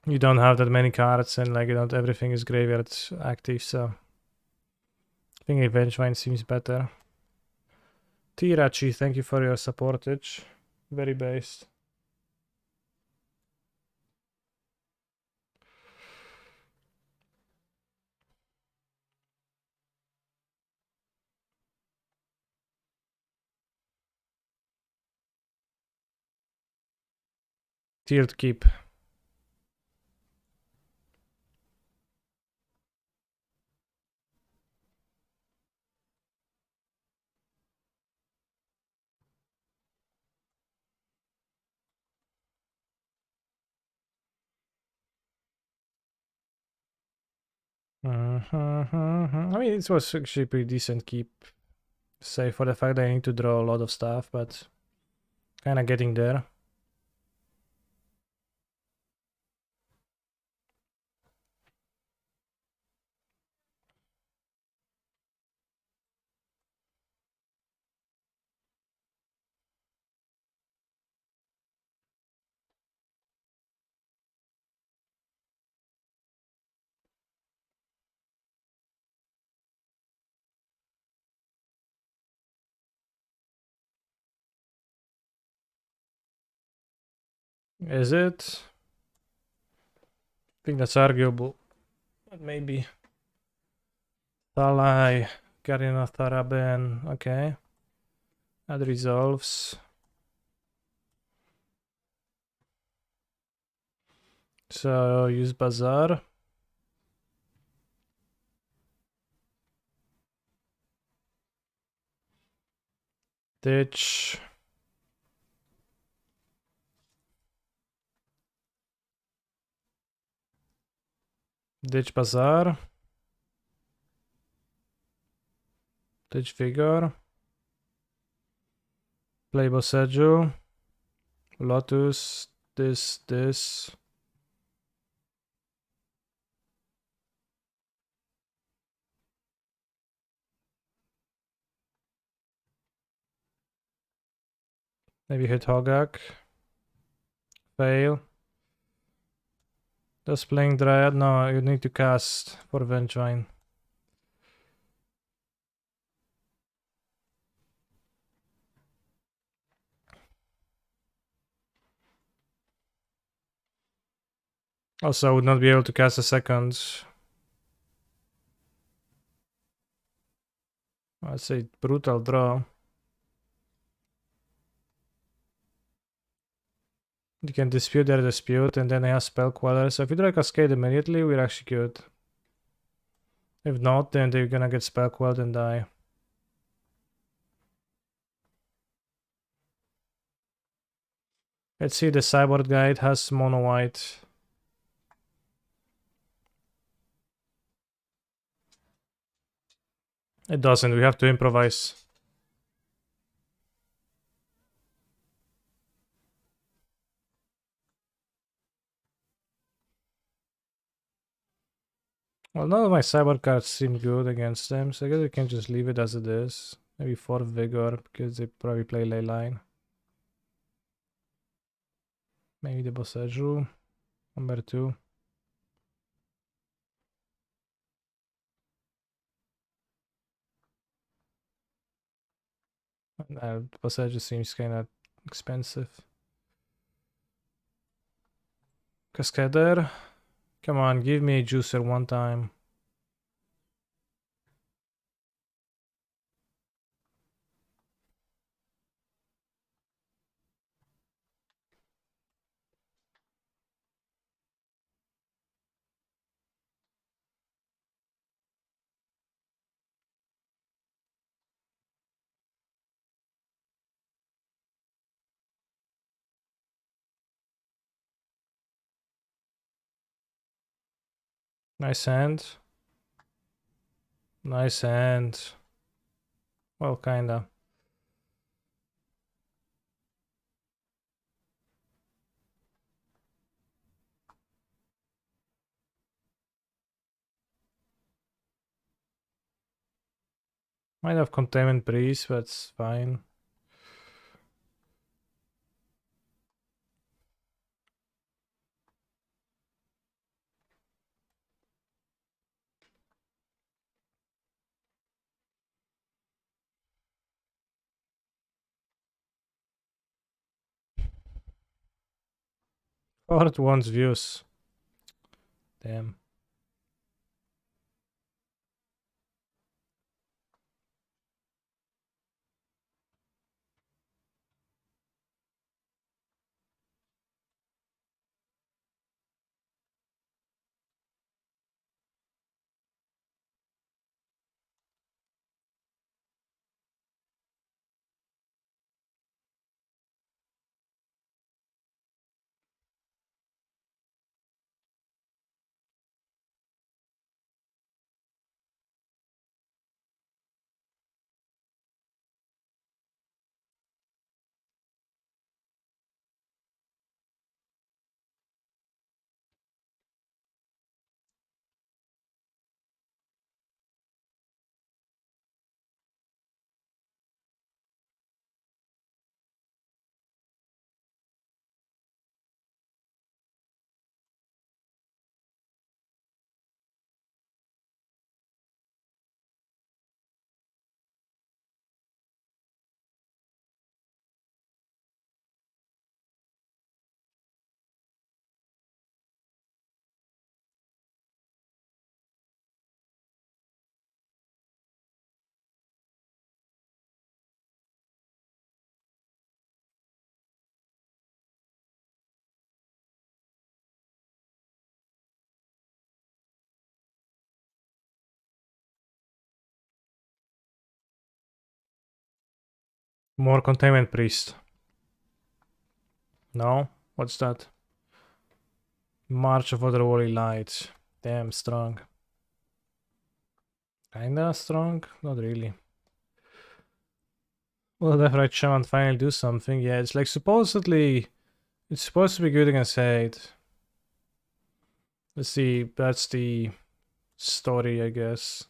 You don't have that many cards and like not everything is graveyard active, so I think Avengevine seems better. Tirachi, thank you for your supportage. Very based. Tiered keep. I mean, it was actually pretty decent keep, save for the fact that I need to draw a lot of stuff, but kind of getting there. Is it? I think that's arguable. But maybe. Thalai, Garina Tharaben, okay. That resolves. So use Bazaar. Ditch. Ditch Bazaar. Ditch Vigor. Play Boseju. Lotus. This. Maybe hit Hogaak. Fail. Does playing Dryad? No, you need to cast for Vengevine. Also, I would not be able to cast a second. I'd say brutal draw. You can dispute their dispute, and then they have Spell Queller. So if you draw Cascade immediately, we're actually good. If not, then they're gonna get Spell Quelled and die. Let's see, the Cyborg Guide has mono white. It doesn't, we have to improvise. Well, none of my Cyborg cards seem good against them, so I guess we can just leave it as it is. Maybe 4 Vigor, because they probably play Leyline. Maybe the Boseju. Number 2. Boseju seems kinda expensive. Cascader. Come on, give me a juicer one time. Nice hand. Nice hand. Well, kinda. Might have containment breeze, but it's fine. Forward wants views. Damn. More containment priest. No? What's that? March of Otherworldly Light. Damn strong. Kinda strong? Not really. Will the Deathrite Shaman finally do something? Yeah, it's like supposedly... It's supposed to be good against Hate. Let's see, that's the story, I guess.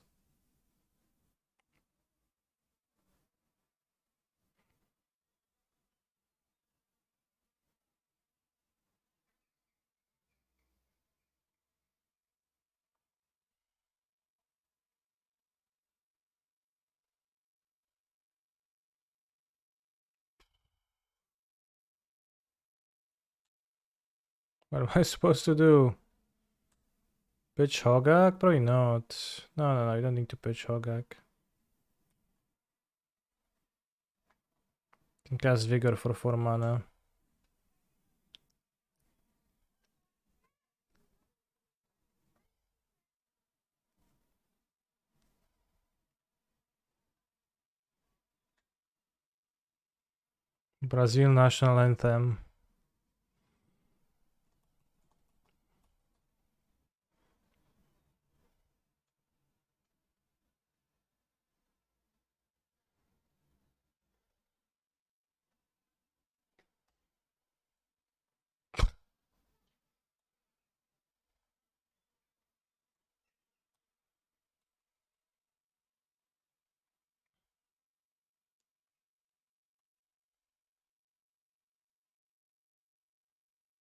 What am I supposed to do? Pitch Hogaak? Probably not. No, you don't need to pitch Hogaak. You can cast Vigor for 4 mana. Brazil national anthem.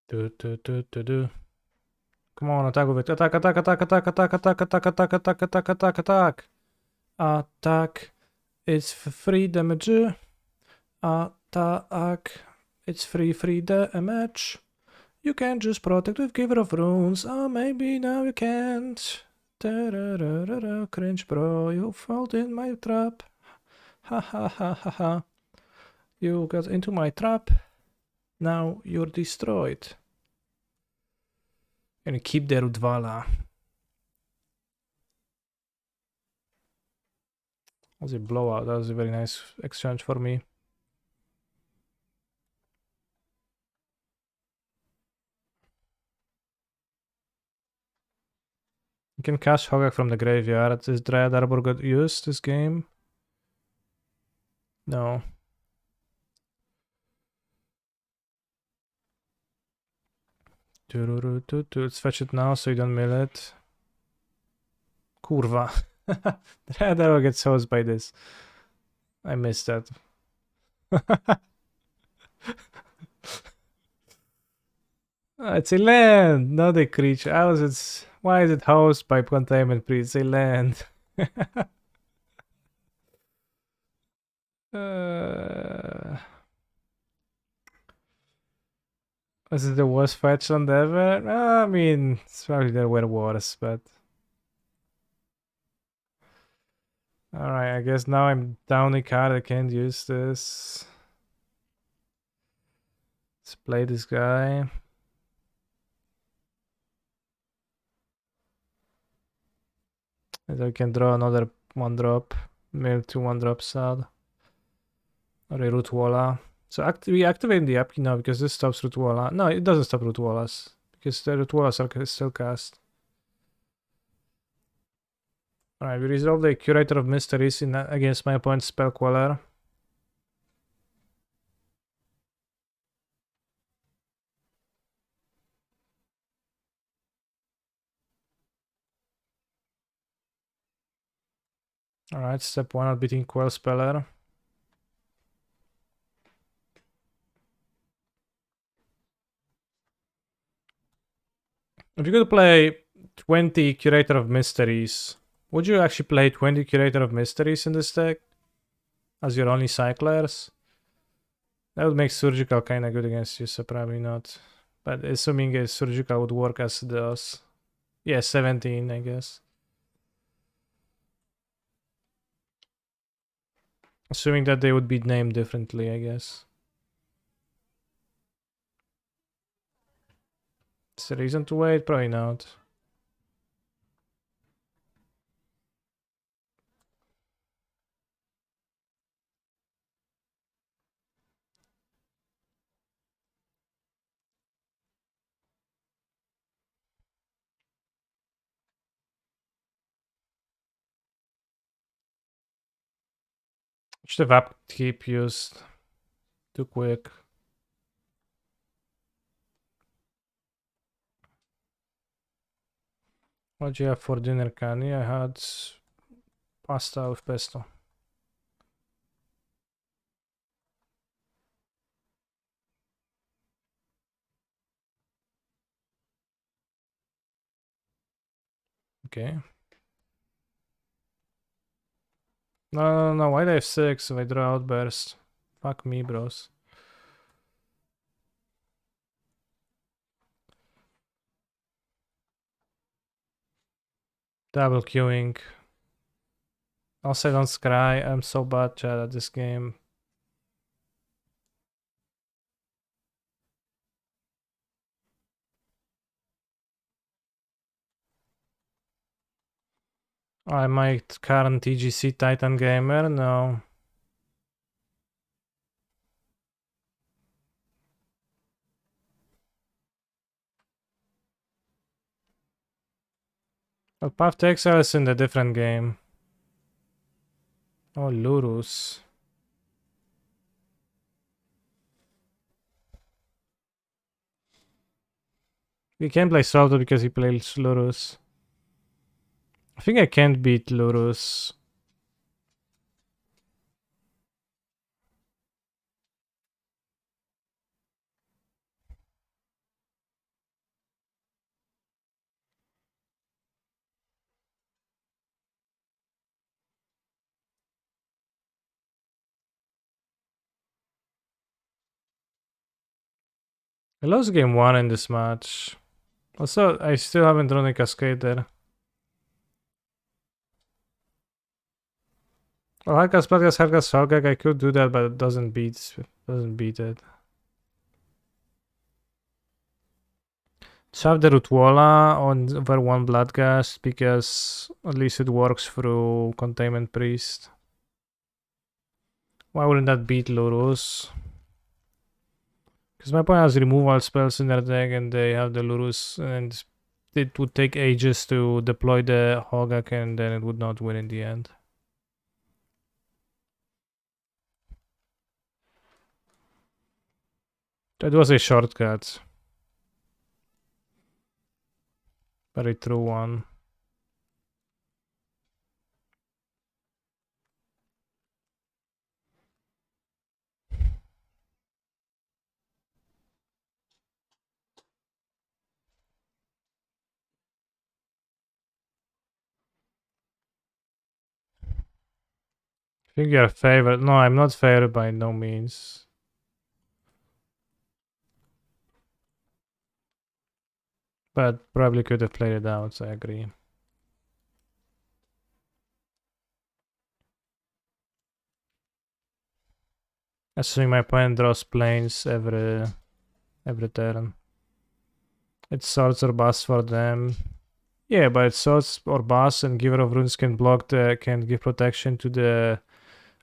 Do. Come on, attack with it. Attack, attack, attack, attack, attack, attack, attack, attack, attack, attack, attack, attack. Attack. It's free damage. Attack. It's free damage. You can just protect with Giver of Runes. Oh, maybe now you can't. Cringe, bro. You fell in my trap. Ha ha ha ha ha. You got into my trap. Now you're destroyed. And keep the Rudvala. That was a blowout. That was a very nice exchange for me. You can cast Hogaak from the graveyard. Is Dryad Arbor got used this game? No. Let's fetch it now so you don't mill it. Kurva. Dryad Arbor gets housed by this. I missed that. It's a land, not a creature. Why is it housed by containment priest? It's a land. Was it the worst fetch on ever? I mean, it's probably there were worse, but alright, I guess now I'm down a card. I can't use this. Let's play this guy. And I can draw another 1-drop. Maybe 2 1-drops out. Or a Root Walla. So we activate the upkeep now because this stops Root Walla. No, it doesn't stop Root Wallas. Because the Root Wallas are still cast. Alright, we resolve the Curator of Mysteries against my opponent's Spell Queller. Alright, step 1 outbeating Quell Speller. If you could play 20 Curator of Mysteries, would you actually play 20 Curator of Mysteries in this deck? As your only cyclers? That would make Surgical kinda good against you, so probably not. But assuming a Surgical would work as it does. Yeah, 17, I guess. Assuming that they would be named differently, I guess. Is there a reason to wait? Probably not. Should have upkeep used. Too quick. What do you have for dinner, Kanye? I had pasta with pesto. Okay. No. Why do I have 6 if I draw Outburst? Fuck me, bros. Double queuing. Also, don't scry. I'm so bad, chat, at this game. I might current TGC Titan Gamer? No. But Path to Exile is in the different game. Oh, Lurus. We can't play Salto because he plays Lurus. I think I can't beat Lurus. I lost game 1 in this match. Also, I still haven't drawn a Cascader. Well, Harkas, Patkas, Harkas, Hogaak, I could do that, but it doesn't beat it. Shove the Rutwala on over 1 Bloodgast because at least it works through Containment Priest. Why wouldn't that beat Lurus? Because my opponent has removal spells in their deck and they have the Lurus and it would take ages to deploy the Hogaak and then it would not win in the end. That was a shortcut. Very true one. I think you're favored. No, I'm not favored by no means. But probably could have played it out, I agree. Assuming my opponent draws planes every turn. It's swords or boss for them. Yeah, but it's swords or boss and Giver of Runes can can give protection to the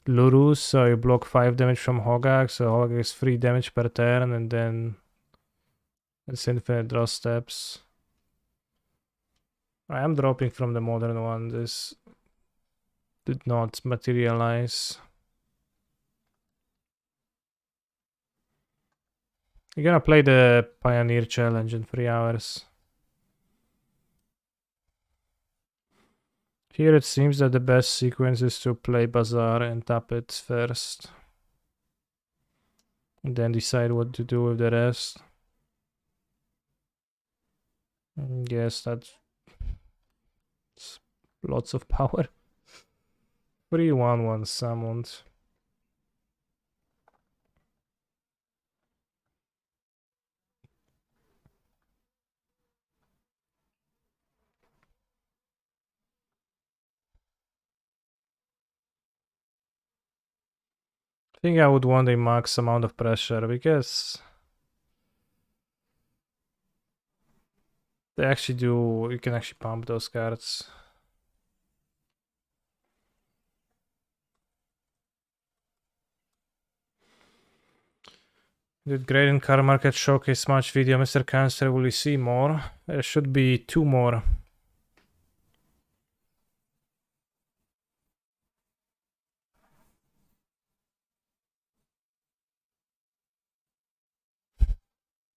Lurus, so you block 5 damage from Hogaak, so Hogaak is 3 damage per turn, and then it's infinite draw steps. I am dropping from the modern one. This did not materialize. You're gonna play the Pioneer Challenge in 3 hours. Here it seems that the best sequence is to play Bazaar and tap it first. And then decide what to do with the rest. Yes, that's lots of power. 3/1/1 summoned. I think I would want a max amount of pressure because they actually do. You can actually pump those cards. Did great in Car Market Showcase match video, Mr. Cancer. Will we see more? There should be 2 more.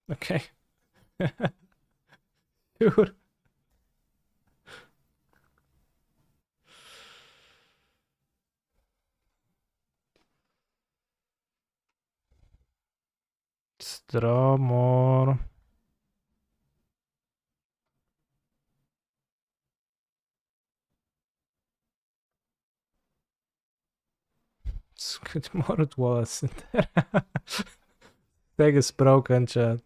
Okay. Sure. Let's draw more. Let's get more at was in there. Deck is broken, chat.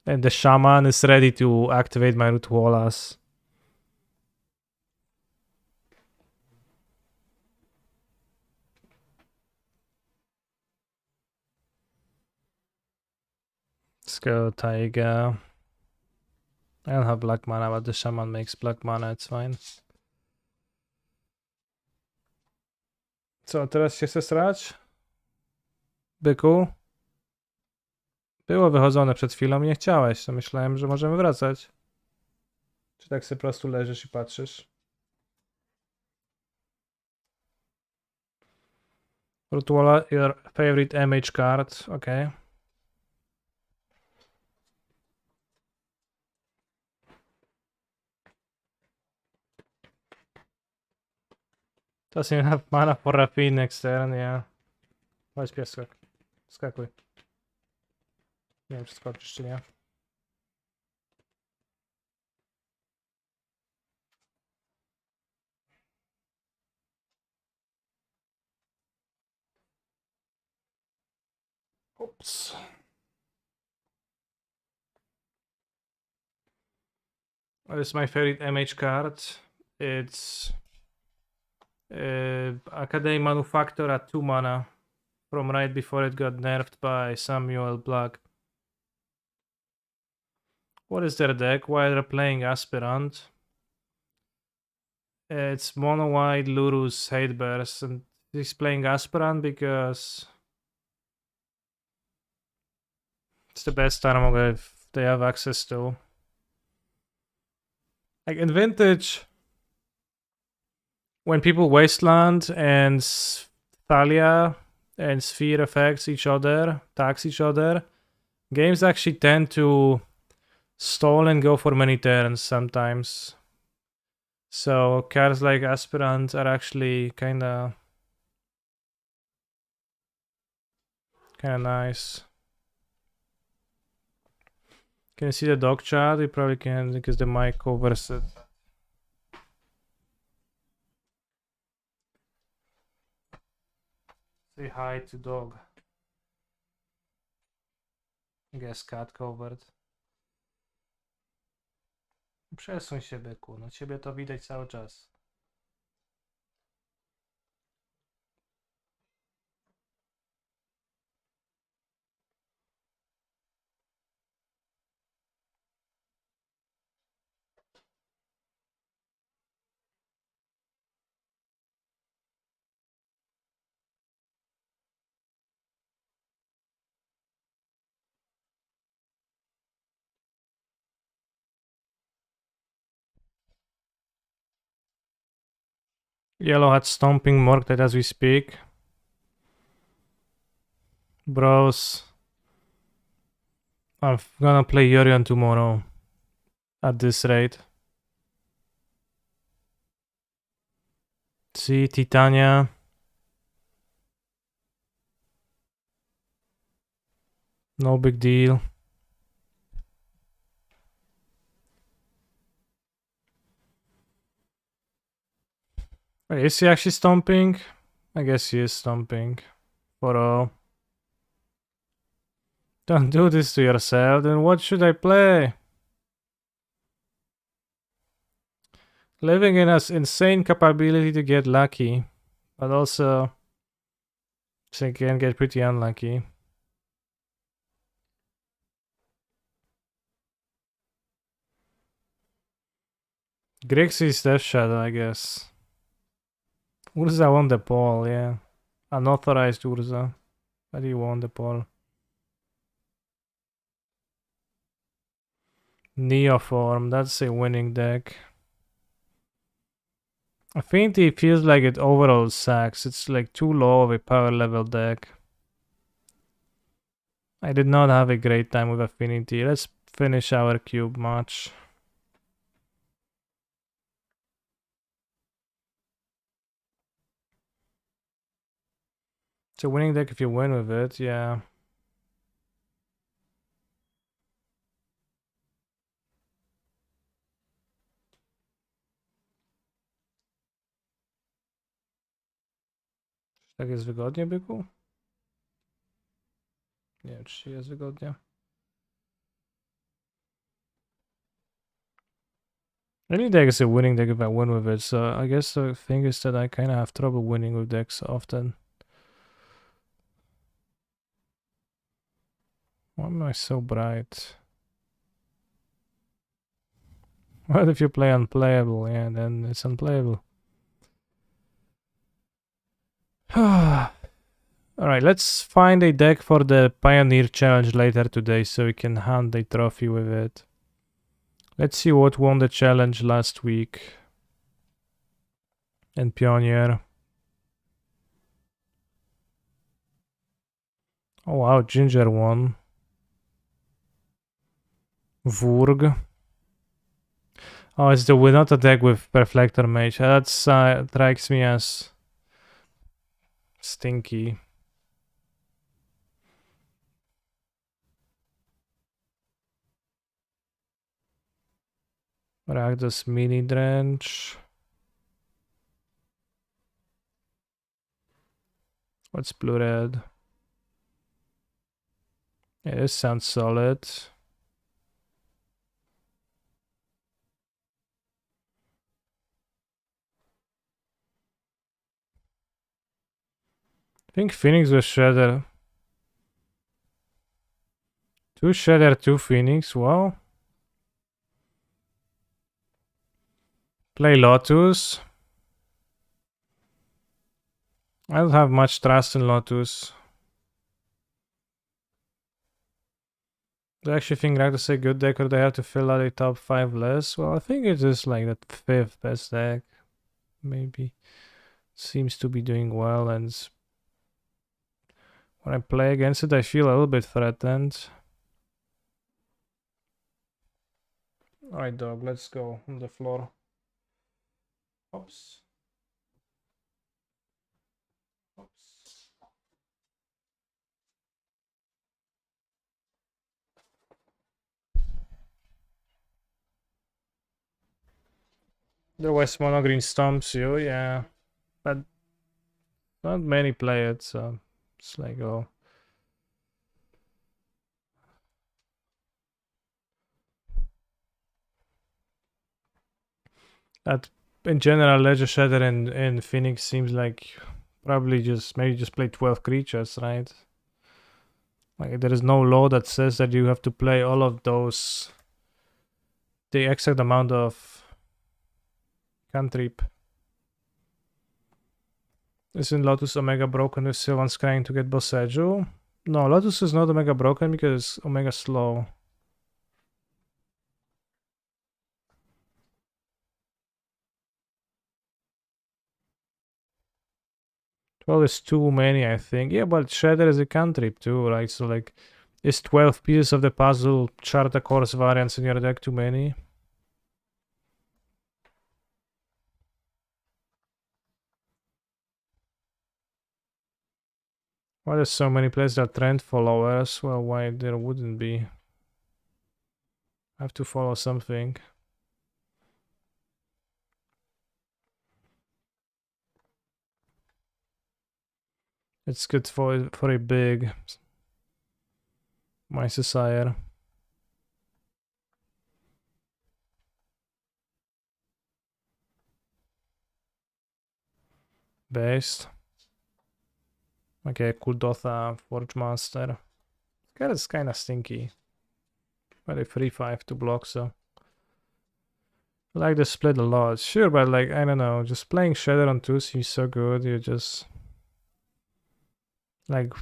And the shaman is ready to activate my root wallas. Let's go Taiga. I don't have black mana, but the shaman makes black mana, it's fine. Co, teraz się chce srać? Byku? Było wychodzone przed chwilą i nie chciałeś, to myślałem, że możemy wracać. Czy tak sobie po prostu leżysz i patrzysz? Rituala, your favorite MH card, okay. Doesn't even have mana for Rapine next turn, yeah. Chodź piesek, skakuj. Nie wiem, czy skoczysz, czy nie. Oops. This is my favorite MH card. It's Academy Manufactor at 2 mana from right before it got nerfed by Samuel Black. What is their deck? Why they're playing Aspirant? It's mono white Lurus Hate Bears, and he's playing Aspirant because It's the best armor if they have access to. Like in Vintage, when people Wasteland and Thalia and Sphere affects each other, tax each other, games actually tend to stall and go for many turns sometimes. So cards like Aspirant are actually kinda nice. Can you see the dog chat? You probably can because the mic covers it. Say hi to dog. I guess cat covered. Przesuń się, byku. No ciebie to widać cały czas. Yellow hat stomping Morgtide as we speak. Bros. I'm gonna play Yorion tomorrow. At this rate. See, Titania. No big deal. Wait, is he actually stomping? I guess he is stomping. For all. Don't do this to yourself, then what should I play? Living in us insane capability to get lucky, but also she can get pretty unlucky. Grixie's Death Shadow, I guess. Urza won the poll, yeah. Unauthorized Urza. But he won the poll. Neoform, that's a winning deck. Affinity feels like it overall sucks. It's like too low of a power level deck. I did not have a great time with Affinity. Let's finish our cube match. It's a winning deck if you win with it, yeah. Tak jest wygodnie, byku? Nie wiem, czy jest wygodnie. Any deck is a winning deck if I win with it, so I guess the thing is that I kind of have trouble winning with decks often. Why am I so bright? What if you play unplayable? Yeah, then it's unplayable. Alright, let's find a deck for the Pioneer Challenge later today so we can hand a trophy with it. Let's see what won the challenge last week. And Pioneer. Oh wow, Ginger won. Vurg. Oh, it's the not a deck with Reflector Mage. That strikes me as stinky. Rakdos Mini Drench. What's blue red? Yeah, this sounds solid. I think Phoenix was Shredder. 2 Shredder, 2 Phoenix, wow. Play Lotus. I don't have much trust in Lotus. Do you actually think Rakdos a good deck or they have to fill out a top 5 list? Well, I think it is like the 5th best deck. Maybe. Seems to be doing well, and when I play against it, I feel a little bit threatened. Alright, dog, let's go on the floor. Oops. Oops. Otherwise, mono green stomps you, yeah. But not many play it, so it's like, oh. That in general, Ledger Shatter in Phoenix seems like probably maybe just play 12 creatures, right? Like there is no law that says that you have to play all of those the exact amount of cantrip. Isn't Lotus Omega broken with Sylvan Scrying to get Boseiju? No, Lotus is not Omega broken because it's Omega slow. 12 is too many, I think. Yeah, but Shatter is a cantrip too, right? So like, is 12 pieces of the puzzle Charta Course variants in your deck too many? Why there's so many players that are trend followers? Well, why there wouldn't be? I have to follow something. It's good for a big my Sire. Based. Okay, Kuldotha, Forge Master. That is kind of stinky. But a 3-5 to block, so. I like the split a lot. Sure, but like, I don't know. Just playing Shadow on 2 seems so good. You just. Like.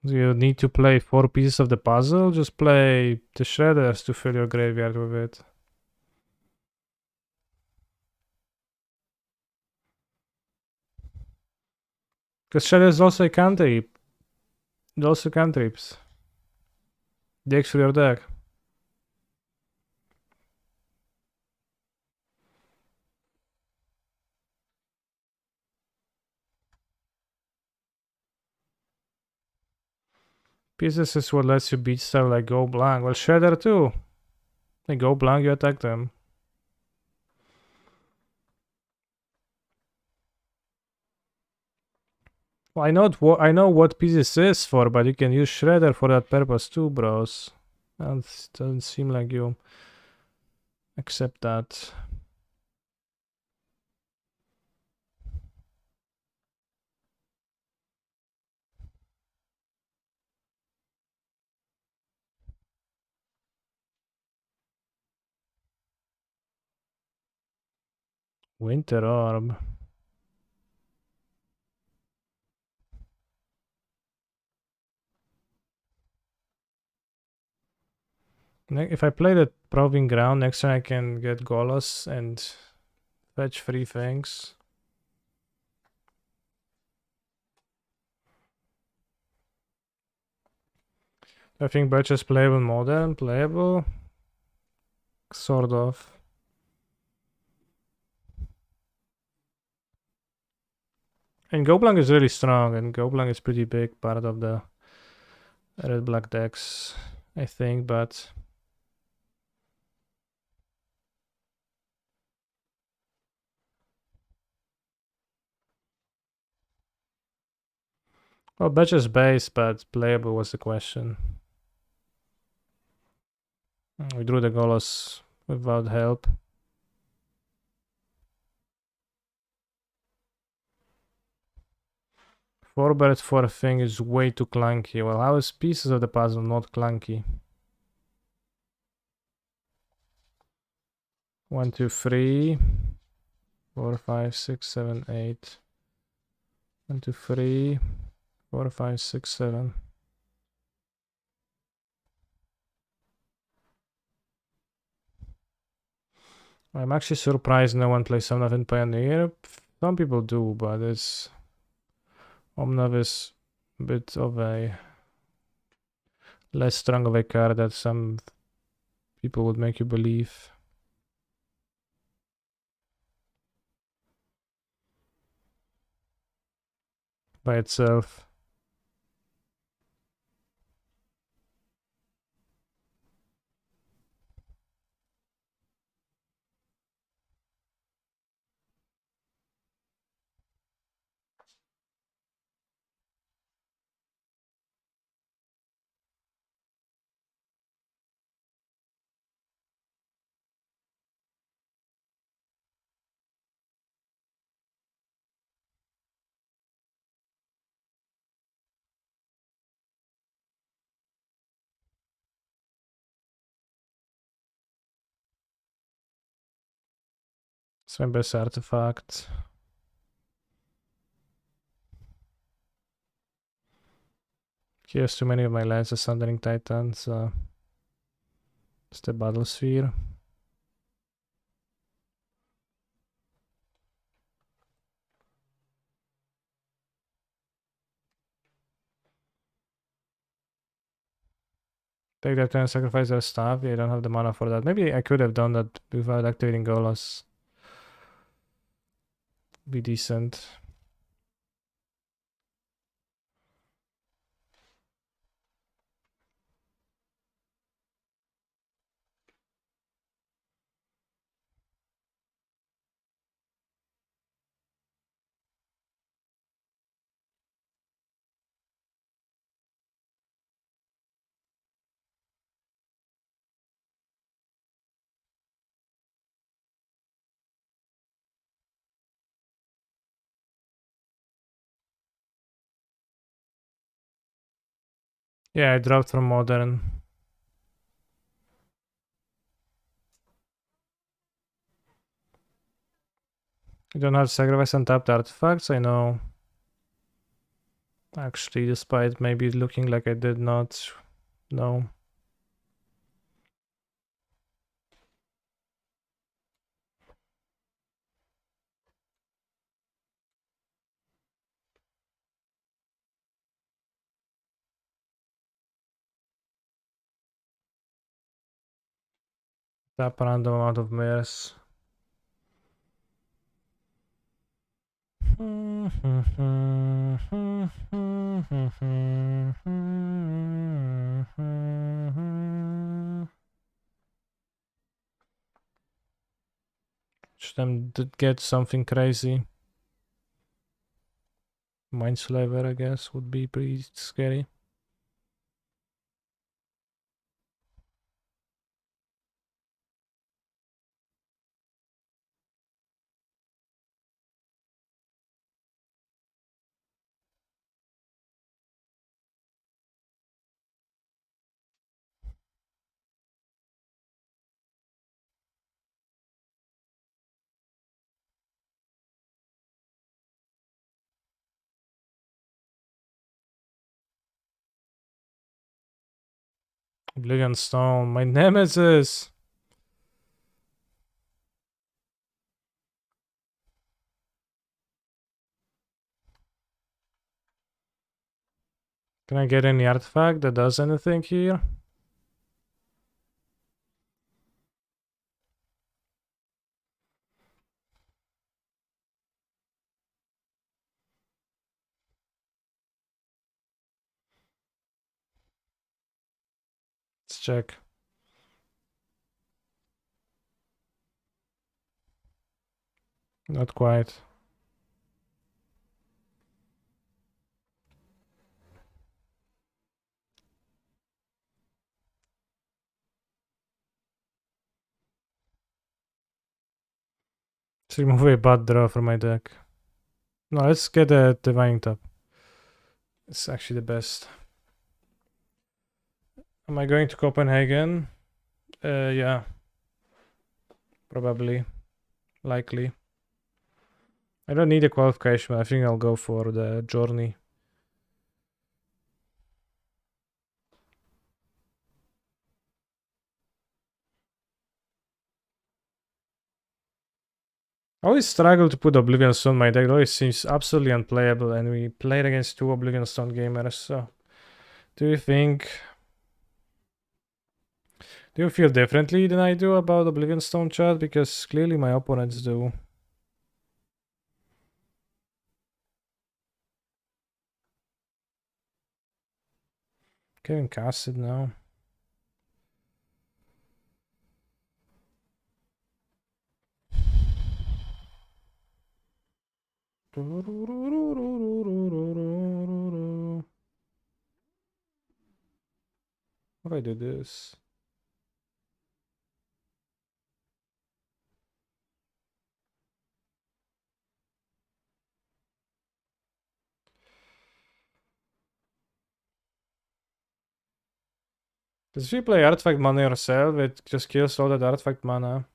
You need to play 4 pieces of the puzzle. Just play the Shredders to fill your graveyard with it. Because Shredder is also a cantrip. It also cantrips. Decks for your deck. Pieces is what lets you beat stuff like Go Blank. Well, Shredder too. Like Go Blank, you attack them. Well, I know what pieces is for, but you can use Shredder for that purpose too, bros. And it doesn't seem like you accept that. Winter Orb. If I play the Proving Ground, next time I can get Golos and fetch 3 things. I think Birch is playable modern, playable. Sort of. And Goblank is really strong, and Goblank is pretty big part of the red black decks, I think, but well, Birch is base, but playable was the question. We drew the Golos without help. Four bird for a thing is way too clunky. Well, how is pieces of the puzzle not clunky? 1, 2, 3, 4, 5, 6, 7, 8. 1, 2, 3, 4, 5, 6, 7. I'm actually surprised no one plays Omnav in Pioneer. Some people do, but it's Omnav is a bit of a less strong of a card that some people would make you believe by itself. It's my best artifact. He has too many of my lands as Thundering Titans. It's the Battle Sphere. Take that turn, sacrifice their staff. Yeah, I don't have the mana for that. Maybe I could have done that without activating Golas. Be decent. Yeah, I dropped from Modern. I don't have sacrifice untapped artifacts, I know. Actually, despite maybe looking like I did not. No. Tap random amount of mirrors. Should I get something crazy? Mindslaver, I guess, would be pretty scary. Oblivion Stone, my nemesis! Can I get any artifact that does anything here? Let's check. Not quite. Let's remove a bad draw from my deck. No, let's get a Divine Tap. It's actually the best. Am I going to Copenhagen? Yeah. Probably. Likely. I don't need a qualification, but I think I'll go for the journey. I always struggle to put Oblivion Stone. My deck always seems absolutely unplayable, and we played against 2 Oblivion Stone gamers. So, do you think? Do you feel differently than I do about Oblivion Stone, chat? Because clearly my opponents do. Getting casted now. How do I do this? Because if you play artifact mana yourself, it just kills all that artifact mana.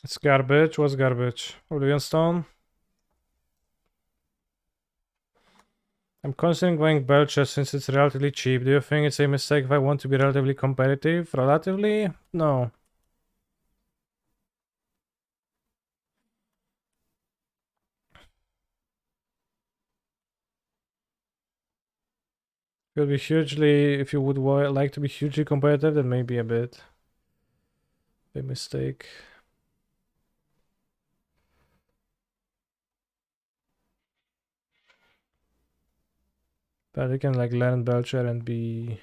It's garbage. What's garbage? Oblivion Stone? I'm considering going Belcher since it's relatively cheap. Do you think it's a mistake if I want to be relatively competitive? Relatively? No. It would be hugely, if you would like to be hugely competitive, then maybe a bit. A mistake. But you can like learn Belcher and be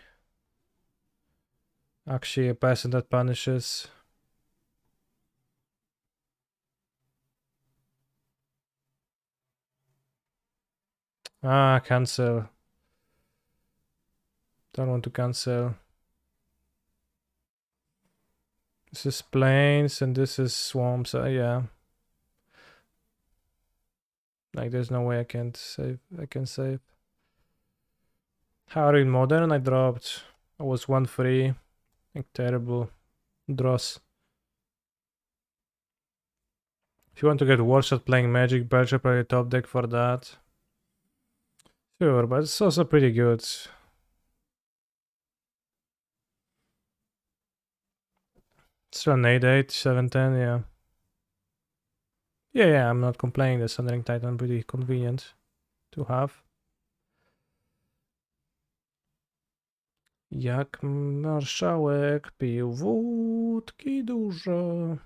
actually a person that punishes. Ah, cancel. Don't want to cancel. This is plains and this is swamps. Yeah. Like there's no way I can't save. I can save. How are you in modern? I dropped. I was 1-3. Like terrible draws. If you want to get worse at playing Magic, Belcher probably top deck for that. Sure, but it's also pretty good. It's an 8-8, 7-10, yeah. Yeah, I'm not complaining. The Sundering Titan pretty convenient to have. Jak marszałek pił wódki dużo.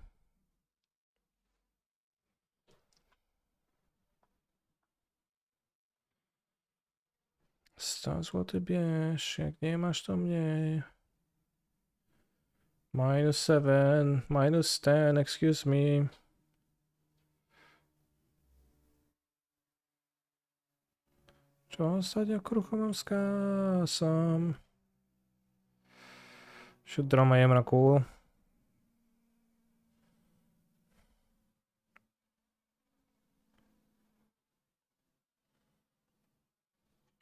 100 zł bierz, jak nie masz to mniej. -7, -10, excuse me. Czy ostatnio krucho mam z kasą? Should draw my Emra cool.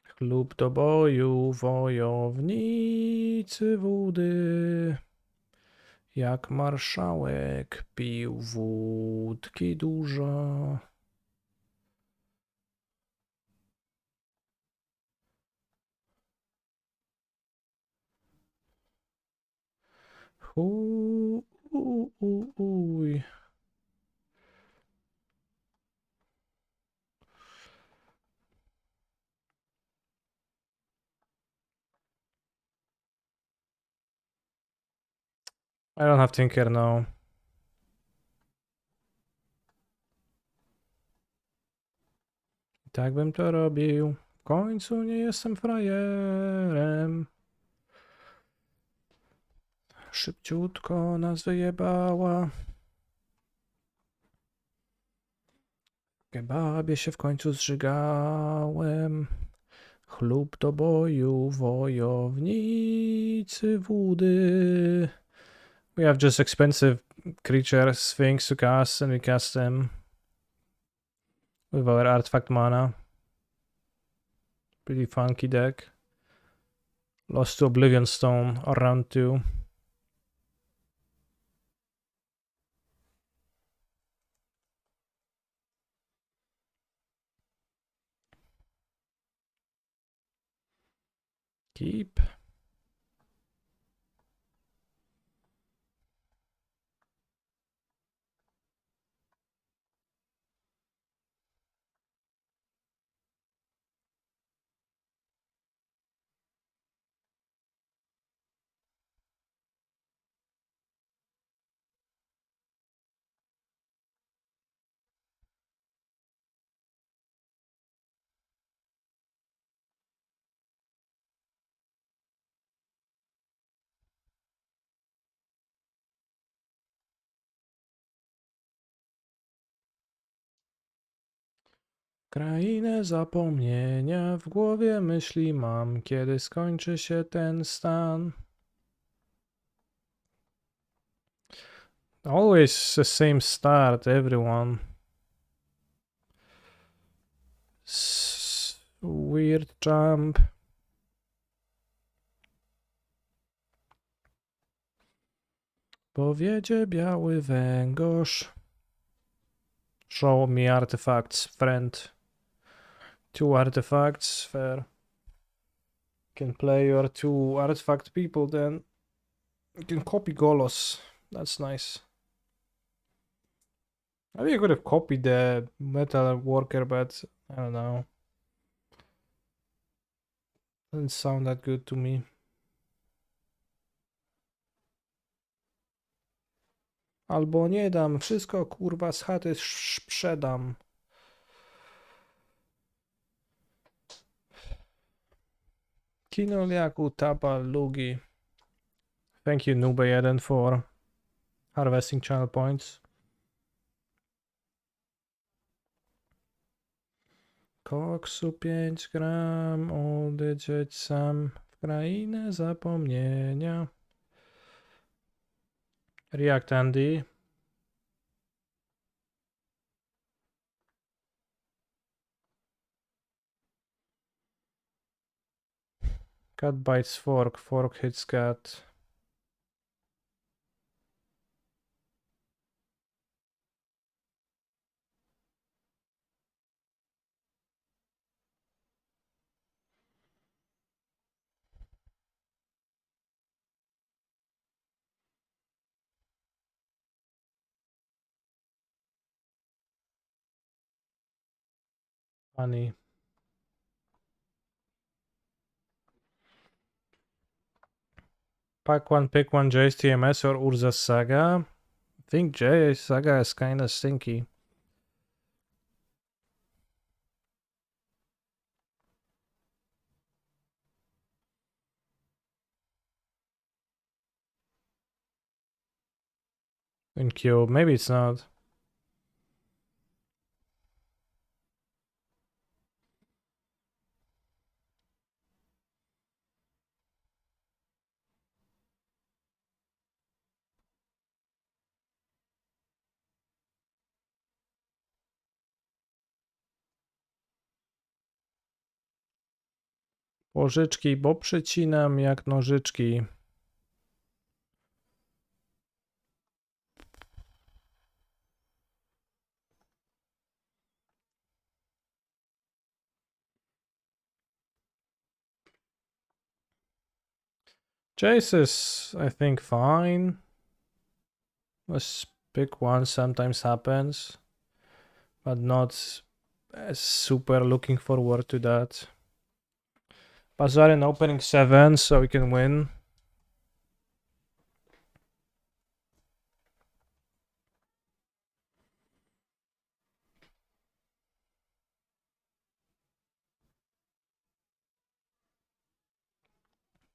Chlub do boju, wojownicy wody. Jak marszałek pił wódki dużo. Uj. I don't have Tinker now. I tak bym to robił. W końcu nie jestem frajerem. Szybciutko nas wyjebała. Kebabie się w końcu zżygałem. Chlub do boju, wojownicy wody. We have just expensive creatures, Sphinx to cast, and we cast them with our artifact mana. Pretty funky deck. Lost to Oblivion Stone on round 2. Keep. Krainę zapomnienia w głowie myśli mam, kiedy skończy się ten stan. Always the same start, everyone. Weird jump. Powiedzie biały węgorz. Show me artifacts, friend. 2 artifacts, fair. Can play your 2 artifact people, then you can copy Golos. That's nice. I think I could have copied the metal worker, but I don't know. Doesn't sound that good to me. Albo nie dam, wszystko kurwa z chaty sprzedam. Kinoliaku tapa lugi. Thank you Nubayeden for harvesting channel points. Koksu 5 gram, odejść sam w krainę zapomnienia. React Andy. Cat bites fork, fork hits cat. Funny. Pack one, pick one, Jay's TMS or Urza's Saga. I think Jay's Saga is kinda stinky. In cube, maybe it's not. Pożyczki, bo przycinam jak nożyczki. Jace is, I think, fine. Let's pick one, sometimes happens. But not super looking forward to that. Bazaar in opening 7, so we can win.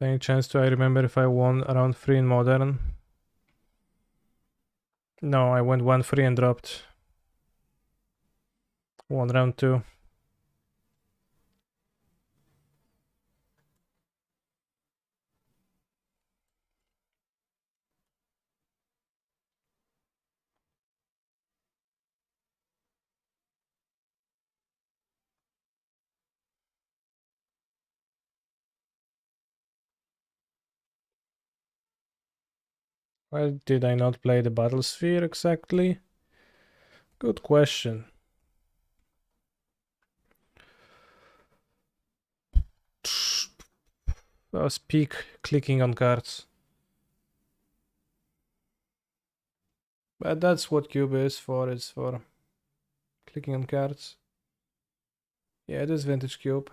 Any chance to I remember if I won around 3 in Modern? No, I went 1-3 and dropped. Won round 2. Why did I not play the battle sphere exactly? Good question. I was peak clicking on cards. But that's what Cube is for, it's for clicking on cards. Yeah, it is Vintage Cube.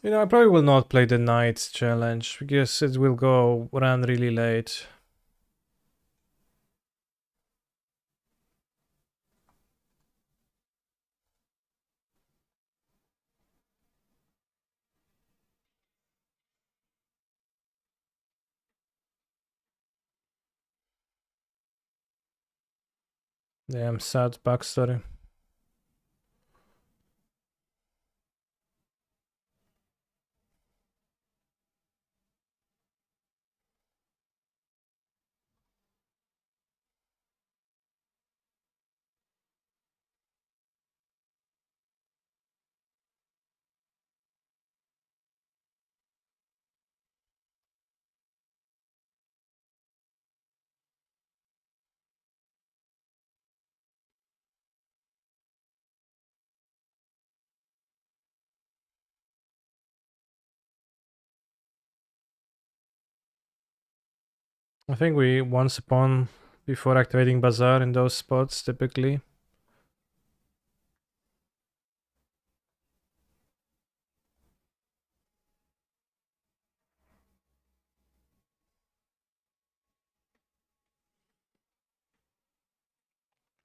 You know, I probably will not play the Night challenge because it will run really late. Damn sad backstory. I think we once upon before activating Bazaar in those spots typically.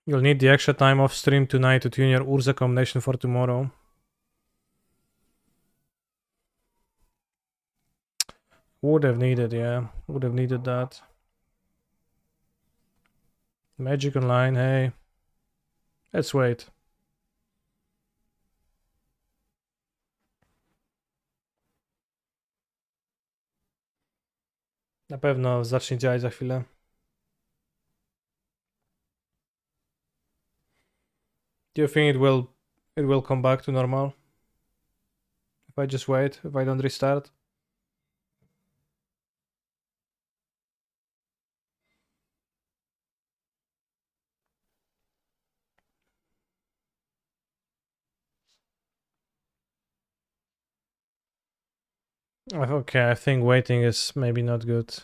You'll need the extra time off stream tonight to tune your Urza combination for tomorrow. Would have needed, yeah. Would have needed that. Magic Online, hey. Let's wait. Na pewno zacznie działać za chwilę. Do you think it will come back to normal? If I just wait, if I don't restart? Okay, I think waiting is maybe not good.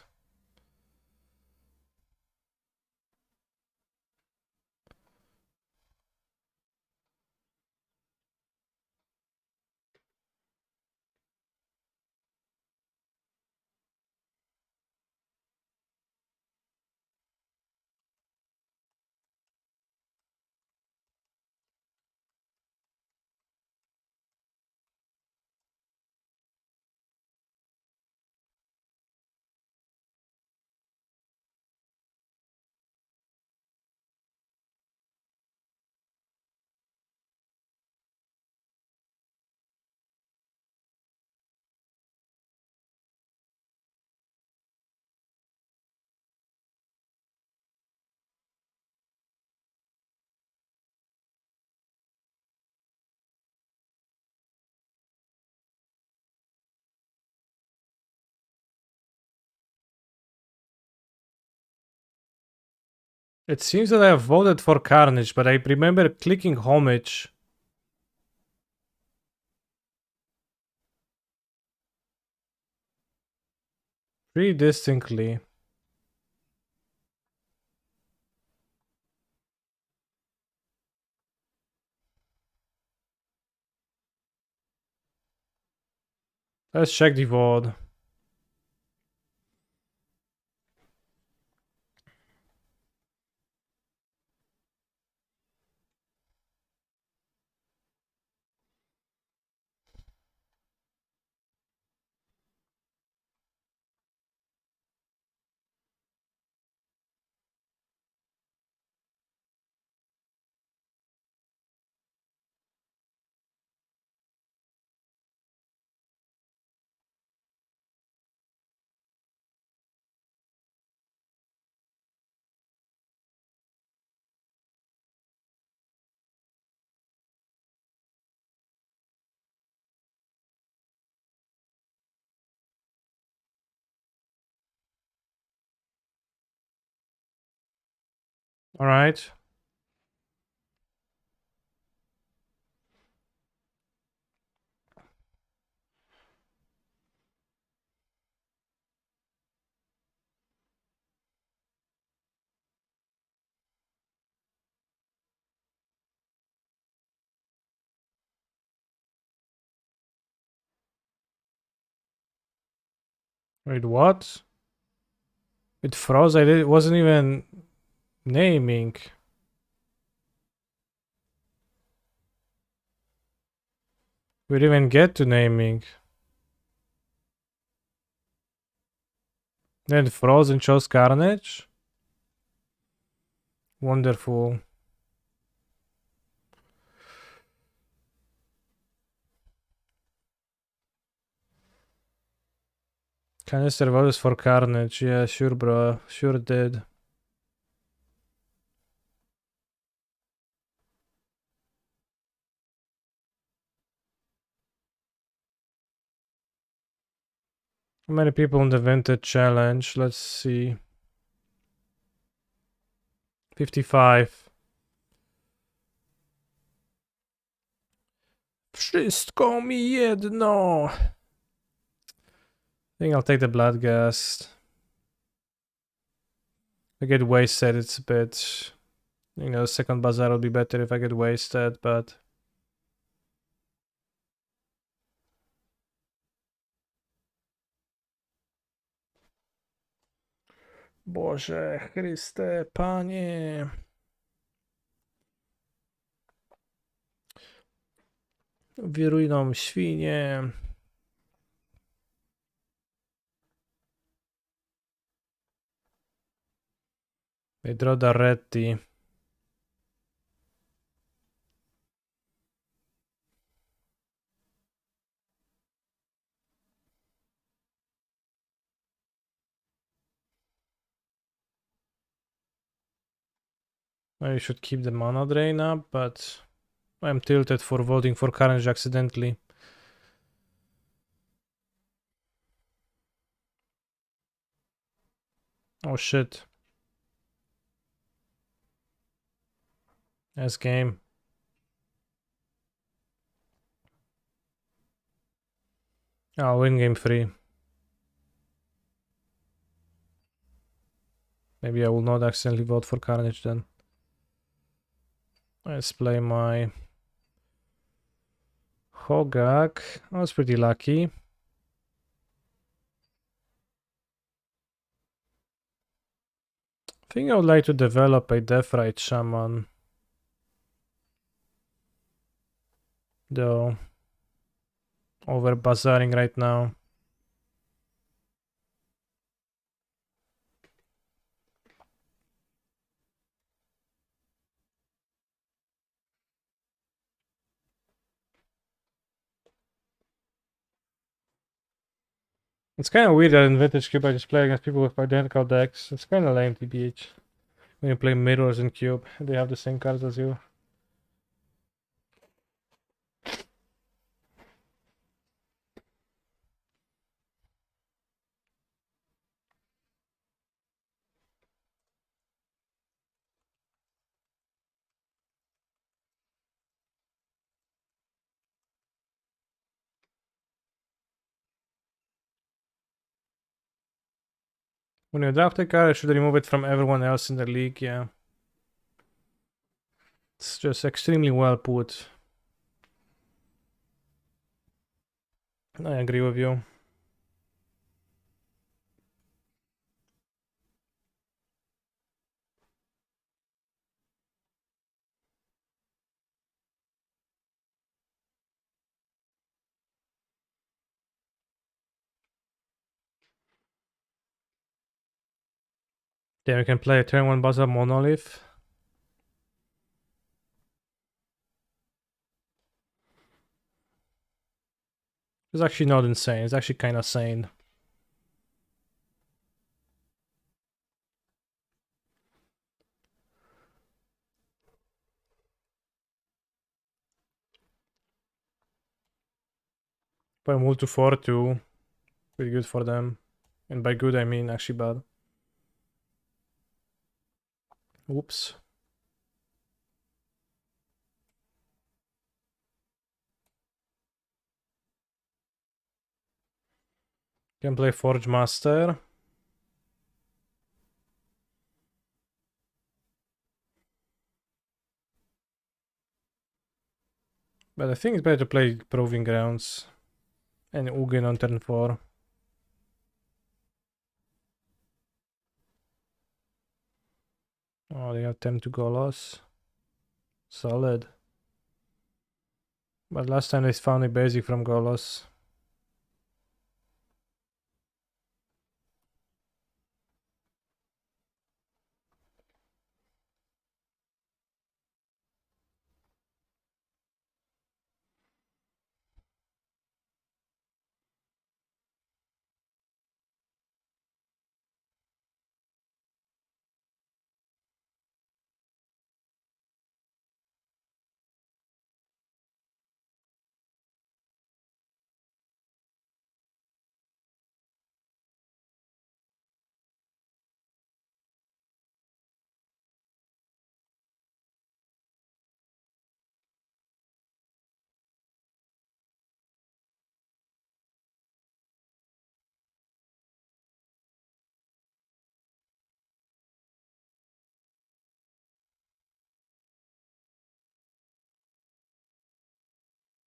It seems that I have voted for Carnage, but I remember clicking Homage. Pretty distinctly. Let's check the VOD. Alright. Wait, what? It froze? It wasn't even naming. We didn't even get to naming. Then it froze and chose Carnage? Wonderful. Canister votes for Carnage. Yeah, sure, bro. Sure did. How many people in the Vintage Challenge? Let's see. 55. Wszystko mi jedno. I think I'll take the Bloodgast. I get wasted, it's a bit... You know, second bazaar will be better if I get wasted, but... Boże, Chryste, Panie... Wiruj nam, świnie... They draw the Reddy. I should keep the mana drain up, but... I'm tilted for voting for Carnage accidentally. Oh shit. Nice game. I'll win game 3. Maybe I will not accidentally vote for Carnage then. Let's play my Hogaak. I was pretty lucky. I think I would like to develop a Deathrite Shaman. Though. Over bazaring right now. It's kind of weird that in Vintage Cube I just play against people with identical decks. It's kind of lame, TBH. When you play Mirrors in Cube, they have the same cards as you. When you draft a card, you should remove it from everyone else in the league, yeah. It's just extremely well put. I agree with you. Then we can play a turn 1 Bazaar Monolith. It's actually not insane, it's actually kind of sane. But move to 4-2. Pretty good for them. And by good I mean actually bad. Oops. Can play Forge Master. But I think it's better to play Proving Grounds and Ugin on turn 4. Oh, they have time to Golos. Solid. But last time they found a basic from Golos.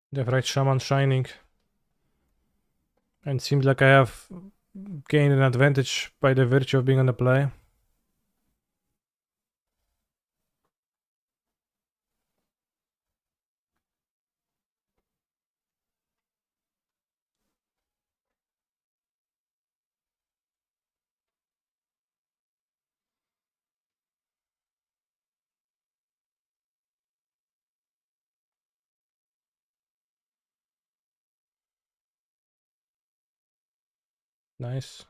They have right Shaman Shining. And it seems like I have gained an advantage by the virtue of being on the play. Nice.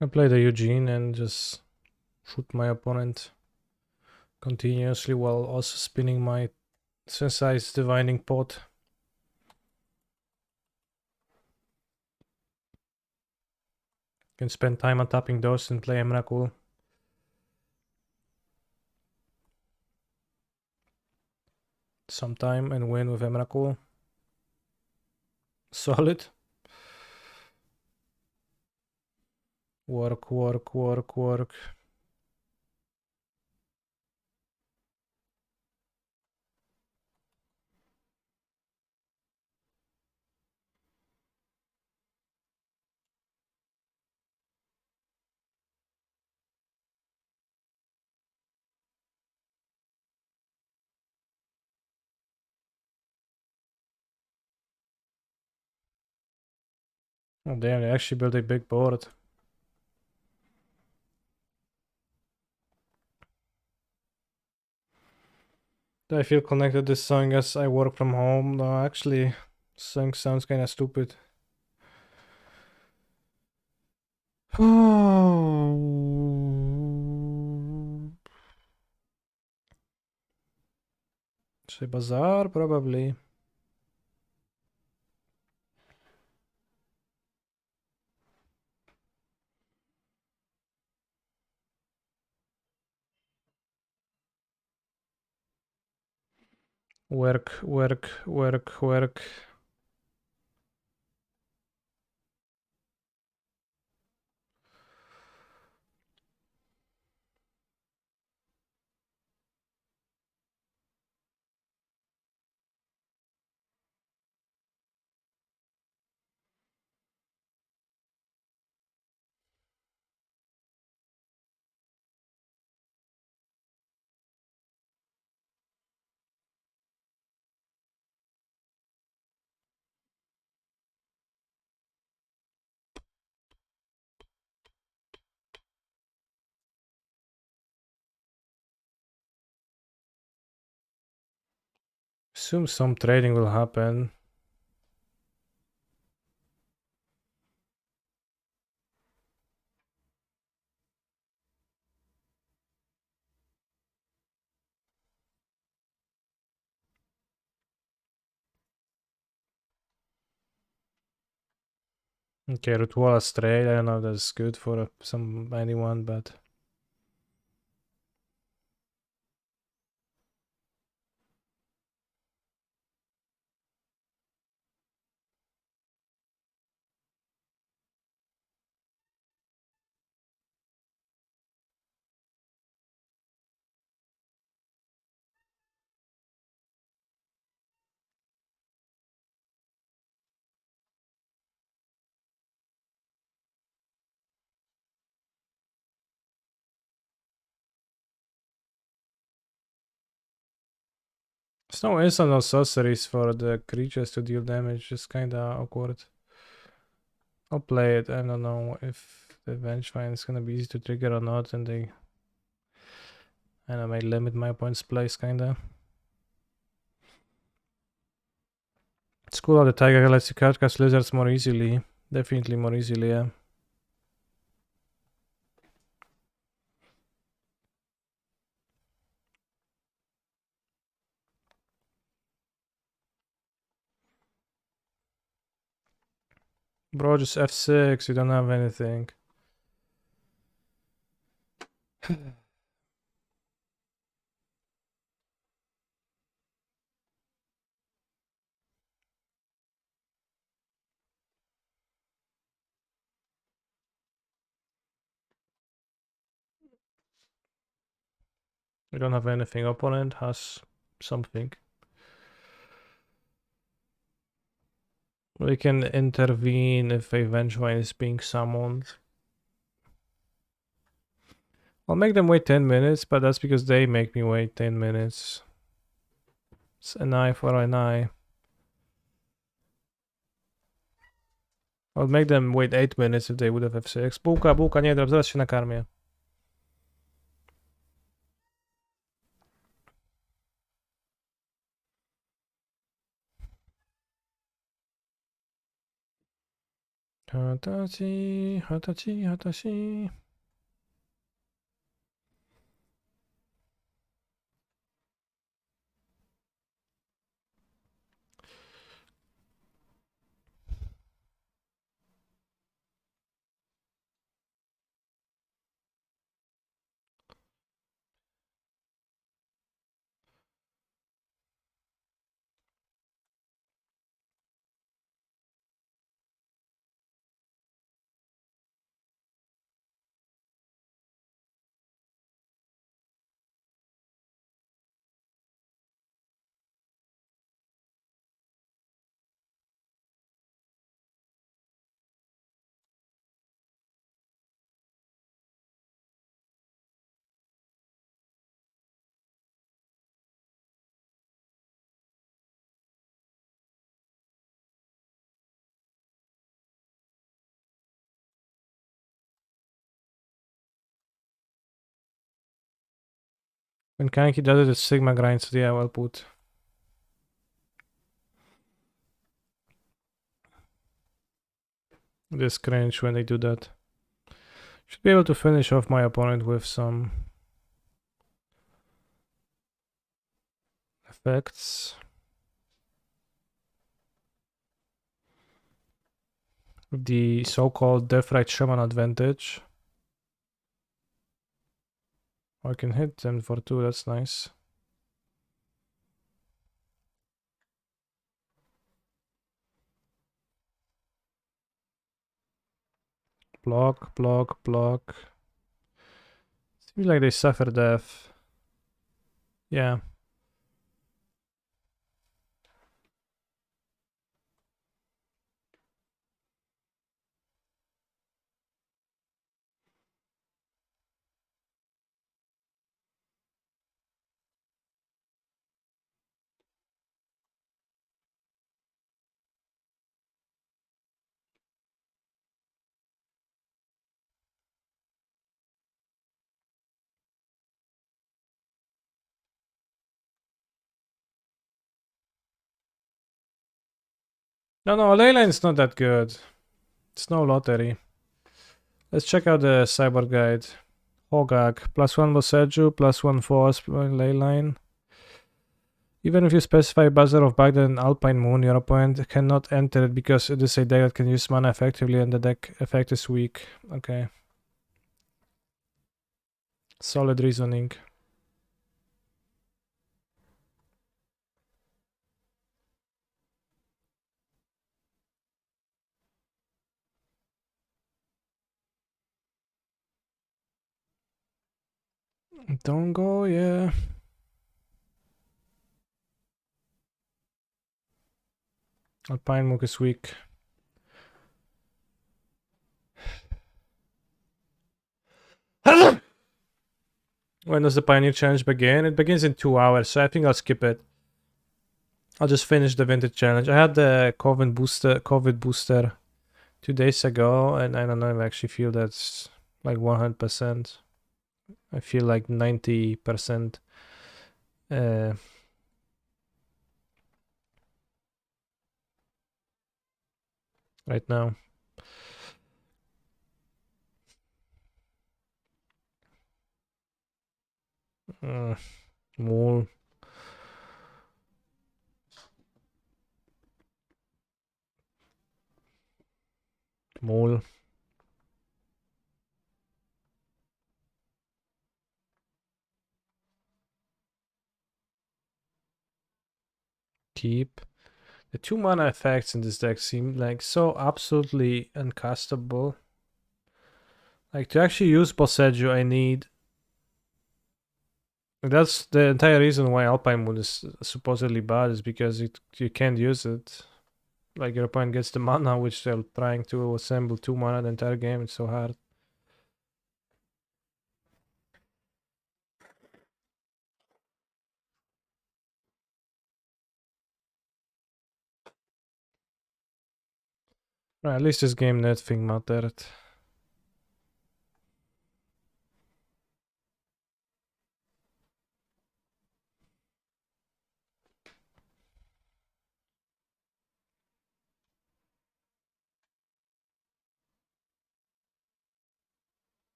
I play the Eugene and just shoot my opponent continuously while also spinning my Sensei's Divining Pot. Can spend time on tapping those and play Emrakul. Sometime and win with Emrakul. Solid. Work, work, work, work. Oh damn, they actually built a big board. Do I feel connected to this song as I work from home? No, actually, song sounds kinda stupid. Say Bazaar, probably. Work, work, work, work. Assume some trading will happen. Okay, Ritual straight. I don't know if that's good for anyone, but there's no instant or sorceries for the creatures to deal damage. Just kinda awkward. I'll play it. I don't know if the Vengevine is gonna be easy to trigger or not, and I may limit my points place kinda. It's cool how the Tiger lets you cast lizards more easily. Definitely more easily, yeah. Bro, just F6, you don't have anything. We don't have anything. Opponent has something. We can intervene if a Vengevine is being summoned. I'll make them wait 10 minutes, but that's because they make me wait 10 minutes. It's an eye for an eye. I'll make them wait 8 minutes if they would have F6. Bułka, nie drop, zaraz się nakarmię. Hatachi. When Kaneki does it, it's Sigma grind, so yeah, well put. This cringe when they do that. Should be able to finish off my opponent with some effects. The so-called Deathrite Shaman advantage. I can hit them for 2, that's nice. Block. Seems like they suffer death. Yeah. No, Leyline's not that good. It's no lottery. Let's check out the cyborg guide. Hogaak, +1 Boseju, +1 Force, Leyline. Even if you specify Buzzer of Baghdad and Alpine Moon, your opponent cannot enter it because it is a deck that can use mana effectively and the deck effect is weak. Okay. Solid reasoning. Don't go, yeah. Alpine Moon is weak. When does the Pioneer Challenge begin? It begins in 2 hours, so I think I'll skip it. I'll just finish the Vintage Challenge. I had the COVID booster 2 days ago, and I don't know if I actually feel that's like 100%. I feel like 90% right now. Mole. Mole. Keep. The 2 mana effects in this deck seem like so absolutely uncastable. Like to actually use Boseiju, I need. That's the entire reason why Alpine Moon is supposedly bad, is because you can't use it. Like your opponent gets the mana, which they're trying to assemble 2 mana the entire game. It's so hard. At least this game nothing mattered.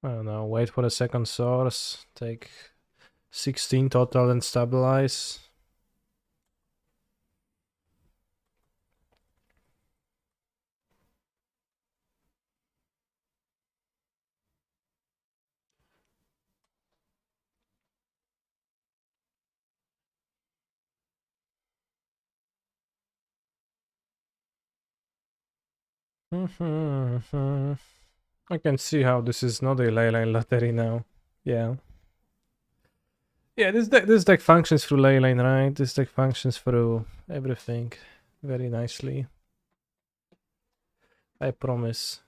I don't know, wait for the second source, take 16 total and stabilize. I can see how this is not a leyline lottery now. Yeah. Yeah, this deck functions through leyline, right? This deck functions through everything very nicely. I promise.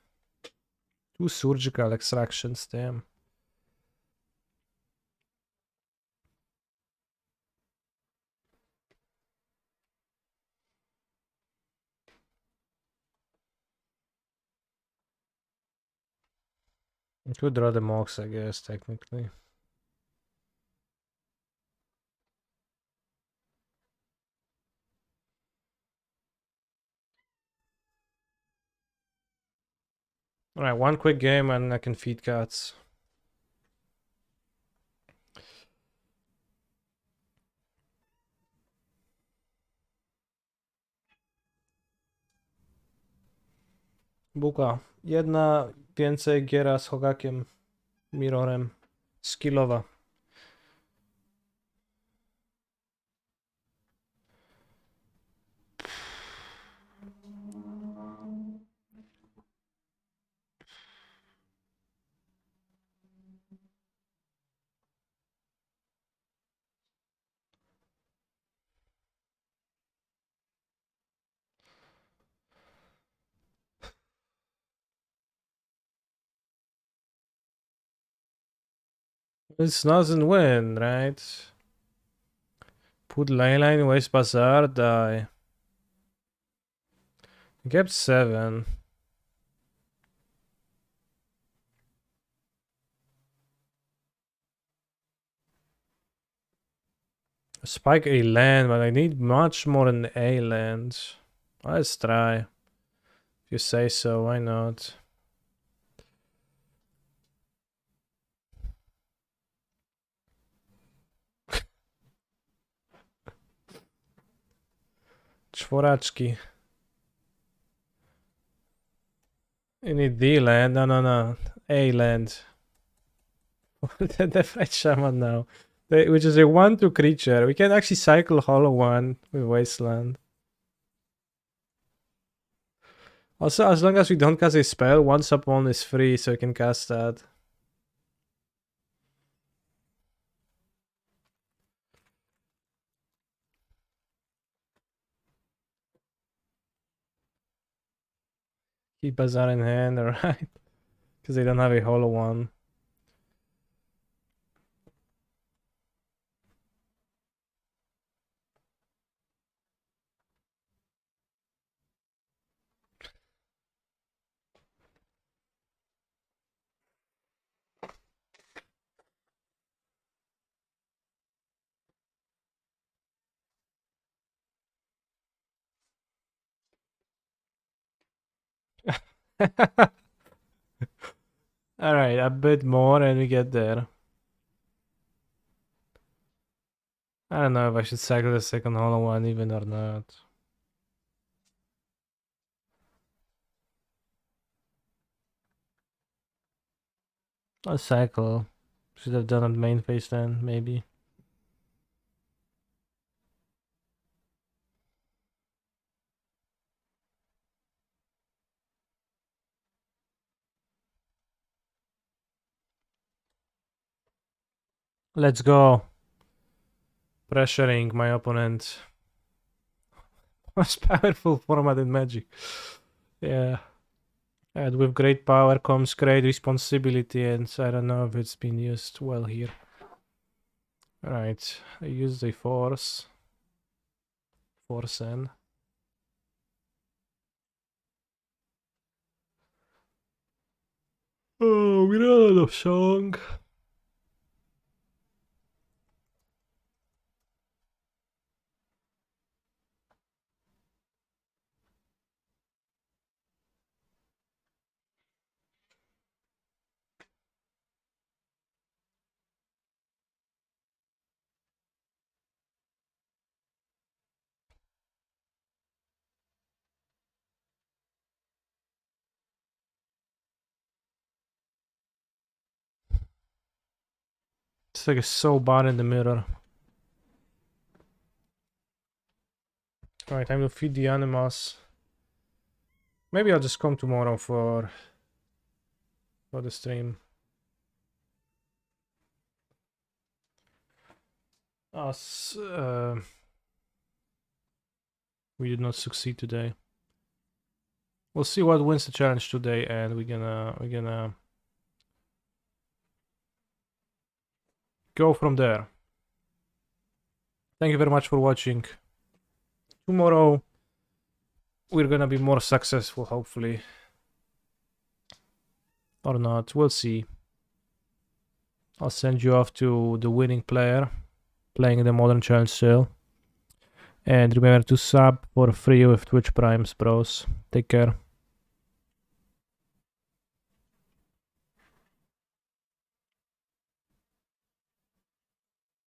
2 surgical extractions, damn. I could draw the Mox, I guess, technically. Alright, one quick game and I can feed cats. Buka. Jedna więcej giera z Hogaakiem, Mirrorem. Skillowa. This doesn't win, right? Put leyline, waste bazaar, die. Kept 7. Spike a land, but I need much more than a land. Let's try. If you say so, why not? Czworaczki. You need D land? No. A land. The Fright Shaman now. Which is a 1/2 creature. We can actually cycle Hollow One with Wasteland. Also, as long as we don't cast a spell, once upon is free, so we can cast that. Keep Bazaar in hand, alright. Because they don't have a Hollow One. Alright, a bit more and we get there. I don't know if I should cycle the second Hollow One even or not. I'll cycle. Should have done it main phase then, maybe. Let's go. Pressuring my opponent. Most powerful format in Magic. Yeah. And with great power comes great responsibility, and I don't know if it's been used well here. Alright, I used a force. Force N. Oh, we ran out of song. It's like it's so bad in the mirror. Alright, time to feed the animals. Maybe I'll just come tomorrow for the stream. We did not succeed today. We'll see what wins the challenge today, and we're gonna go from there. Thank you very much for watching. Tomorrow we're gonna be more successful, hopefully. Or not, we'll see. I'll send you off to the winning player playing the Modern Challenge sale. And remember to sub for free with Twitch Primes, bros. Take care.